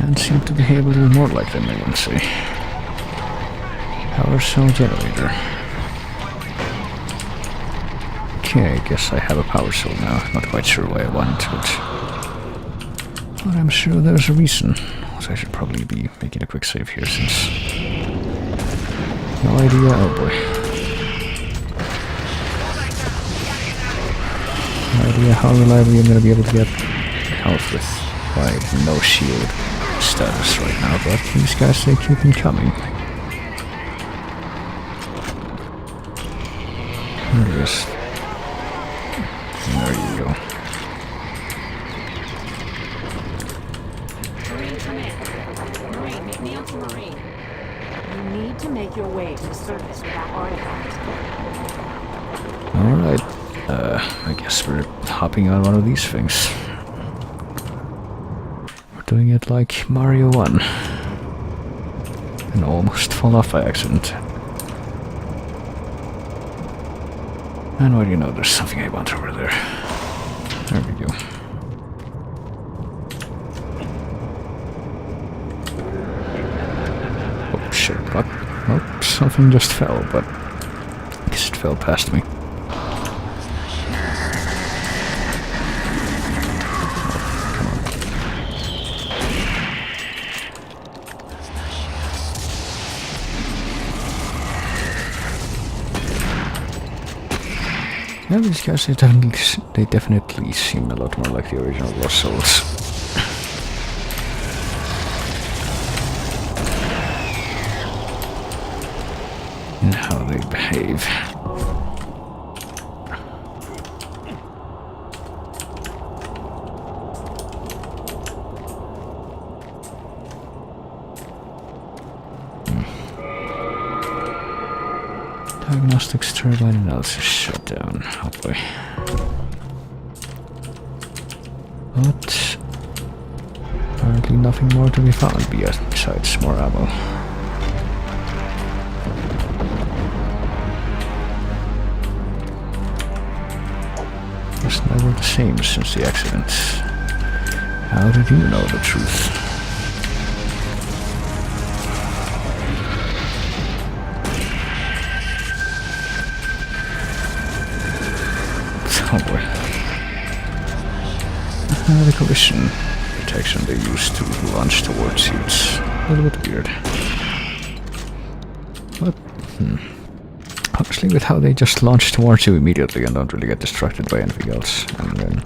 And seem to be able to do more like them, I would say. Power cell generator. Okay, I guess I have a power cell now. Not quite sure why I want it. But I'm sure there's a reason. So I should probably be making a quick save here since... No idea, oh boy. No idea how reliably I'm gonna be able to get health with my no shield status right now, but these guys, they keep on coming. There it is. There you go. Marine, come in. Marine, McNeil to Marine. You need to make your way to the surface with that artifact. Alright. I guess we're hopping on one of these things. We're doing it like Mario 1. And almost fall off by accident. And what do you know, there's something I want over there. There we go. Oh shit, what? Oh, something just fell, but I guess it fell past me. Yeah, these guys, they definitely seem a lot more like the original Lost Souls. In how they behave. Diagnostics turbine analysis shut down. Oh boy. But apparently nothing more to be found besides more ammo. It's never the same since the accident. How did you know the truth? Oh boy. The collision protection they use to launch towards you, it's a little bit weird. But, honestly, with how they just launch towards you immediately and don't really get distracted by anything else, and then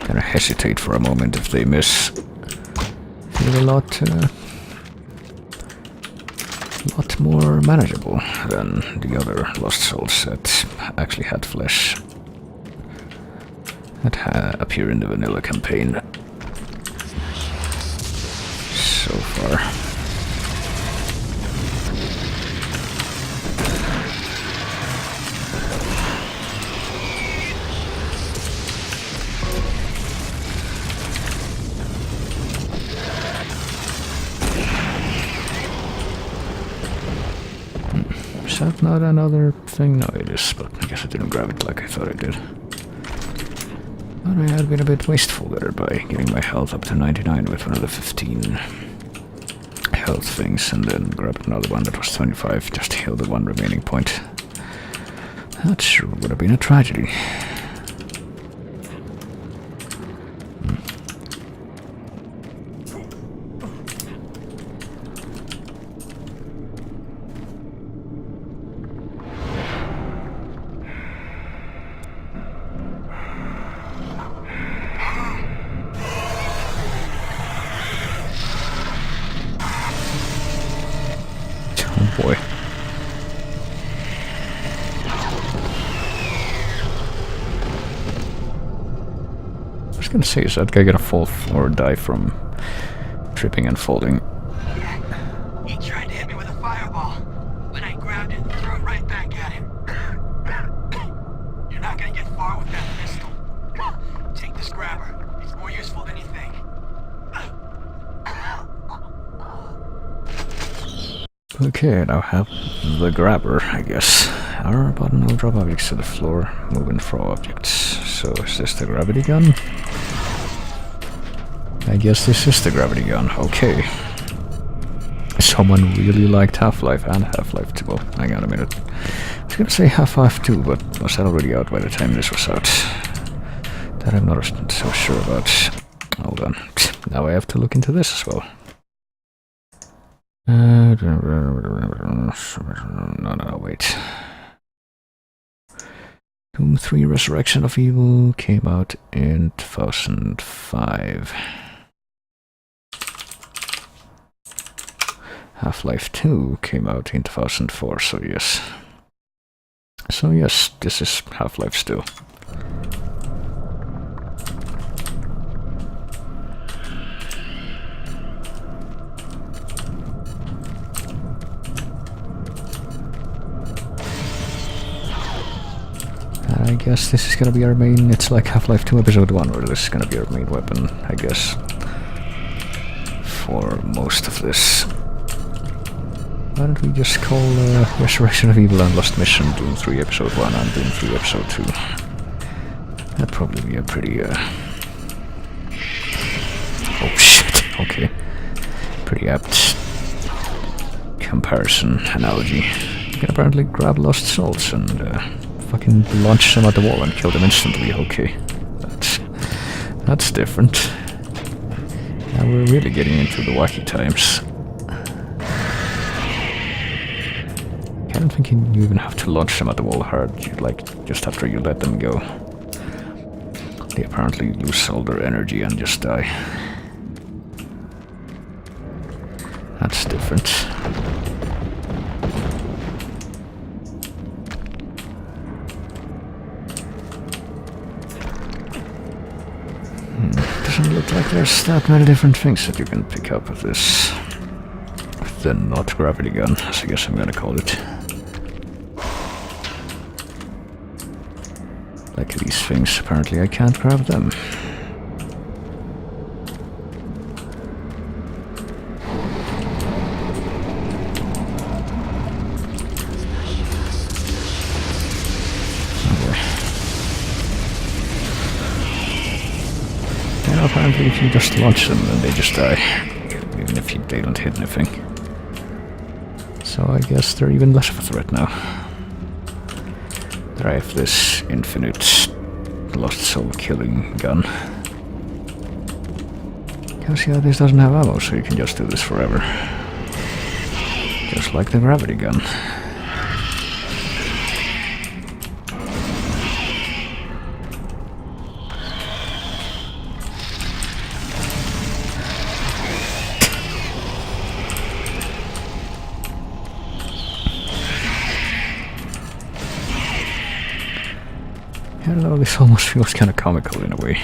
kind of hesitate for a moment if they miss, feel a lot more manageable than the other Lost Souls that actually had flesh. That appear in the vanilla campaign so far. Is that not another thing? No, it is, but I guess I didn't grab it like I thought I did. But I had been a bit wasteful there by getting my health up to 99 with one of the 15 health things and then grabbed another one that was 25 just to heal the one remaining point. That sure would have been a tragedy. Boy. I was gonna say, is that guy gonna fall or die from tripping and falling? He tried to hit me with a fireball, but I grabbed it and threw it right back at him. You're not gonna get far with that pistol. Take this grabber. It's more useful than you think. Okay, now have the grabber, I guess. R button will drop objects to the floor, move and throw objects. So is this the gravity gun? I guess this is the gravity gun, okay. Someone really liked Half-Life and Half-Life 2. Well, hang on a minute. I was gonna say Half-Life 2, but was that already out by the time this was out? That I'm not so sure about. Hold on. Now I have to look into this as well. No, wait. Doom 3 Resurrection of Evil came out in 2005. Half-Life 2 came out in 2004, so yes. So yes, this is Half-Life still. I guess this is gonna be our main, it's like Half-Life 2 Episode 1, where this is gonna be our main weapon, I guess. For most of this. Why don't we just call Resurrection of Evil and Lost Mission Doom 3 Episode 1 and Doom 3 Episode 2. That'd probably be a pretty, oh shit, okay. Pretty apt comparison, analogy. You can apparently grab lost souls and, fucking launch them at the wall and kill them instantly, okay. That's different. Now we're really getting into the wacky times. I don't think you even have to launch them at the wall hard, just after you let them go. They apparently lose all their energy and just die. That's different. Doesn't look like there's that many different things that you can pick up with this. With the not gravity gun, as I guess I'm gonna call it. Like these things, apparently I can't grab them. Apparently if you just launch them, then they just die, even if they don't hit anything. So I guess they're even less of a threat now. There I have this infinite lost soul killing gun. Because yeah, this doesn't have ammo, so you can just do this forever. Just like the gravity gun. I don't know, this almost feels kind of comical in a way.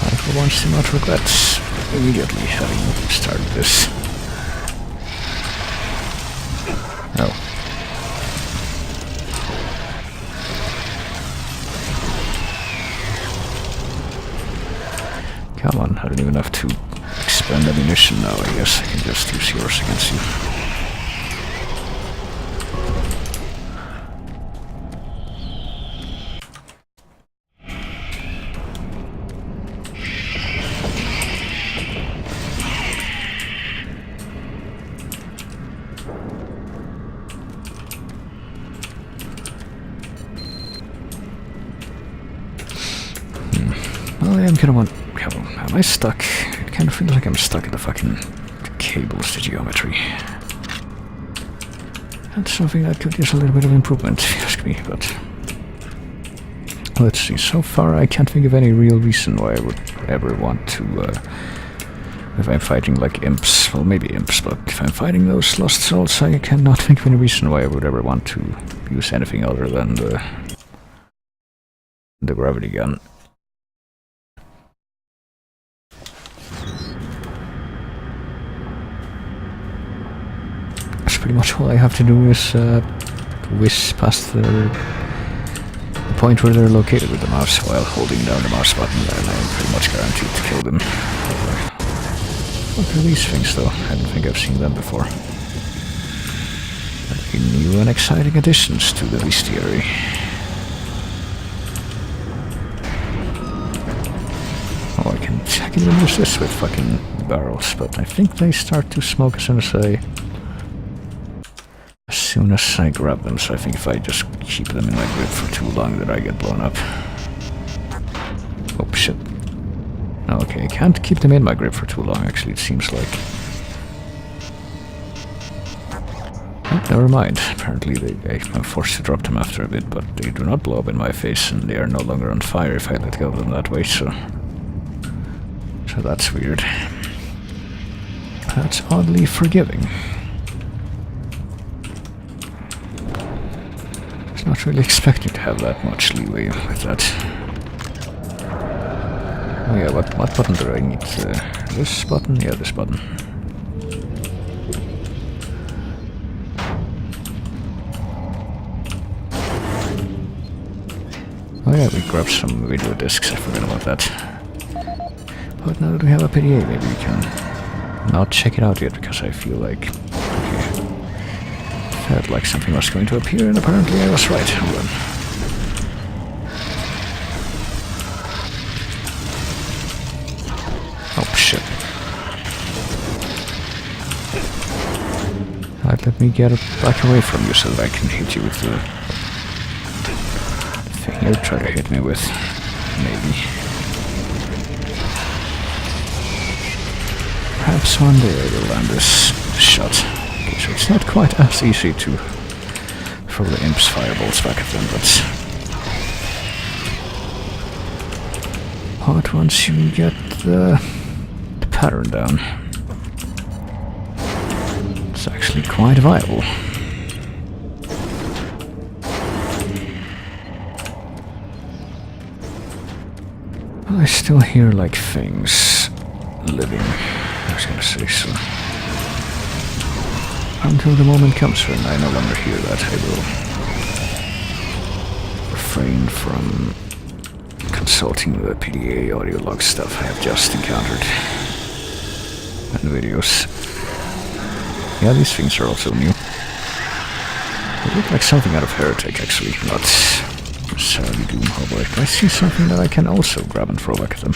I for once do not regret immediately having started this. Oh. Come on, I don't even have to expend ammunition now, I guess. I can just use yours against you. Well, I am kind of am I stuck? It kind of feels like I'm stuck in the fucking cables to geometry. That's something that could use a little bit of improvement, if you ask me, but... Let's see, so far I can't think of any real reason why I would ever want to, if I'm fighting like imps, well maybe imps, but if I'm fighting those lost souls, I cannot think of any reason why I would ever want to use anything other than the gravity gun. Pretty much all I have to do is whiz past the point where they're located with the mouse while holding down the mouse button, and I'm pretty much guaranteed to kill them. What are these things though? I don't think I've seen them before. That'd be new and exciting additions to the bestiary. I can even use this with fucking barrels, but I think they start to smoke as soon as I grab them, so I think if I just keep them in my grip for too long that I get blown up. Oh shit. Okay, I can't keep them in my grip for too long, actually, it seems like. Oh, never mind. Apparently I'm forced to drop them after a bit, but they do not blow up in my face, and they are no longer on fire if I let go of them that way, so that's weird. That's oddly forgiving. I was not really expecting to have that much leeway with that. Oh yeah, what button do I need? This button? Yeah, this button. Oh yeah, we grabbed some video discs, I forgot about that. But now that we have a PDA, maybe we can not check it out yet, because I feel like... Okay. Felt like something was going to appear, and apparently I was right. Hold on. Oh shit. Alright, let me get back away from you so that I can hit you with the thing you'll try to hit me with. Maybe. Perhaps one day I will land this shot. Okay, so it's not quite as easy to throw the imps fireballs back at them, but once you get the pattern down, it's actually quite viable. I still hear like things living. I was gonna say so. Until the moment comes when I no longer hear that, I will refrain from consulting the PDA audio log stuff I have just encountered. And videos. Yeah, these things are also new. They look like something out of Heretic, actually, not necessarily Doom. Oh boy, do I see something that I can also grab and throw back at them?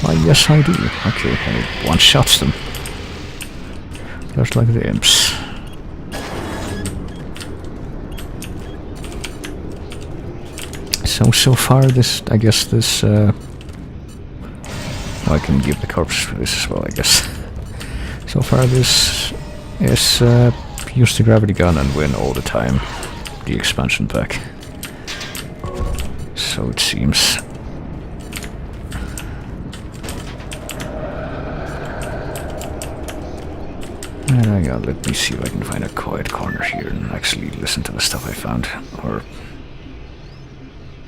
Why, yes I do. Okay, I one-shots them. Just like the imps. So far this, I guess this, I can give the corpse this as well, I guess. So far this is, use the gravity gun and win all the time. The expansion pack. So it seems. Yeah, let me see if I can find a quiet corner here and actually listen to the stuff I found. Or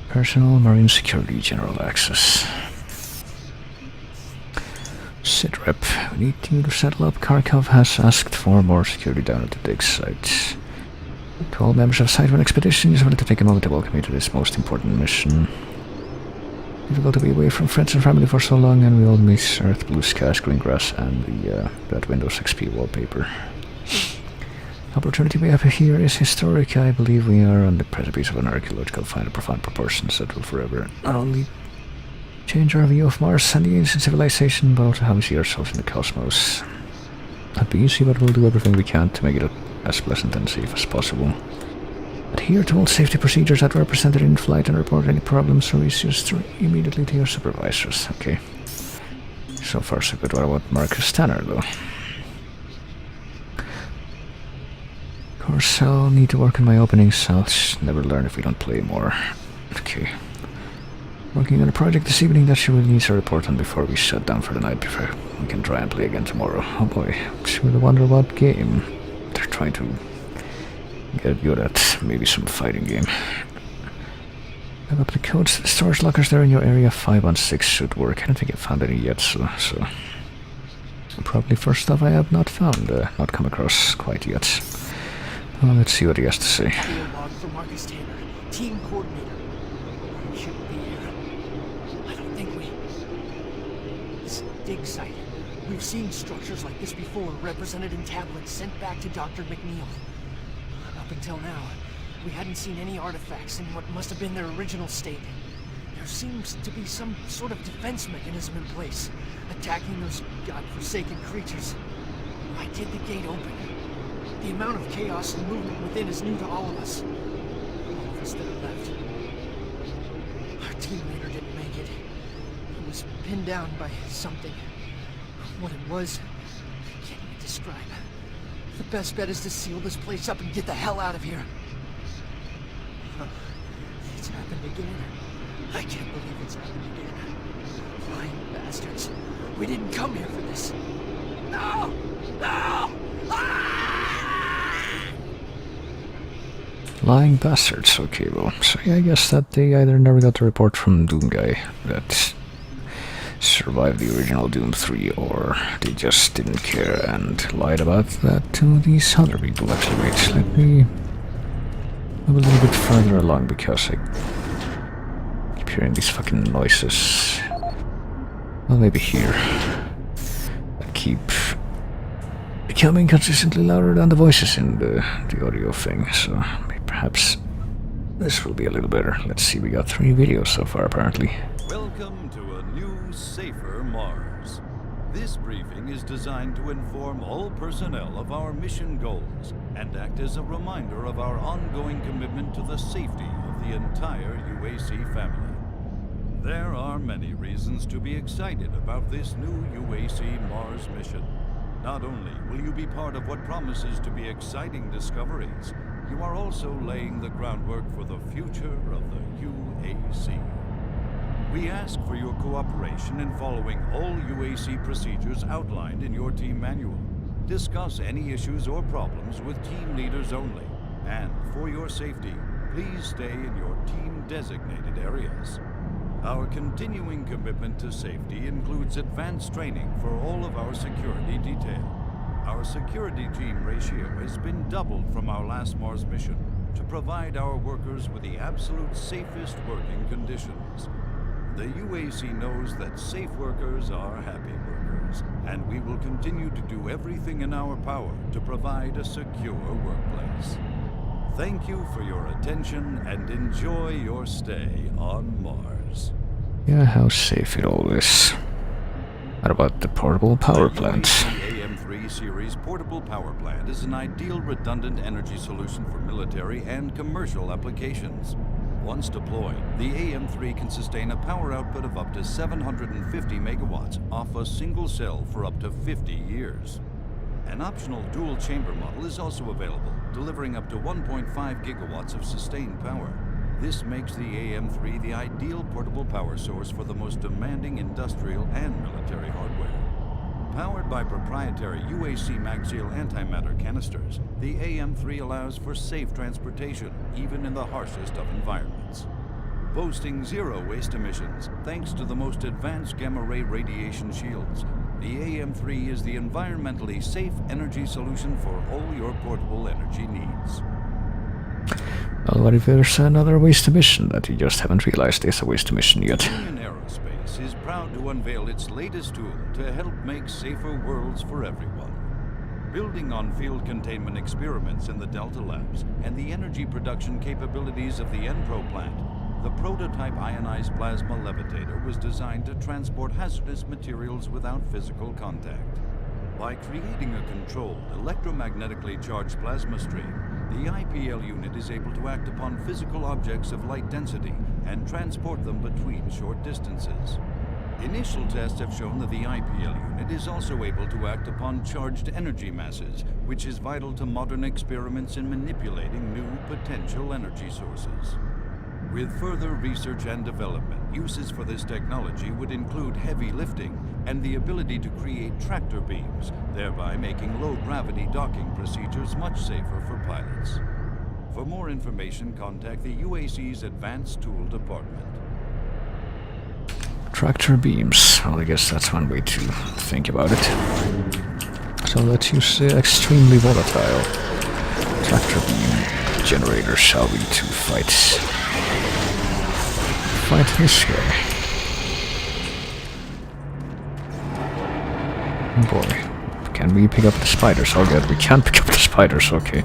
personal marine security general access. Sitrep, we need you to settle up. Kharkov has asked for more security down at the dig site. To all members of Site 1 Expedition, just wanted to take a moment to welcome you to this most important mission. Difficult to be away from friends and family for so long, and we all miss Earth, blue skies, green grass, and that Windows XP wallpaper. Opportunity we have here is historic. I believe we are on the precipice of an archaeological find of profound proportions that will forever not only change our view of Mars and the ancient civilization, but also how we see ourselves in the cosmos. Not be easy, but we'll do everything we can to make it as pleasant and safe as possible. Adhere to all safety procedures that were presented in flight and report any problems or issues immediately to your supervisors. Okay. So far so good. What about Marcus Tanner though? Of course I'll need to work on my openings. I'll never learn if we don't play more. Okay. Working on a project this evening that she will need a report on before we shut down for the night, before we can try and play again tomorrow. Oh boy. She will wonder what game they're trying to get good at. Maybe some fighting game. Look up the codes. The storage lockers there in your area 516 should work. I don't think I've found any yet, so probably first stuff I have not found, not come across quite yet. Well, let's see what he has to say. Log for Marcus Tanner, team coordinator. He shouldn't be here. I don't think we... This dig site. We've seen structures like this before, represented in tablets sent back to Dr. McNeil. Up until now, we hadn't seen any artifacts in what must have been their original state. There seems to be some sort of defense mechanism in place, attacking those godforsaken creatures. Why did the gate open? The amount of chaos and movement within is new to all of us. All of us that are left. Our team leader didn't make it. He was pinned down by something. What it was, I can't even describe. The best bet is to seal this place up and get the hell out of here. It's happened again. I can't believe it's happened again. Lying bastards. We didn't come here for this. No! No! Ah! Lying bastards, okay, well, so yeah, I guess that they either never got the report from Doom Guy that survived the original Doom 3, or they just didn't care and lied about that to these other people. Actually, wait, let me move a little bit further along, because I keep hearing these fucking noises. Well, maybe here. That keep becoming consistently louder than the voices in the audio thing, so perhaps this will be a little better. Let's see, we got 3 videos so far, apparently. Welcome to a new, safer Mars. This briefing is designed to inform all personnel of our mission goals and act as a reminder of our ongoing commitment to the safety of the entire UAC family. There are many reasons to be excited about this new UAC Mars mission. Not only will you be part of what promises to be exciting discoveries, you are also laying the groundwork for the future of the UAC. We ask for your cooperation in following all UAC procedures outlined in your team manual. Discuss any issues or problems with team leaders only. And for your safety, please stay in your team-designated areas. Our continuing commitment to safety includes advanced training for all of our security detail. Our security team ratio has been doubled from our last Mars mission to provide our workers with the absolute safest working conditions. The UAC knows that safe workers are happy workers, and we will continue to do everything in our power to provide a secure workplace. Thank you for your attention and enjoy your stay on Mars. Yeah, how safe it all is. What about the portable power plant? The AM3 series portable power plant is an ideal redundant energy solution for military and commercial applications. Once deployed, the AM3 can sustain a power output of up to 750 megawatts off a single cell for up to 50 years. An optional dual-chamber model is also available, delivering up to 1.5 gigawatts of sustained power. This makes the AM3 the ideal portable power source for the most demanding industrial and military hardware. Powered by proprietary UAC MagSeal antimatter canisters, the AM3 allows for safe transportation, even in the harshest of environments. Boasting zero waste emissions, thanks to the most advanced gamma-ray radiation shields, the AM3 is the environmentally safe energy solution for all your portable energy needs. Well, what if there's another waste emission that you just haven't realized is a waste emission yet? Union Aerospace is proud to unveil its latest tool to help make safer worlds for everyone. Building on field containment experiments in the Delta Labs and the energy production capabilities of the Enpro plant, the prototype ionized plasma levitator was designed to transport hazardous materials without physical contact. By creating a controlled, electromagnetically charged plasma stream, the IPL unit is able to act upon physical objects of light density and transport them between short distances. Initial tests have shown that the IPL unit is also able to act upon charged energy masses, which is vital to modern experiments in manipulating new potential energy sources. With further research and development, uses for this technology would include heavy lifting and the ability to create tractor beams, thereby making low-gravity docking procedures much safer for pilots. For more information, contact the UAC's Advanced Tool Department. Tractor beams. Well, I guess that's one way to think about it. So let's use the extremely volatile tractor beam generator, shall we, to fight this guy. Oh boy. Can we pick up the spiders? Oh god, we can't pick up the spiders, okay.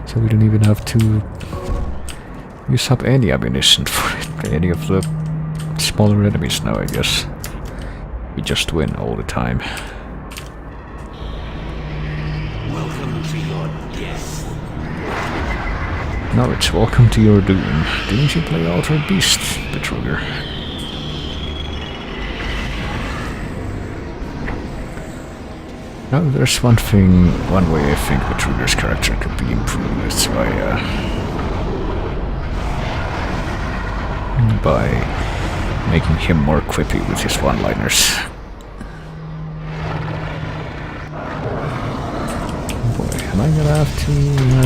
So we don't even have to use up any ammunition for it, any of the smaller enemies now, I guess. We just win all the time. Welcome to your death. Now it's welcome to your doom. Didn't you play Altered Beast, Betrugger? Now there's one way I think Betrugger's character could be improved is by making him more quippy with his one-liners. Boy, am I gonna have to...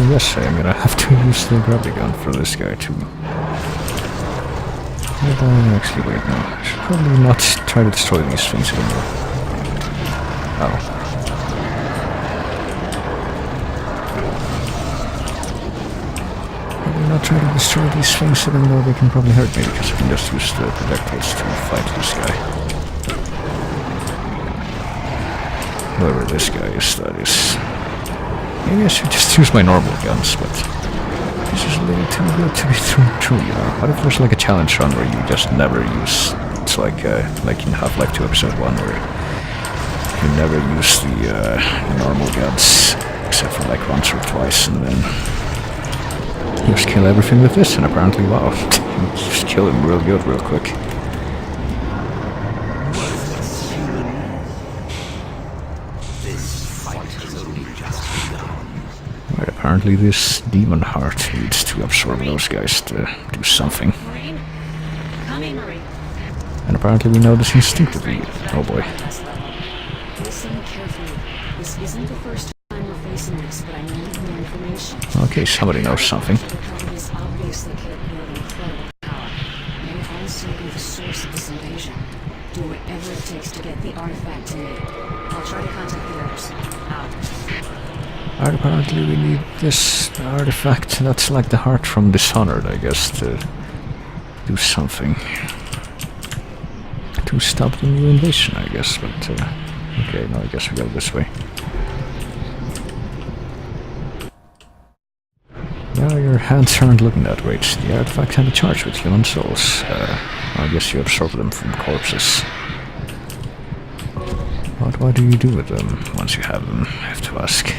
yes, I'm gonna have to use the gravity gun for this guy too. Actually, wait, no. I should probably not try to destroy these things anymore. Oh. Not try to destroy these things even though they can probably hurt me, because I can just use the projectiles to fight this guy. Whoever this guy is, that is. Maybe I should just use my normal guns, but this is a little too good to be true, you know. What if there's like a challenge run where you just never use... It's like in Half-Life 2 Episode 1 where you never use the normal guns, except for like once or twice, and then you just kill everything with this, and apparently, wow, just kill him real good, real quick. Right, apparently this demon heart needs to absorb those guys to do something. Marine? Come in, Marine. And apparently we know this instinctively. Oh boy. Listen carefully. This isn't the first time we're facing this, but I need more information. Okay, somebody knows something. The cover is obviously capable of incredible power. May also be the source of this invasion. Do whatever it takes to get the artifact to me. I'll try to contact the others. Out. Alright, apparently we need this artifact. That's like the heart from Dishonored, I guess, to do something. To stop the new invasion, I guess, but okay, no, I guess we go this way. Yeah, your hands aren't looking that great. The artifact can be charged with human souls. I guess you absorb them from corpses. But what do you do with them once you have them, I have to ask.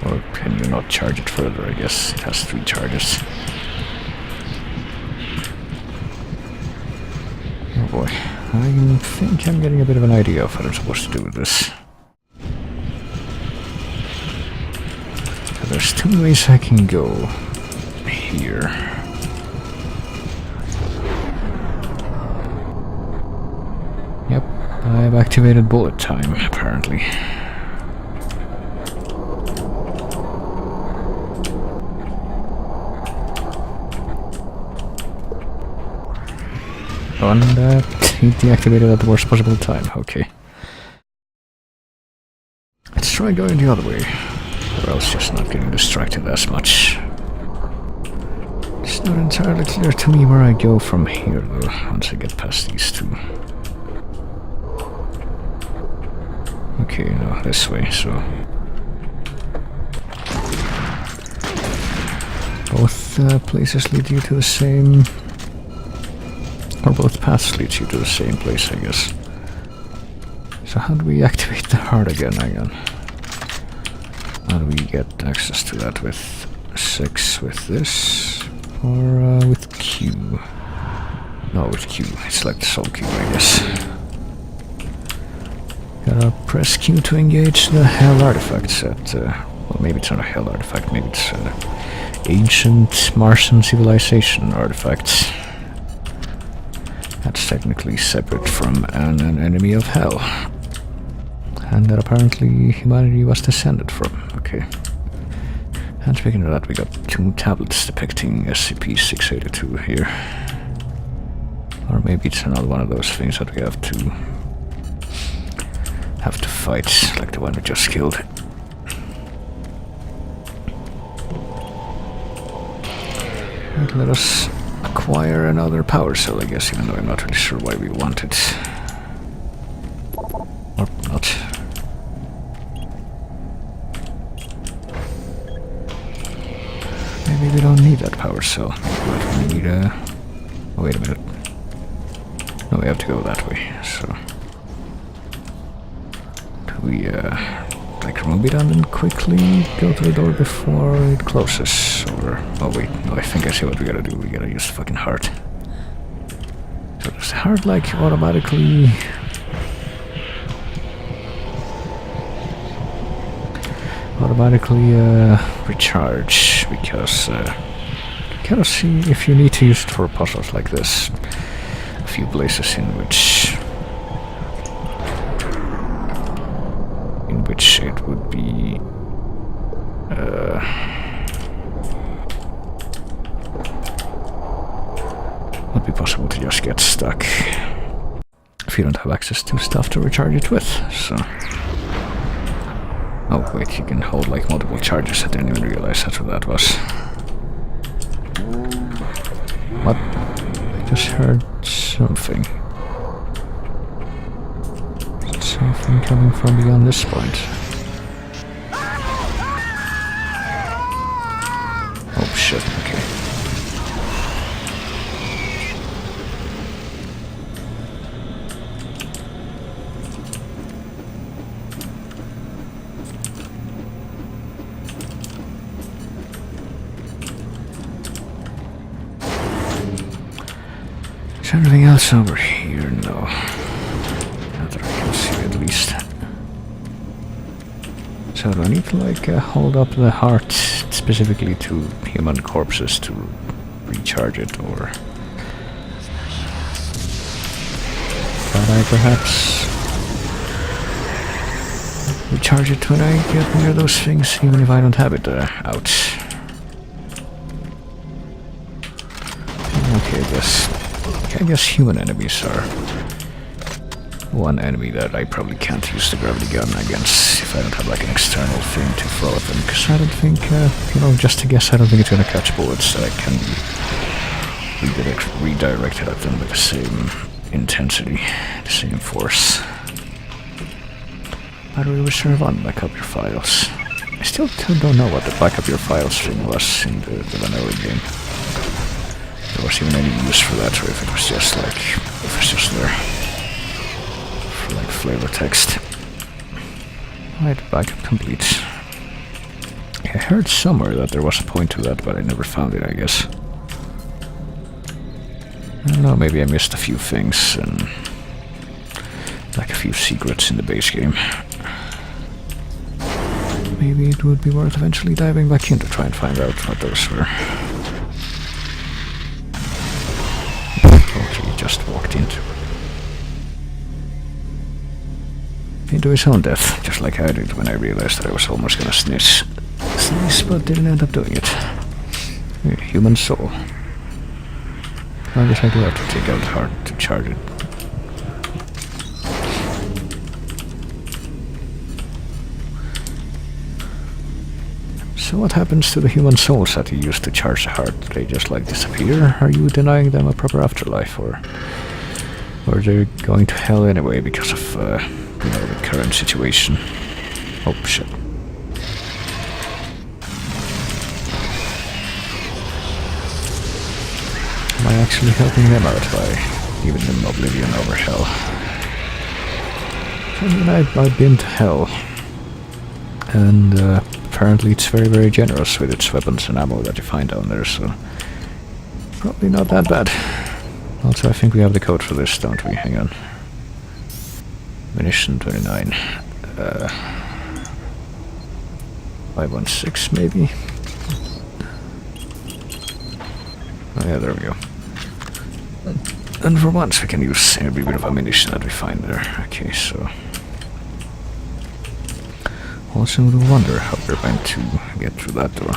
Or can you not charge it further? I guess it has 3 charges. Oh boy, I think I'm getting a bit of an idea of what I'm supposed to do with this. So there's 2 ways I can go here. Yep, I've activated bullet time, apparently. And he deactivated at the worst possible time, okay. Let's try going the other way, or else just not getting distracted as much. It's not entirely clear to me where I go from here, though, once I get past these 2. Okay, no, this way, so... Both places lead you to the same... Or both paths lead you to the same place, I guess. So how do we activate the heart again? Hang on. How do we get access to that? With 6 with this? Or with Q? No, with Q. It's like the soul cube, I guess. Gotta press Q to engage the Hell artifacts at... well, maybe it's not a Hell artifact, maybe it's ancient Martian civilization artifacts. That's technically separate from an enemy of Hell. And that apparently humanity was descended from. Okay. And speaking of that, we got 2 tablets depicting SCP-682 here. Or maybe it's another one of those things that we have to fight, like the one we just killed. And let us acquire another power cell, I guess, even though I'm not really sure why we want it. Or not. need that power cell. But we need a... Oh, wait a minute. No, we have to go that way, so... Do we, like, remove it and then quickly go to the door before it closes? Or... Oh, wait, no, I think I see what we gotta do. We gotta use the fucking heart. So does the heart, like, automatically... recharge, because gotta see if you need to use it for puzzles like this. A few places in which it would be possible to just get stuck if you don't have access to stuff to recharge it with, so... Oh wait, you can hold like multiple charges. I didn't even realize that's what that was. What? I just heard something. Something coming from beyond this point. Oh shit, okay. Is there anything else over here? No. Not that I can see, at least. So do I need to, like, hold up the heart specifically to human corpses to recharge it, or... Can I perhaps recharge it when I get near those things, even if I don't have it out? Okay, I guess human enemies are one enemy that I probably can't use the gravity gun against if I don't have like an external thing to throw at them, because I don't think, just to guess, I don't think it's gonna catch bullets that I can be redirected at them with the same intensity, the same force. Battery reserve on, backup your files. I still don't know what the backup your files thing was in the vanilla game. There was even any use for that, or if it was just like, there for like flavor text. Right, backup complete. I heard somewhere that there was a point to that, but I never found it, I guess. I don't know, maybe I missed a few things, and like a few secrets in the base game. Maybe it would be worth eventually diving back in to try and find out what those were. He just walked into his own death, just like I did when I realized that I was almost gonna sneeze, but didn't end up doing it. Human soul. I guess I do have to take out the heart to charge it. So what happens to the human souls that you use to charge the heart? Do they just like disappear? Are you denying them a proper afterlife, or they're going to hell anyway because of the current situation? Oh shit. Am I actually helping them out by giving them oblivion over hell? I mean, I've been to hell, and apparently it's very, very generous with its weapons and ammo that you find down there, so probably not that bad. Also, I think we have the code for this, don't we? Hang on. Munition 29. 516 maybe? Oh yeah, there we go. And for once we can use every bit of ammunition that we find there. Okay, so... Also wonder how we're going to get through that door.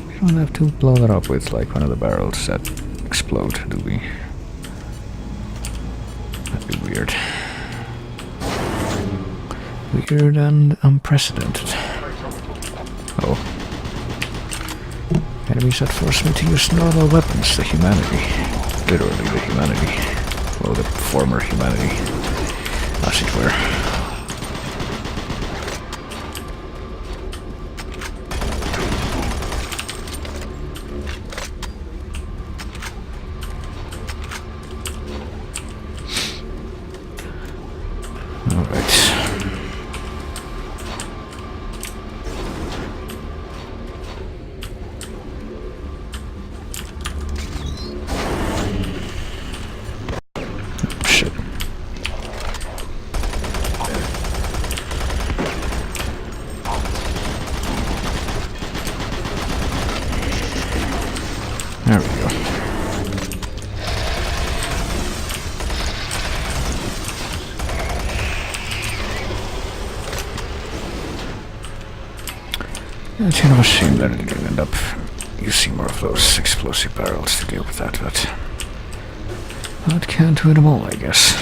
We don't have to blow that up with like one of the barrels that explode, do we? That'd be weird. Weird and unprecedented. Oh. Enemies that force me to use normal weapons, the humanity. Literally the humanity. Well, the former humanity, as it were. Alright. Shit. There we go. It's kind of a shame that it didn't end up using more of those explosive barrels to deal with that, but can't win them all, I guess.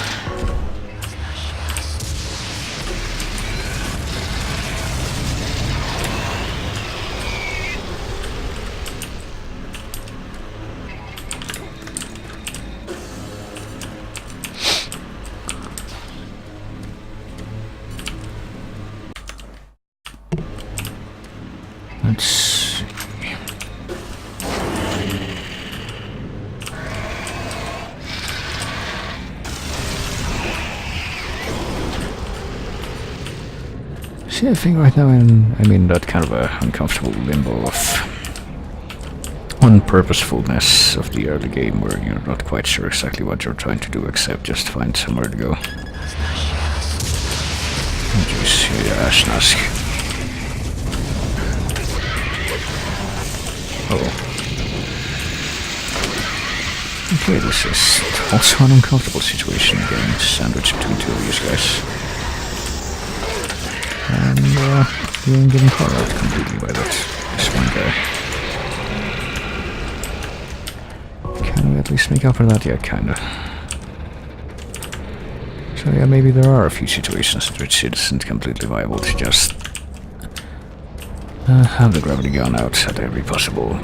Let's see. See, I think right now I'm in that kind of a uncomfortable limbo of unpurposefulness of the early game where you're not quite sure exactly what you're trying to do except just find somewhere to go. Jeez, yeah, Ashnask. Oh. Okay, this is also an uncomfortable situation, getting sandwiched between two of these guys. And, being getting caught out completely by this one guy. Can we at least make up for that? Yeah, kinda. So yeah, maybe there are a few situations in which it isn't completely viable to just have the gravity gun out at every possible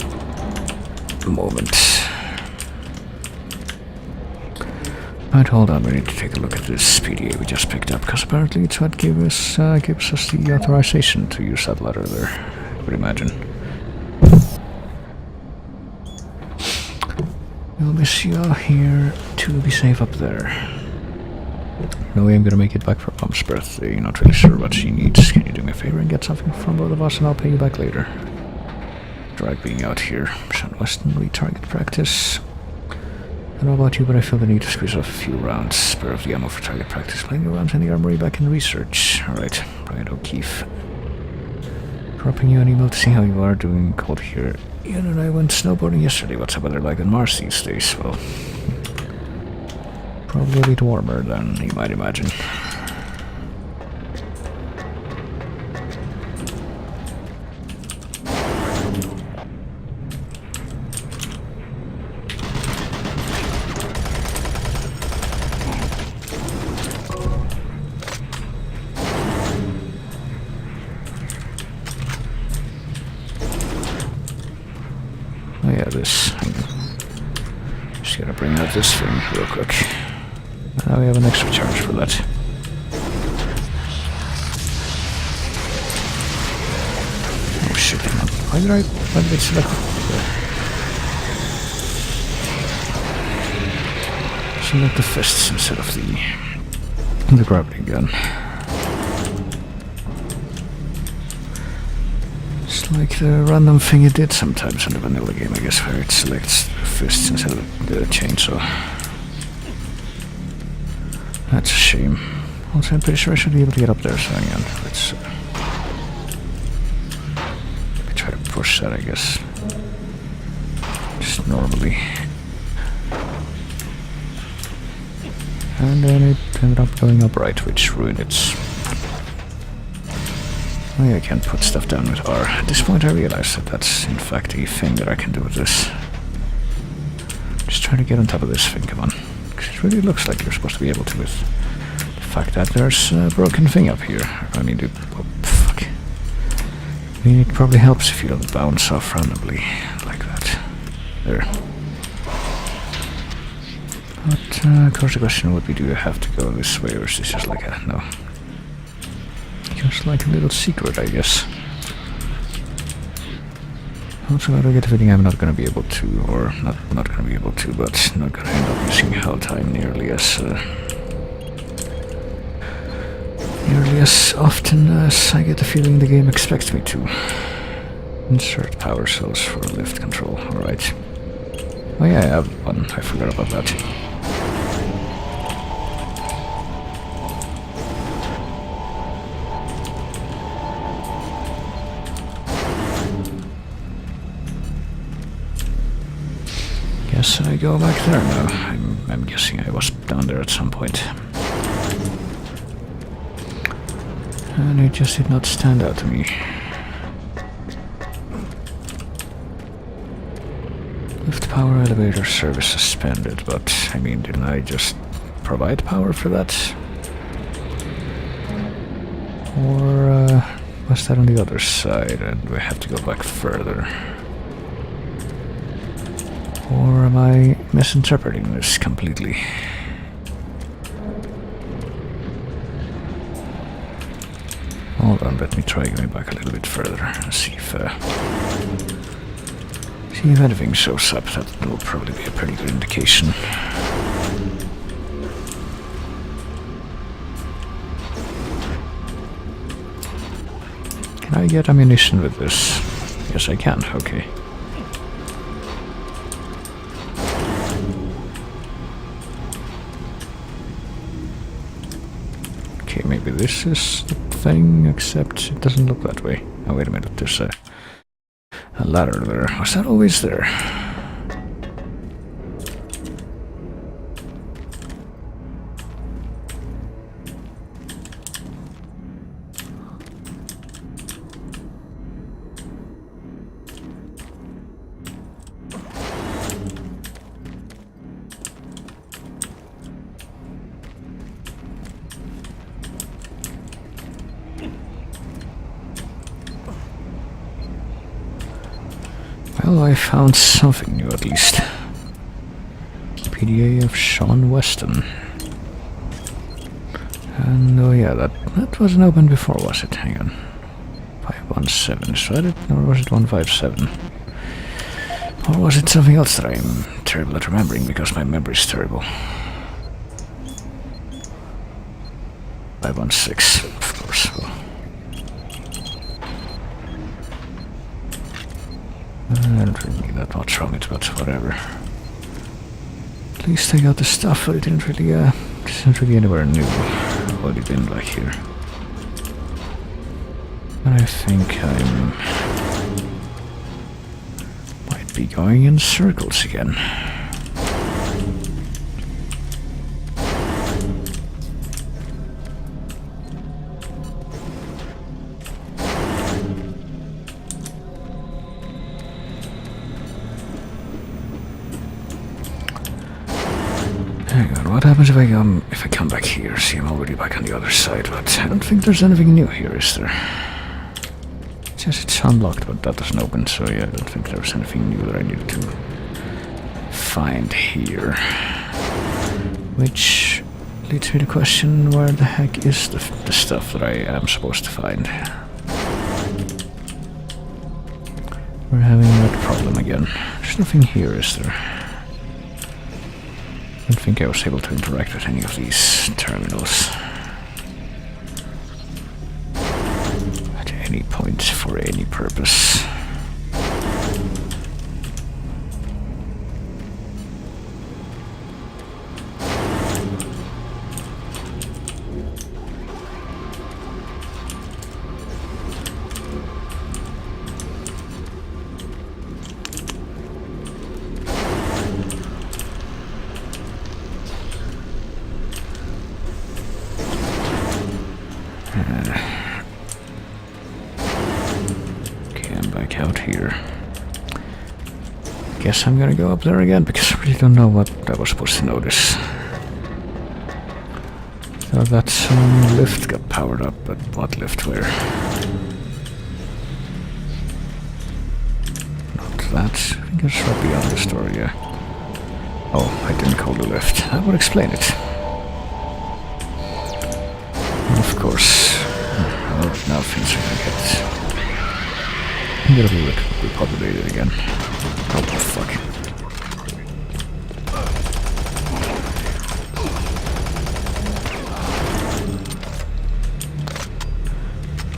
moment. But hold on, we need to take a look at this PDA we just picked up, because apparently it's what gives us the authorization to use that ladder there, I would imagine. We'll miss you out here to be safe up there. No way I'm gonna make it back for Mom's birthday. Not really sure what she needs. Can you do me a favor and get something from both of us and I'll pay you back later? Drag being out here. Some Western retarget practice. I don't know about you, but I feel the need to squeeze off a few rounds. Spare of the ammo for target practice. Playing around in the armory back in research. Alright, Brian O'Keefe. Dropping you an email to see how you are doing. Cold here. Ian and I went snowboarding yesterday. What's the weather like on Mars these days? Well, probably a bit warmer than you might imagine. Oh yeah, this. Just gotta bring out this thing real quick. Now we have an extra charge for that. Oh shit, why did I select it? Select the fists instead of the gravity gun. It's like the random thing it did sometimes in the vanilla game, I guess, where it selects the fists instead of the chainsaw. That's a shame. Also, I'm pretty sure I should be able to get up there, so hang on. Let's try to push that, I guess. Just normally. And then it ended up going upright, which ruined its... Oh yeah, I can't put stuff down with R. At this point I realized that that's in fact a thing that I can do with this. Just try to get on top of this thing, come on. Because it really looks like you're supposed to be able to with the fact that there's a broken thing up here. I mean, oh, fuck. I mean, it probably helps if you don't bounce off randomly like that. There. But, of course the question would be, do you have to go this way, or is this just like a... no. Just like a little secret, I guess. Also, I get the feeling I'm not gonna be able to, or not gonna be able to, but not gonna end up using Helltime nearly as nearly as often as I get the feeling the game expects me to. Insert power cells for lift control, alright. Oh yeah, I have one, I forgot about that. Guess I go back there now. I'm guessing I was down there at some point. And it just did not stand out to me. Lift power elevator service suspended, but I mean, didn't I just provide power for that? Or was that on the other side and we have to go back further? Or am I misinterpreting this completely? Hold on, let me try going back a little bit further and see if anything shows up. That will probably be a pretty good indication. Can I get ammunition with this? Yes, I can. Okay. Okay, maybe this is the thing, except it doesn't look that way. Oh, wait a minute, there's a ladder there. Was that always there? Well, I found something new at least. PDA of Sean Weston. And oh yeah, that wasn't open before, was it? Hang on. 517, is that it? Or was it 157? Or was it something else that I'm terrible at remembering because my memory's terrible? 516, of course. Well, I don't really need that much from it, but whatever. At least I got the stuff, but it didn't really anywhere new what it been like here. But I think might be going in circles again. Hang on, what happens if I come back here? See, I'm already back on the other side, but I don't think there's anything new here, is there? It says it's unlocked, but that doesn't open, so yeah, I don't think there's anything new that I need to find here. Which leads me to question where the heck is the stuff that I am supposed to find. We're having that problem again. There's nothing here, is there? I don't think I was able to interact with any of these terminals at any point for any purpose. Okay, I'm back out here. Guess I'm gonna go up there again because I really don't know what I was supposed to notice. Thought that some lift got powered up, but what lift where? Not that. I think it's right beyond the store, yeah. Oh, I didn't call the lift. That would explain it. Of course. Well, now things are gonna get a little bit repopulated again. Oh, fuck.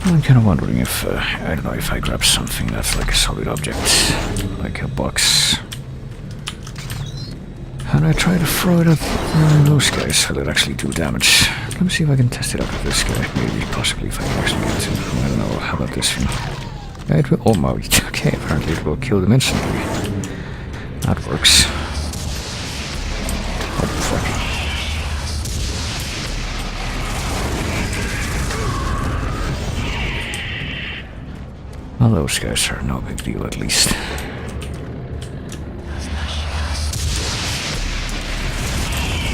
I'm kind of wondering if, I don't know, if I grab something that's like a solid object, like a box, and I try to throw it at those guys, will it actually do damage? Let me see if I can test it out with this guy, maybe, possibly, if I can actually get to, I don't know, how about this thing? Yeah, it will, oh my, okay, apparently it will kill them instantly. That works. What the fuck? Well, those guys are no big deal, at least.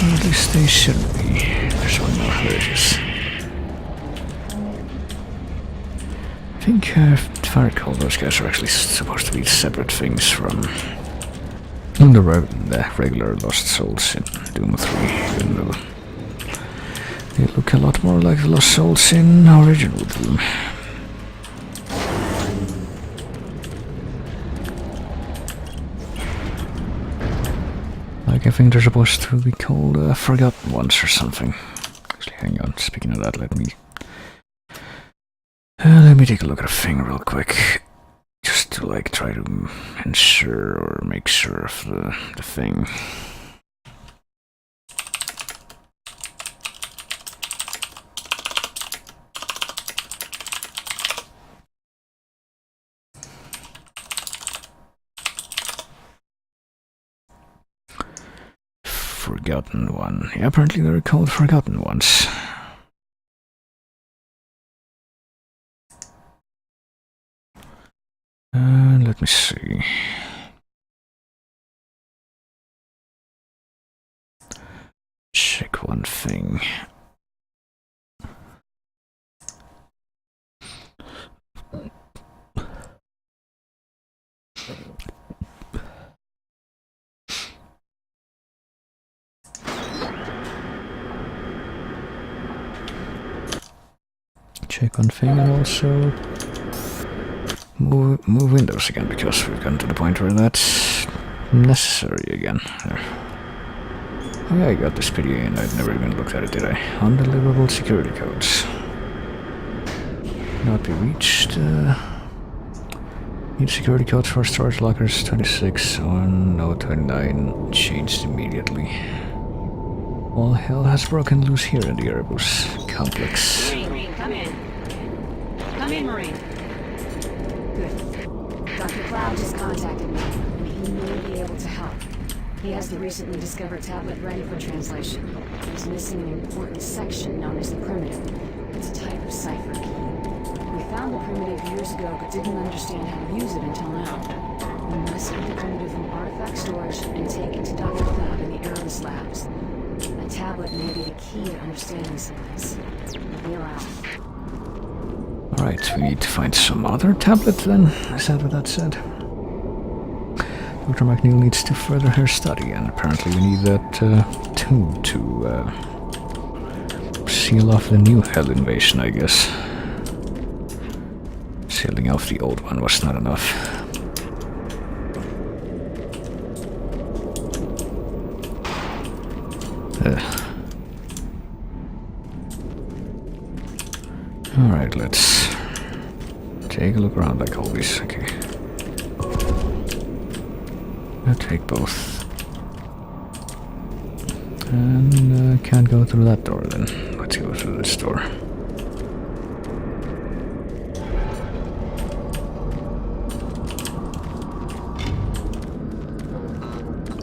Well, at least they shouldn't be. There's one more. There it is. I think, if I recall, those guys are actually supposed to be separate things from the regular Lost Souls in Doom 3, even though they look a lot more like the Lost Souls in original Doom. Like, I think they're supposed to be called Forgotten Ones or something. Actually, hang on, speaking of that, let me take a look at a thing real quick. Just to, like, try to ensure or make sure of the thing. Forgotten One. Yeah, apparently they're called Forgotten Ones. Let me see. Check one thing. Check one thing and also move windows again, because we've gotten to the point where that's necessary again. There. Oh yeah, I got this PDA and I'd never even looked at it, did I? Undeliverable security codes. Not be reached. Need security codes for storage lockers 26 on 029. Changed immediately. All hell has broken loose here in the Erebus complex. Marine, come in. Come in, Marine. Good. Dr. Cloud just contacted me, and he may be able to help. He has the recently discovered tablet ready for translation. He's missing an important section known as the primitive. It's a type of cipher key. We found the primitive years ago, but didn't understand how to use it until now. We must get the primitive from artifact storage and take it to Dr. Cloud in the Erebus labs. A tablet may be the key to understanding some of this. Be around. Alright, we need to find some other tablet then? Is that what that said? Dr. McNeil needs to further her study, and apparently we need that too to seal off the new Hell invasion, I guess. Sealing off the old one was not enough. Alright, let's take a look around like always. Okay. I'll take both. And can't go through that door then. Let's go through this door.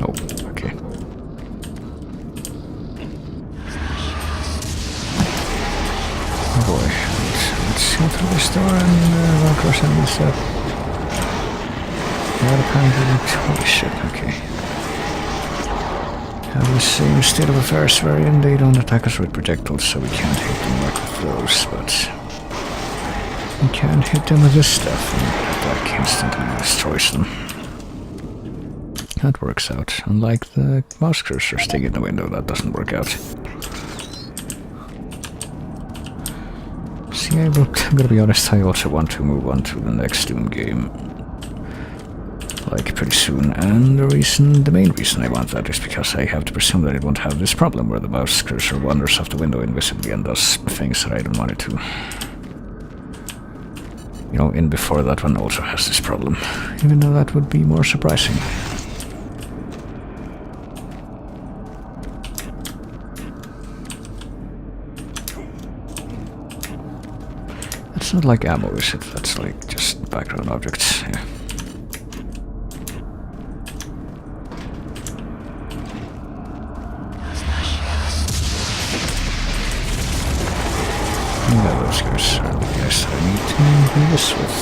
Oh, okay. Oh boy. Let's go through this door and run across enemies stuff. Not apparently. Holy shit, okay. Have the same state of affairs wherein they don't attack us with projectiles, so we can't hit them like with those, but we can hit them with this stuff, and that instantly destroys them. That works out. Unlike the mouse cursor sticking in the window, that doesn't work out. See, I'm gonna be honest, I also want to move on to the next Doom game. Like, pretty soon, and the main reason I want that is because I have to presume that it won't have this problem where the mouse cursor wanders off the window invisibly and does things that I don't want it to. you know, in before that one also has this problem. Even though that would be more surprising. That's not like ammo, is it? That's like just background objects, yeah. Yeah, those guys are the guys I need to do this with.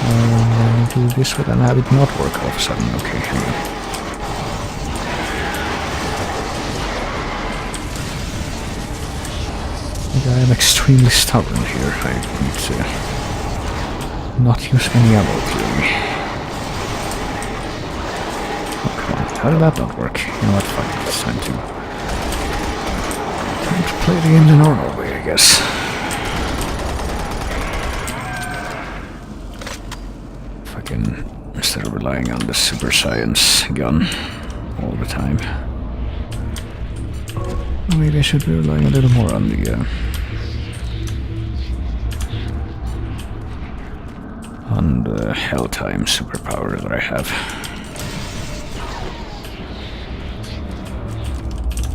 I need to do this with and have it not work all of a sudden. Okay, hang on. I am extremely stubborn here. I need to not use any ammo, clearly. Oh, come on. How did that not work? You know what? Fuck it. It's time to play the game the normal way, I guess. Fucking, instead of relying on the super science gun all the time. Well, maybe I should be relying a little more on the hell time superpower that I have.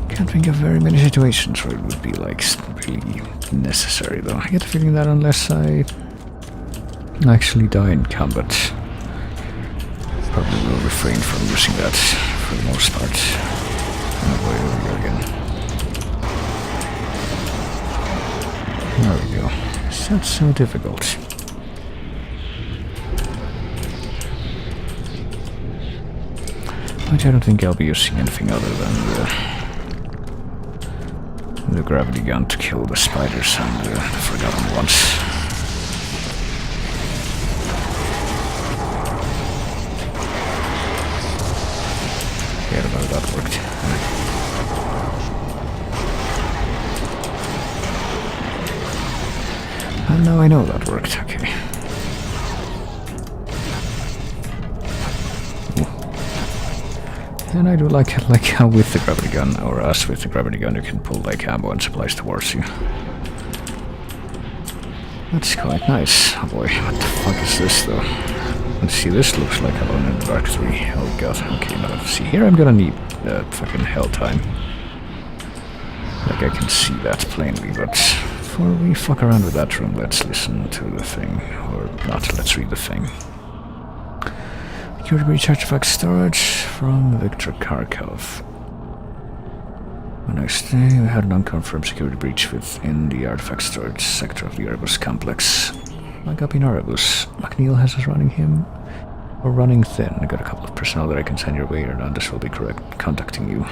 Can't think of very many situations where it would be like really necessary though. I get the feeling that unless I actually die in combat, probably will refrain from using that for the most part. Oh boy, over here again. There we go. Is that so difficult? Which I don't think I'll be using anything other than the gravity gun to kill the spiders and the forgotten ones. Forget about that worked. And now I know that worked, okay. And I do like how with the gravity gun, or us with the gravity gun, you can pull like ammo and supplies towards you. That's quite nice. Oh boy, what the fuck is this though? Let's see, this looks like Alone in the Dark 3. Oh god, okay, now see, here I'm gonna need fucking hell time. Like I can see that plainly, but before we fuck around with that room, let's listen to the thing. Or not, let's read the thing. Security breach artifact storage from Viktor Kharkov. The next day, we had an unconfirmed security breach within the artifact storage sector of the Erebus complex. Like up in Erebus, McNeil has us running thin. I got a couple of personnel that I can send your way, and this will be correct contacting you.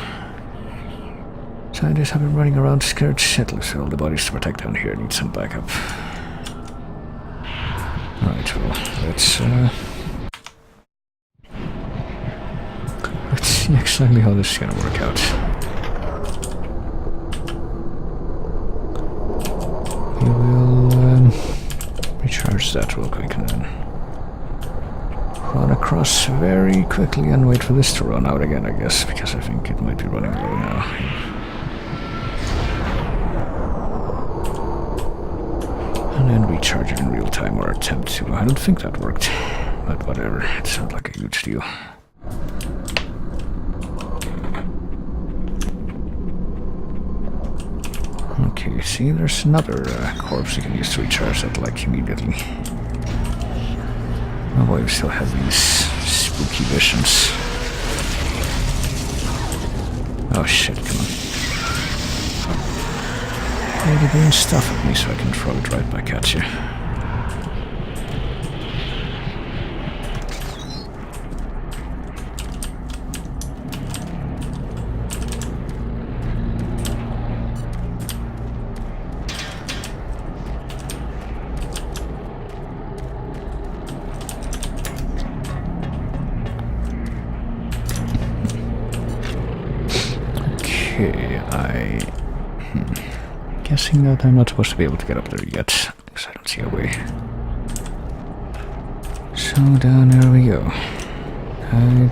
Scientists have been running around scared shitless. All the bodies to protect down here need some backup. Alright, well, let's see exactly how this is gonna work out. We will recharge that real quick and then run across very quickly and wait for this to run out again, I guess, because I think it might be running low now. And then recharge it in real time, or attempt to. I don't think that worked, but whatever, it's not like a huge deal. Okay, see, there's another corpse you can use to recharge that, like, immediately. Oh boy, we still have these spooky visions. Oh shit, come on. Throw the green stuff at me so I can throw it right back at you. Okay, guessing that I'm not supposed to be able to get up there yet, because I don't see a way. So down there we go. I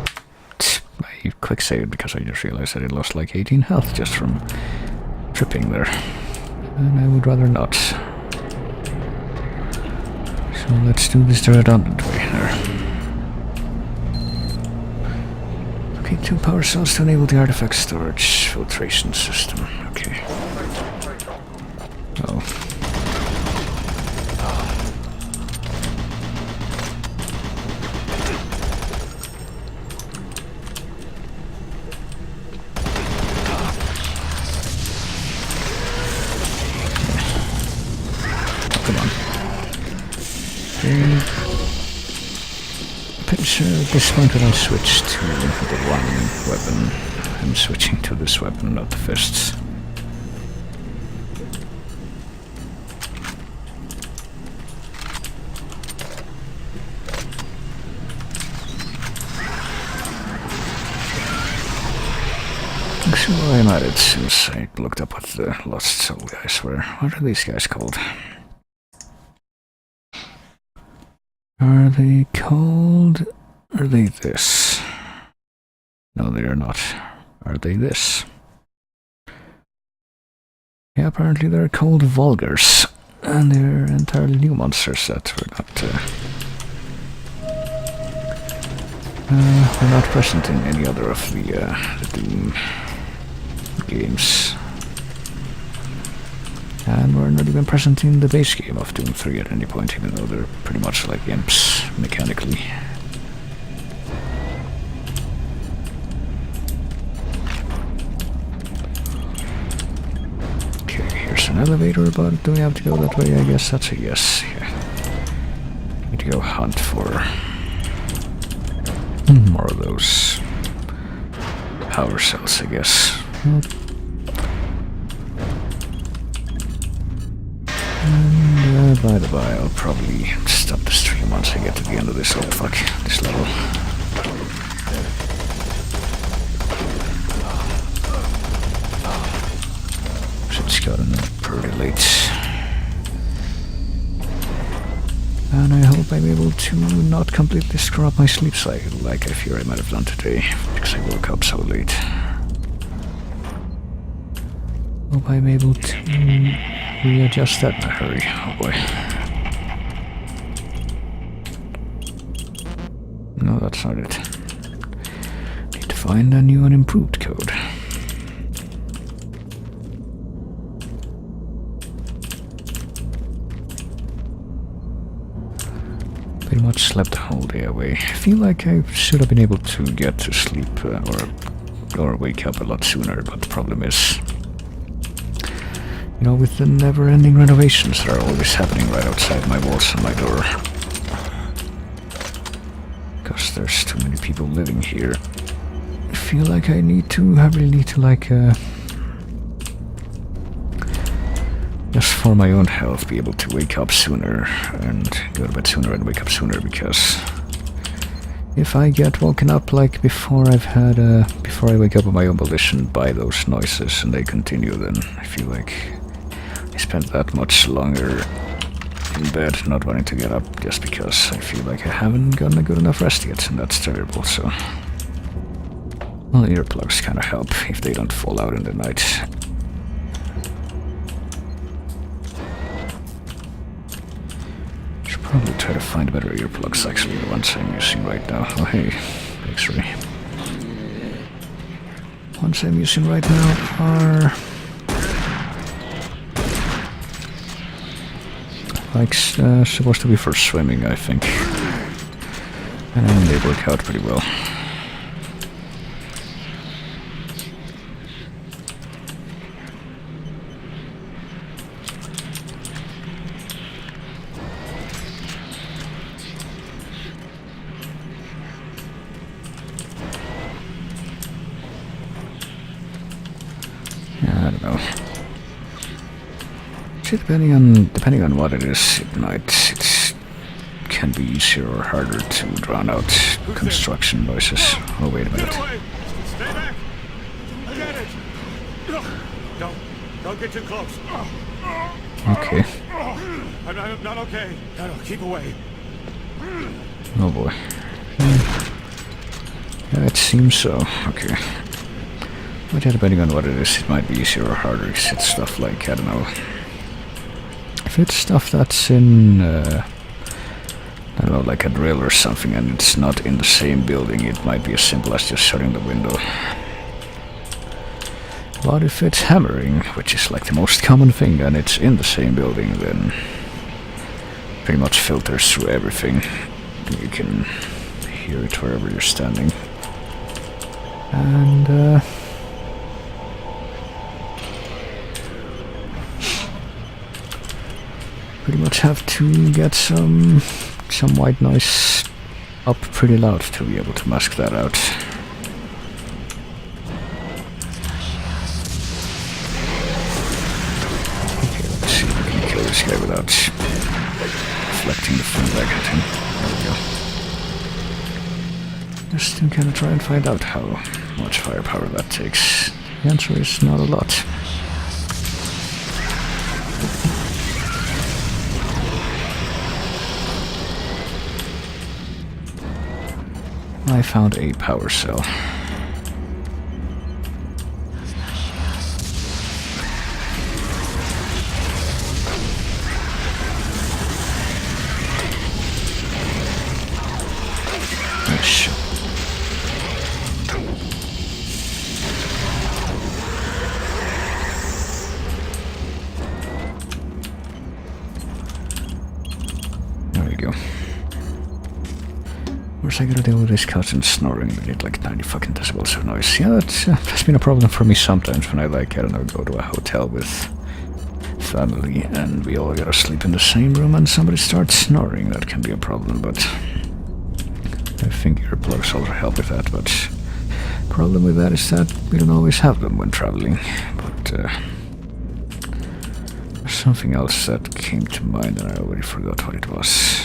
quick saved because I just realized that I lost like 18 health just from tripping there. And I would rather not. So let's do this the redundant way there. Okay, 2 power cells to enable the artifact storage filtration system. Okay. Oh. Come on. Pretty sure at this point when I switch to the one weapon, I'm switching to this weapon, not the fists. So I'm at it since I looked up what the Lost Soul guys were. What are these guys called? Are they called... Are they this? No, they are not. Are they this? Yeah, apparently they're called Vulgars. And they're entirely new monsters that were not present in any other of the Doom games. And we're not even present in the base game of Doom 3 at any point, even though they're pretty much like imps, mechanically. Okay, here's an elevator, but do we have to go that way? I guess that's a yes. Yeah. Need to go hunt for more of those power cells, I guess. And by the by, I'll probably stop the stream once I get to the end of this. Oh fuck, this level. So it's gotten pretty late. And I hope I'm able to not completely screw up my sleep cycle like I fear I might have done today, because I woke up so late. Hope I'm able to readjust that in a hurry. Oh boy. No, that's not it. Need to find a new and improved code. Pretty much slept the whole day away. I feel like I should have been able to get to sleep or wake up a lot sooner, but the problem is, you know, with the never-ending renovations that are always happening right outside my walls and my door. Because there's too many people living here. I feel like I really need to like, just for my own health, be able to wake up sooner and go to bed sooner and wake up sooner, because if I get woken up like before I wake up on my own volition by those noises and they continue, then I feel like I spent that much longer in bed not wanting to get up just because I feel like I haven't gotten a good enough rest yet, and that's terrible. So, well, earplugs kind of help if they don't fall out in the night. Should probably try to find better earplugs, actually, the ones I'm using right now. Oh hey, X-ray. The ones I'm using right now are like supposed to be for swimming, I think, and they work out pretty well. Yeah, I don't know. See, depending on what it is, it can be easier or harder to drown out construction noises. Oh, wait a minute. Stay back! Get it! Don't get too close. Okay. I'm not okay. No, keep away. Oh boy. Yeah, it seems so. Okay. But yeah, depending on what it is, it might be easier or harder. It's stuff like, I don't know. If it's stuff that's in I don't know, like a drill or something, and it's not in the same building, it might be as simple as just shutting the window. But if it's hammering, which is like the most common thing, and it's in the same building, then pretty much filters through everything. You can hear it wherever you're standing. And pretty much have to get some white noise up pretty loud to be able to mask that out. Okay, let's see if we can kill this guy without reflecting the thing back at him. There we go. Just gonna try and find out how much firepower that takes. The answer is not a lot. I found a power cell. Oh shit. There we go. I gotta deal with this cousin snoring. We need like 90 fucking decibels of noise. Yeah, that's been a problem for me sometimes when I like, I don't know, go to a hotel with family and we all gotta sleep in the same room and somebody starts snoring. That can be a problem, but I think earplugs also help with that. But problem with that is that we don't always have them when traveling. But there's something else that came to mind and I already forgot what it was.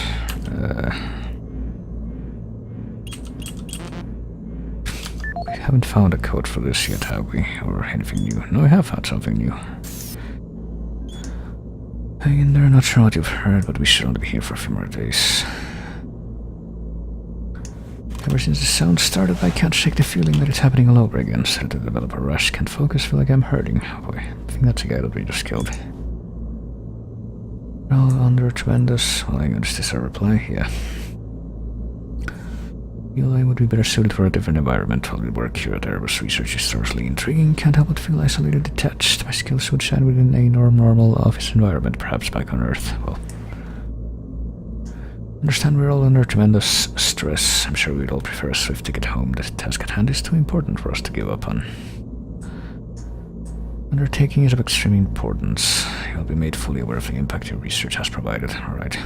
We haven't found a code for this yet, have we? Or anything new? No, we have found something new. Hang there, not sure what you've heard, but we should only be here for a few more days. Ever since the sound started, I can't shake the feeling that it's happening all over again. Started to develop a rush, can't focus, feel like I'm hurting. Oh boy, I think that's a guy that we just killed. All under tremendous. Well, hang on, is this our reply? Yeah. Feel I would be better suited for a different environment. While we work here at Erebus, research is thoroughly intriguing. Can't help but feel isolated, detached. My skills would shine within a normal office environment, perhaps back on Earth. Well, understand we're all under tremendous stress. I'm sure we'd all prefer a swift ticket home. The task at hand is too important for us to give up on. Undertaking is of extreme importance. You'll be made fully aware of the impact your research has provided. Alright.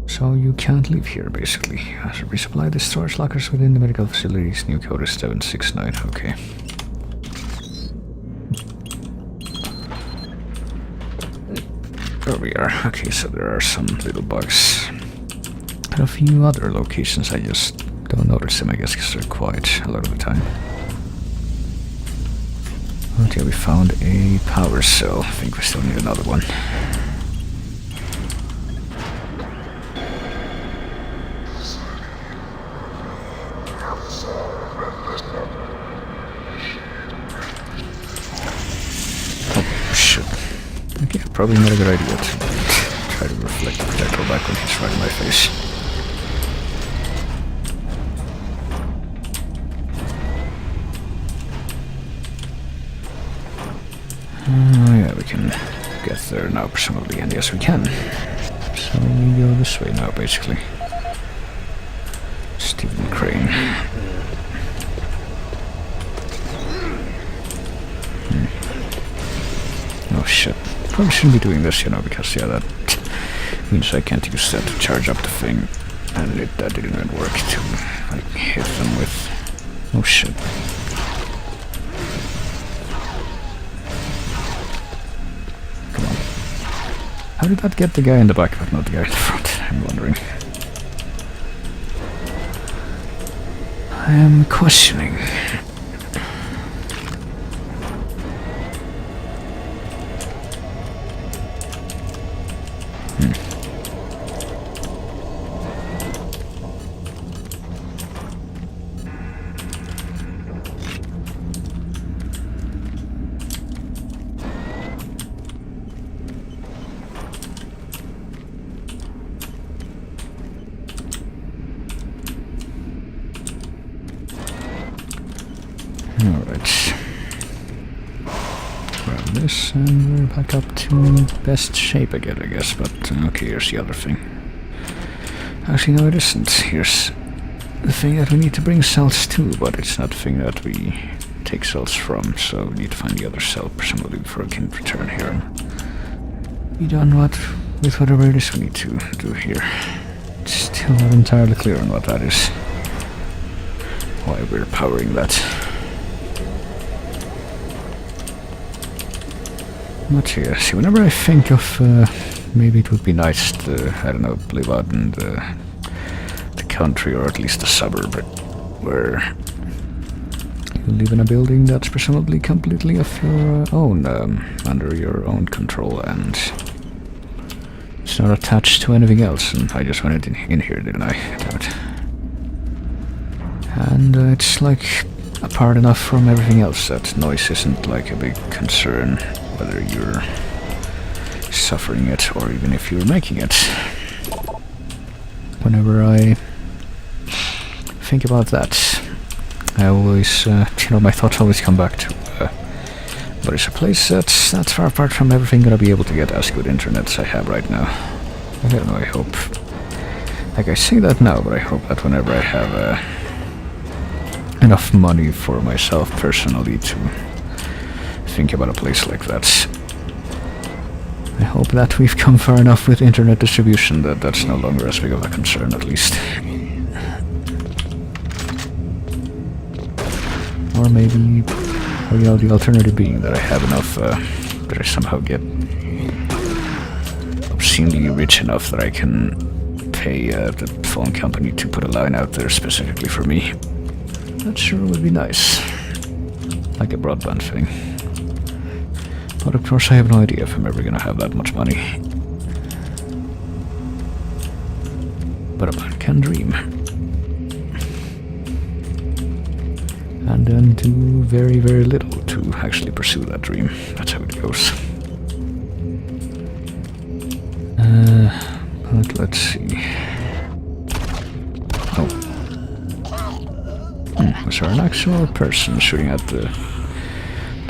So you can't leave here, basically. As we resupply the storage lockers within the medical facilities. New code is 769. Okay. There we are. Okay, so there are some little bugs. And a few other locations I just don't notice them, I guess, because they're quiet a lot of the time. Okay, we found a power cell. I think we still need another one. Probably not a good idea to try to reflect the projectile back when he's right in my face. Yeah, we can get there now, presumably, and yes, we can. So we go this way now, basically. Stephen Crane. Oh shit. Probably shouldn't be doing this, you know, because, yeah, that means I can't use that to charge up the thing, and that didn't even work to, like, hit them with. Oh shit. Come on. How did that get the guy in the back, but not the guy in the front? I'm wondering. I am questioning. Yes, and we're back up to best shape again, I guess, but okay, here's the other thing. Actually, no, it isn't. Here's the thing that we need to bring cells to, but it's not the thing that we take cells from, so we need to find the other cell, presumably before we can return here and be done with whatever it is we need to do here. Still not entirely clear on what that is. Why we're powering that. But yeah, see, whenever I think of maybe it would be nice to, I don't know, live out in the country, or at least a suburb, where you live in a building that's presumably completely of your own, under your own control, and it's not attached to anything else. And I just went in here, didn't I? Damn it. And it's like apart enough from everything else that noise isn't like a big concern, whether you're suffering it or even if you're making it. Whenever I think about that, I always, my thoughts always come back to, but it's a place that's not far apart from everything gonna be able to get as good internet as I have right now. I don't know, I hope, like I say that now, but I hope that whenever I have enough money for myself personally to think about a place like that, I hope that we've come far enough with internet distribution that that's no longer as big of a concern, at least. Or maybe, the alternative being that I have enough, that I somehow get obscenely rich enough that I can pay the phone company to put a line out there specifically for me. That sure would be nice. Like a broadband thing. But of course I have no idea if I'm ever gonna have that much money. But a man can dream. And then do very, very little to actually pursue that dream. That's how it goes. But let's see. Oh. Was there an actual person shooting at the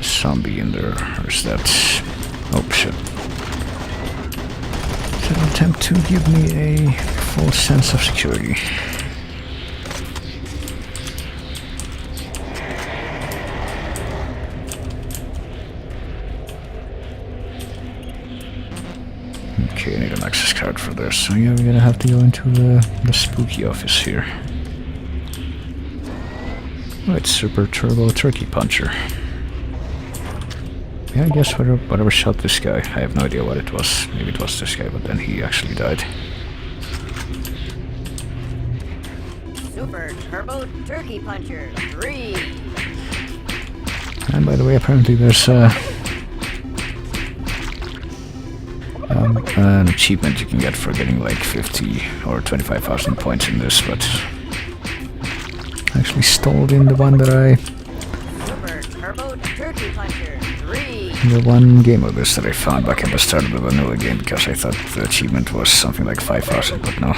zombie in there? Or is that... Oh, shit. Is that an attempt to give me a false sense of security? Okay, I need an access card for this, so yeah, we're gonna have to go into the spooky office here. Oh, it's Super Turbo Turkey Puncher. Yeah, I guess whatever shot this guy, I have no idea what it was. Maybe it was this guy, but then he actually died. Super Turbo Turkey Puncher 3. And by the way, apparently there's an achievement you can get for getting like 50 or 25,000 points in this, but I actually stalled in the one that Super Turbo Turkey Puncher 3. the one game of this that I found back at the start of the vanilla game, because I thought the achievement was something like 5,000, but no.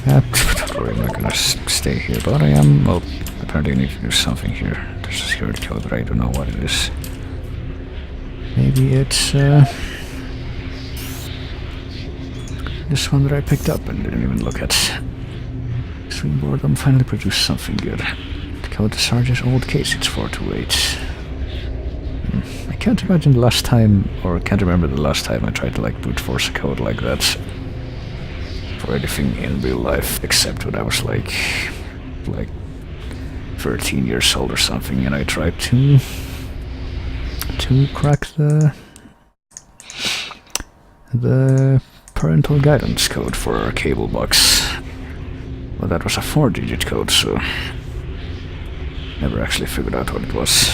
Don't worry, I'm not gonna stay here, but I am. Well, apparently I need to do something here. There's a security code, but I don't know what it is. Maybe it's this one that I picked up and didn't even look at. Extreme Boredom finally produced something good. The code to Sarge's old case, it's 428. I can't imagine the last time, or can't remember the last time I tried to like brute force a code like that for anything in real life, except when I was like 13 years old or something, and I tried to crack the parental guidance code for a cable box. Well, that was a 4-digit code, so never actually figured out what it was.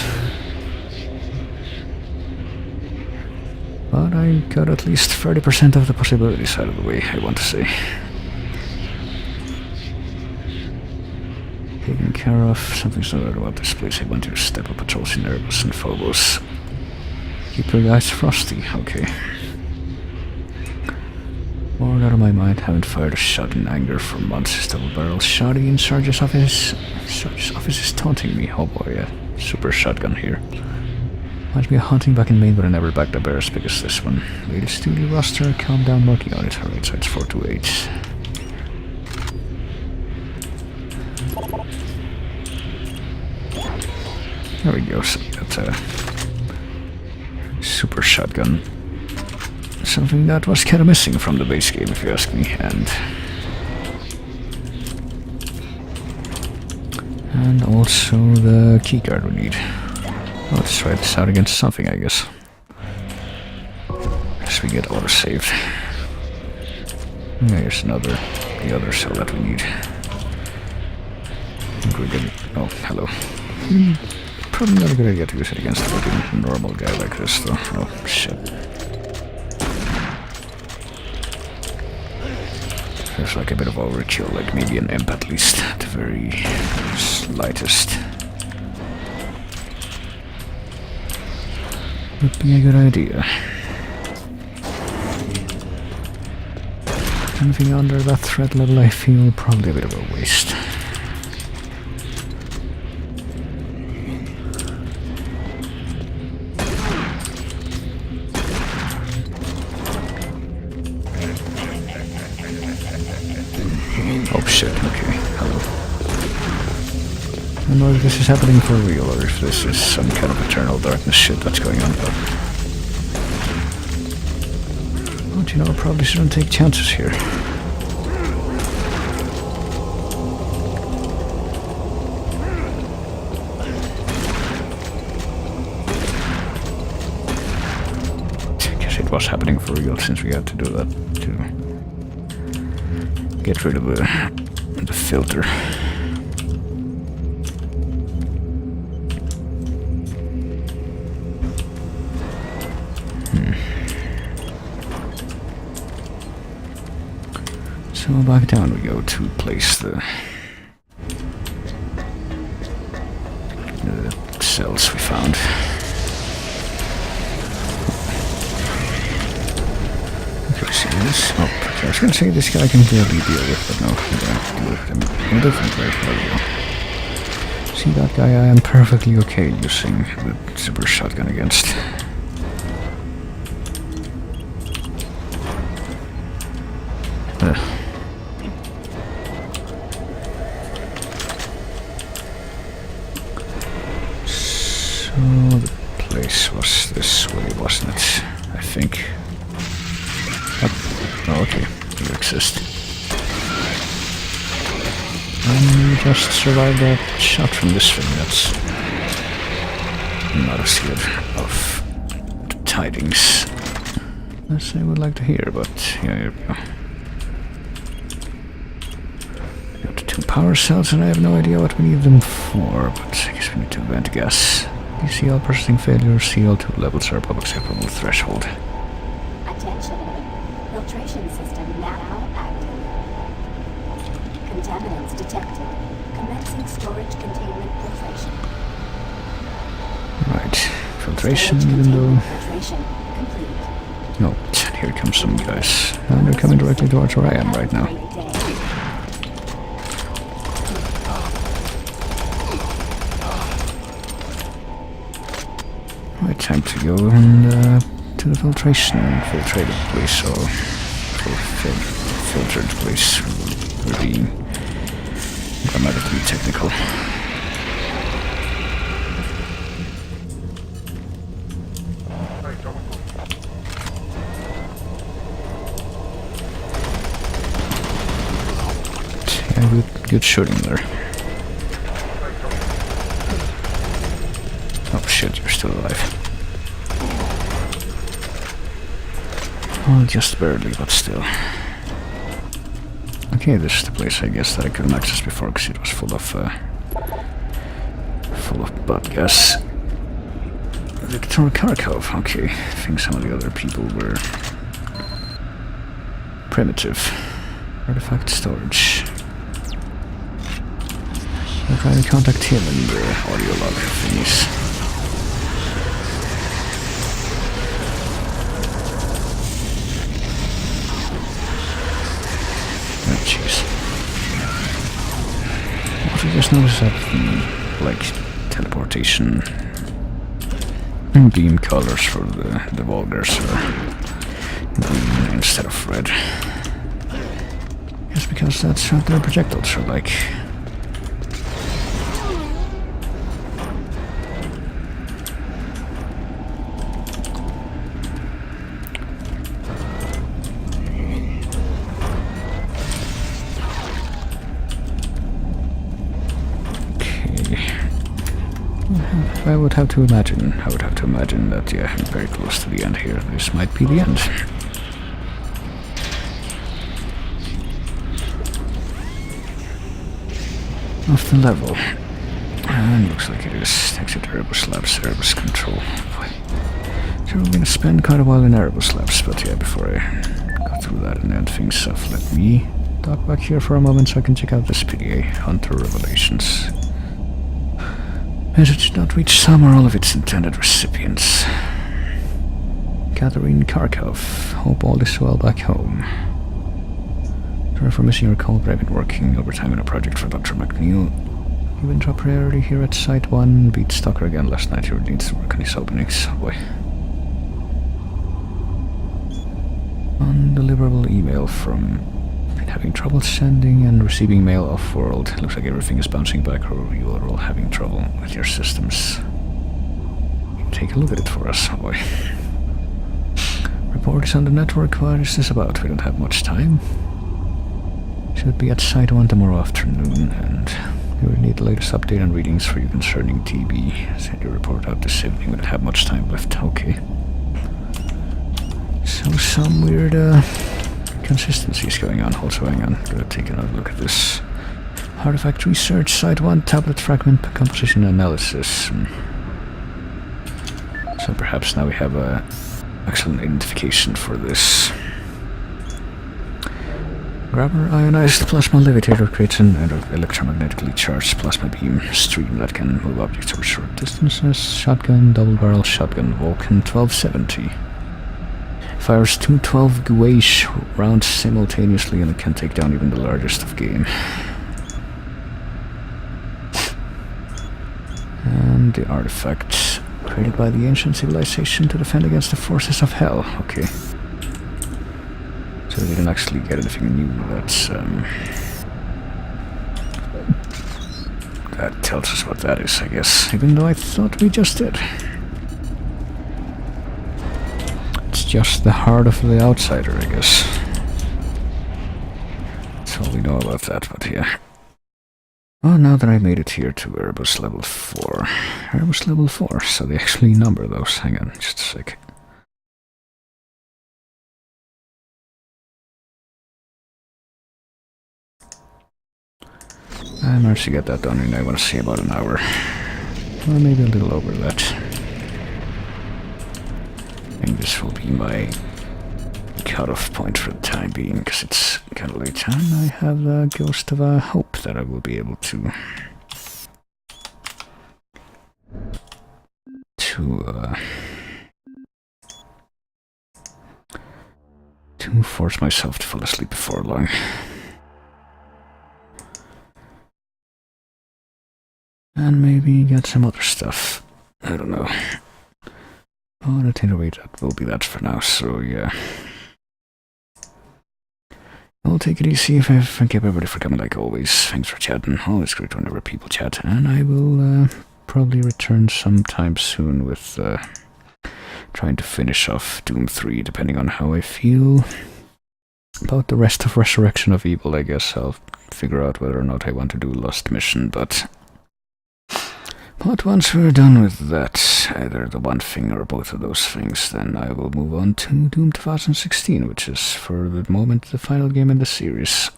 But I got at least 30% of the possibilities out of the way, I want to say. Taken care of. Something similar about this place. I want to step up patrols in Erebus and Phobos. Keep your guys frosty, okay. Bored out of my mind, haven't fired a shot in anger for months. Double barrel shotty in Sarge's office. Sarge's office is taunting me. Oh boy, a super shotgun here. Might be a hunting back in Maine, but I never backed the Bears because this one. Rated studio roster, calm down, working on it. Alright, so it's 428. There we go, so that's a super shotgun. Something that was kind of missing from the base game, if you ask me, and also the keycard we need. Well, let's try this out against something, I guess. As we get auto-saved. Here's the other cell that we need. We're gonna, oh, hello. Probably not a good idea to use it against a fucking normal guy like this, though. Oh, shit. Feels like a bit of overkill, like maybe an imp at least, at the very slightest. Would be a good idea. Anything under that threat level, I feel probably a bit of a waste. Oh shit, okay, hello. I don't know if this is happening for real or if this is some kind of eternal darkness shit that's going on, but... Don't you know, I probably shouldn't take chances here. I guess it was happening for real since we had to do that too. Get rid of the filter. So back down we go to place the cells we found. Okay, see this? Oh, okay, I was gonna say this guy I can barely deal with, but no, I'm gonna have to deal with him in a different way. There we go. See that guy I am perfectly okay using the super shotgun against. So the place was this way, wasn't it? I think. Oh, okay. You exist. And you just survived that shot from this thing. That's not as good of tidings as I would like to hear, but yeah, here we go. Got the 2 power cells, and I have no idea what we need them for, but I guess we need to vent gas. DCL processing failure, CL2 levels are above acceptable threshold. Attention. Filtration system now active. Contaminants detected. Commencing storage containment filtration. Right. Filtration, even though... Filtration complete. No, here comes some guys. And they're coming directly towards where I am right now. Right, time to go and to the filtrated place, or filtered place. We're being grammatically technical. Yeah, good shooting there. Oh shit, you're still alive. Oh, just barely, but still. Okay, this is the place, I guess, that I couldn't access before because it was full of butt gas. Viktor Kharkov, okay. I think some of the other people were primitive. Artifact storage. I'll try to contact him in the audio log thingies. Oh, jeez. Also just noticed that, like, teleportation beam colors for the Vulgars are green instead of red. Just because that's what their projectiles are like. I would have to imagine that, yeah, I'm very close to the end here. This might be the end. Of the level. And looks like it is. Exit Erebus Labs, Erebus Control. Boy. So we're gonna spend quite a while in Erebus Labs, but yeah, before I go through that and end things off, let me dock back here for a moment so I can check out this PDA, Hunter Revelations. Message did not reach some or all of its intended recipients. Catherine Kharkov. Hope all is well back home. Sorry for missing your call, but I've been working overtime on a project for Dr. McNeil. Even top priority here at Site 1. Beat Stalker again last night. He needs to work on his openings. Oh boy. Undeliverable email from... Been having trouble sending and receiving mail off-world. Looks like everything is bouncing back, or you are all having trouble with your systems. Take a look at it for us, oh boy. Report is on the network. What is this about? We don't have much time. Should be at Site 1 tomorrow afternoon, and we will need the latest update and readings for you concerning TB. Send your report out this evening. We don't have much time left. Okay. So some weird consistencies going on. Also, hang on. Gotta take another look at this. Artifact research, Site 1, tablet fragment composition analysis. So perhaps now we have a excellent identification for this. Grabber ionized plasma levitator creates an electromagnetically charged plasma beam stream that can move objects over short distances. Shotgun, double barrel shotgun, Vulcan 1270. Fires 2 12 gouache rounds simultaneously and it can take down even the largest of game. And the artifact created by the ancient civilization to defend against the forces of hell. Okay. So we didn't actually get anything new. That tells us what that is, I guess. Even though I thought we just did. It's just the heart of the outsider, I guess. That's all we know about that, but yeah. Oh, now that I made it here to Erebus level 4. Erebus level 4, so they actually number those. Hang on, just a sec. I managed to get that done in, I want to say, about an hour. Or maybe a little over that. I think this will be my cut-off point for the time being, because it's kind of late, and I have the ghost of a hope that I will be able to force myself to fall asleep before long. And maybe get some other stuff. I don't know. But at any rate, that will be that for now, so yeah. I'll take it easy. Thank everybody for coming like always. Thanks for chatting. Always great whenever people chat. And I will probably return sometime soon with trying to finish off Doom 3, depending on how I feel about the rest of Resurrection of Evil. I guess I'll figure out whether or not I want to do Lost Mission, but once we're done with that, either the one thing or both of those things, then I will move on to Doom 2016, which is for the moment the final game in the series.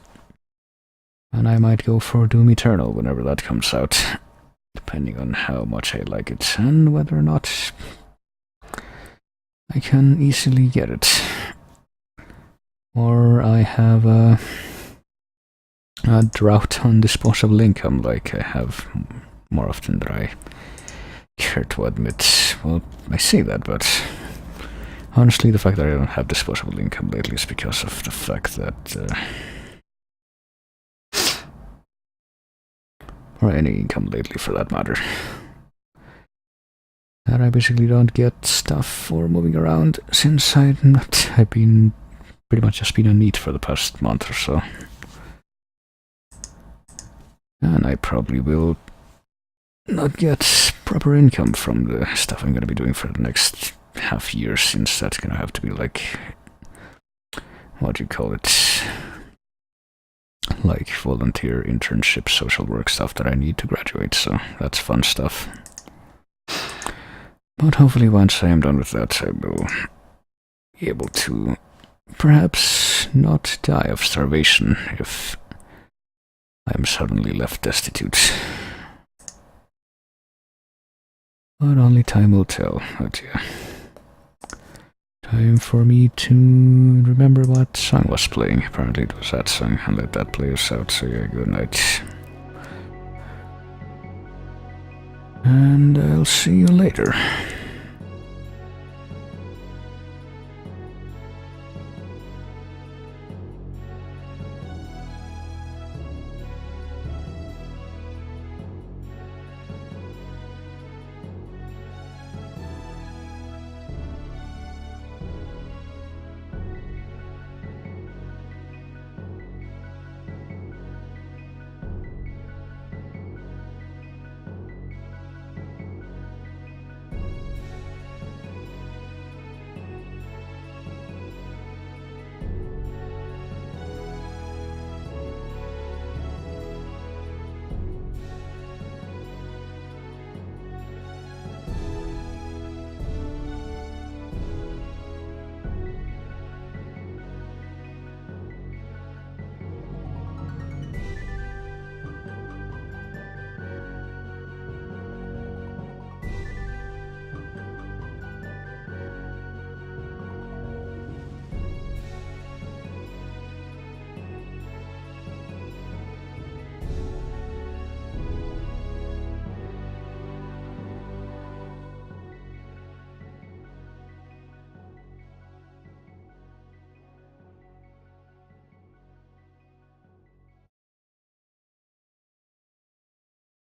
And I might go for Doom Eternal whenever that comes out, depending on how much I like it and whether or not I can easily get it. Or I have a drought on disposable income like I have more often than I care to admit. Well, I say that, but honestly the fact that I don't have disposable income lately is because of the fact that or any income lately for that matter. that I basically don't get stuff for moving around since I've been pretty much just been on NEET for the past month or so. And I probably will not get proper income from the stuff I'm gonna be doing for the next half year, since that's gonna have to be like, what do you call it, like volunteer internship social work stuff that I need to graduate, so that's fun stuff. But hopefully once I am done with that, I will be able to perhaps not die of starvation if I'm suddenly left destitute. But only time will tell. But yeah. Time for me to remember what song was playing. Apparently it was that song, and let that play us out. So yeah, good night. And I'll see you later.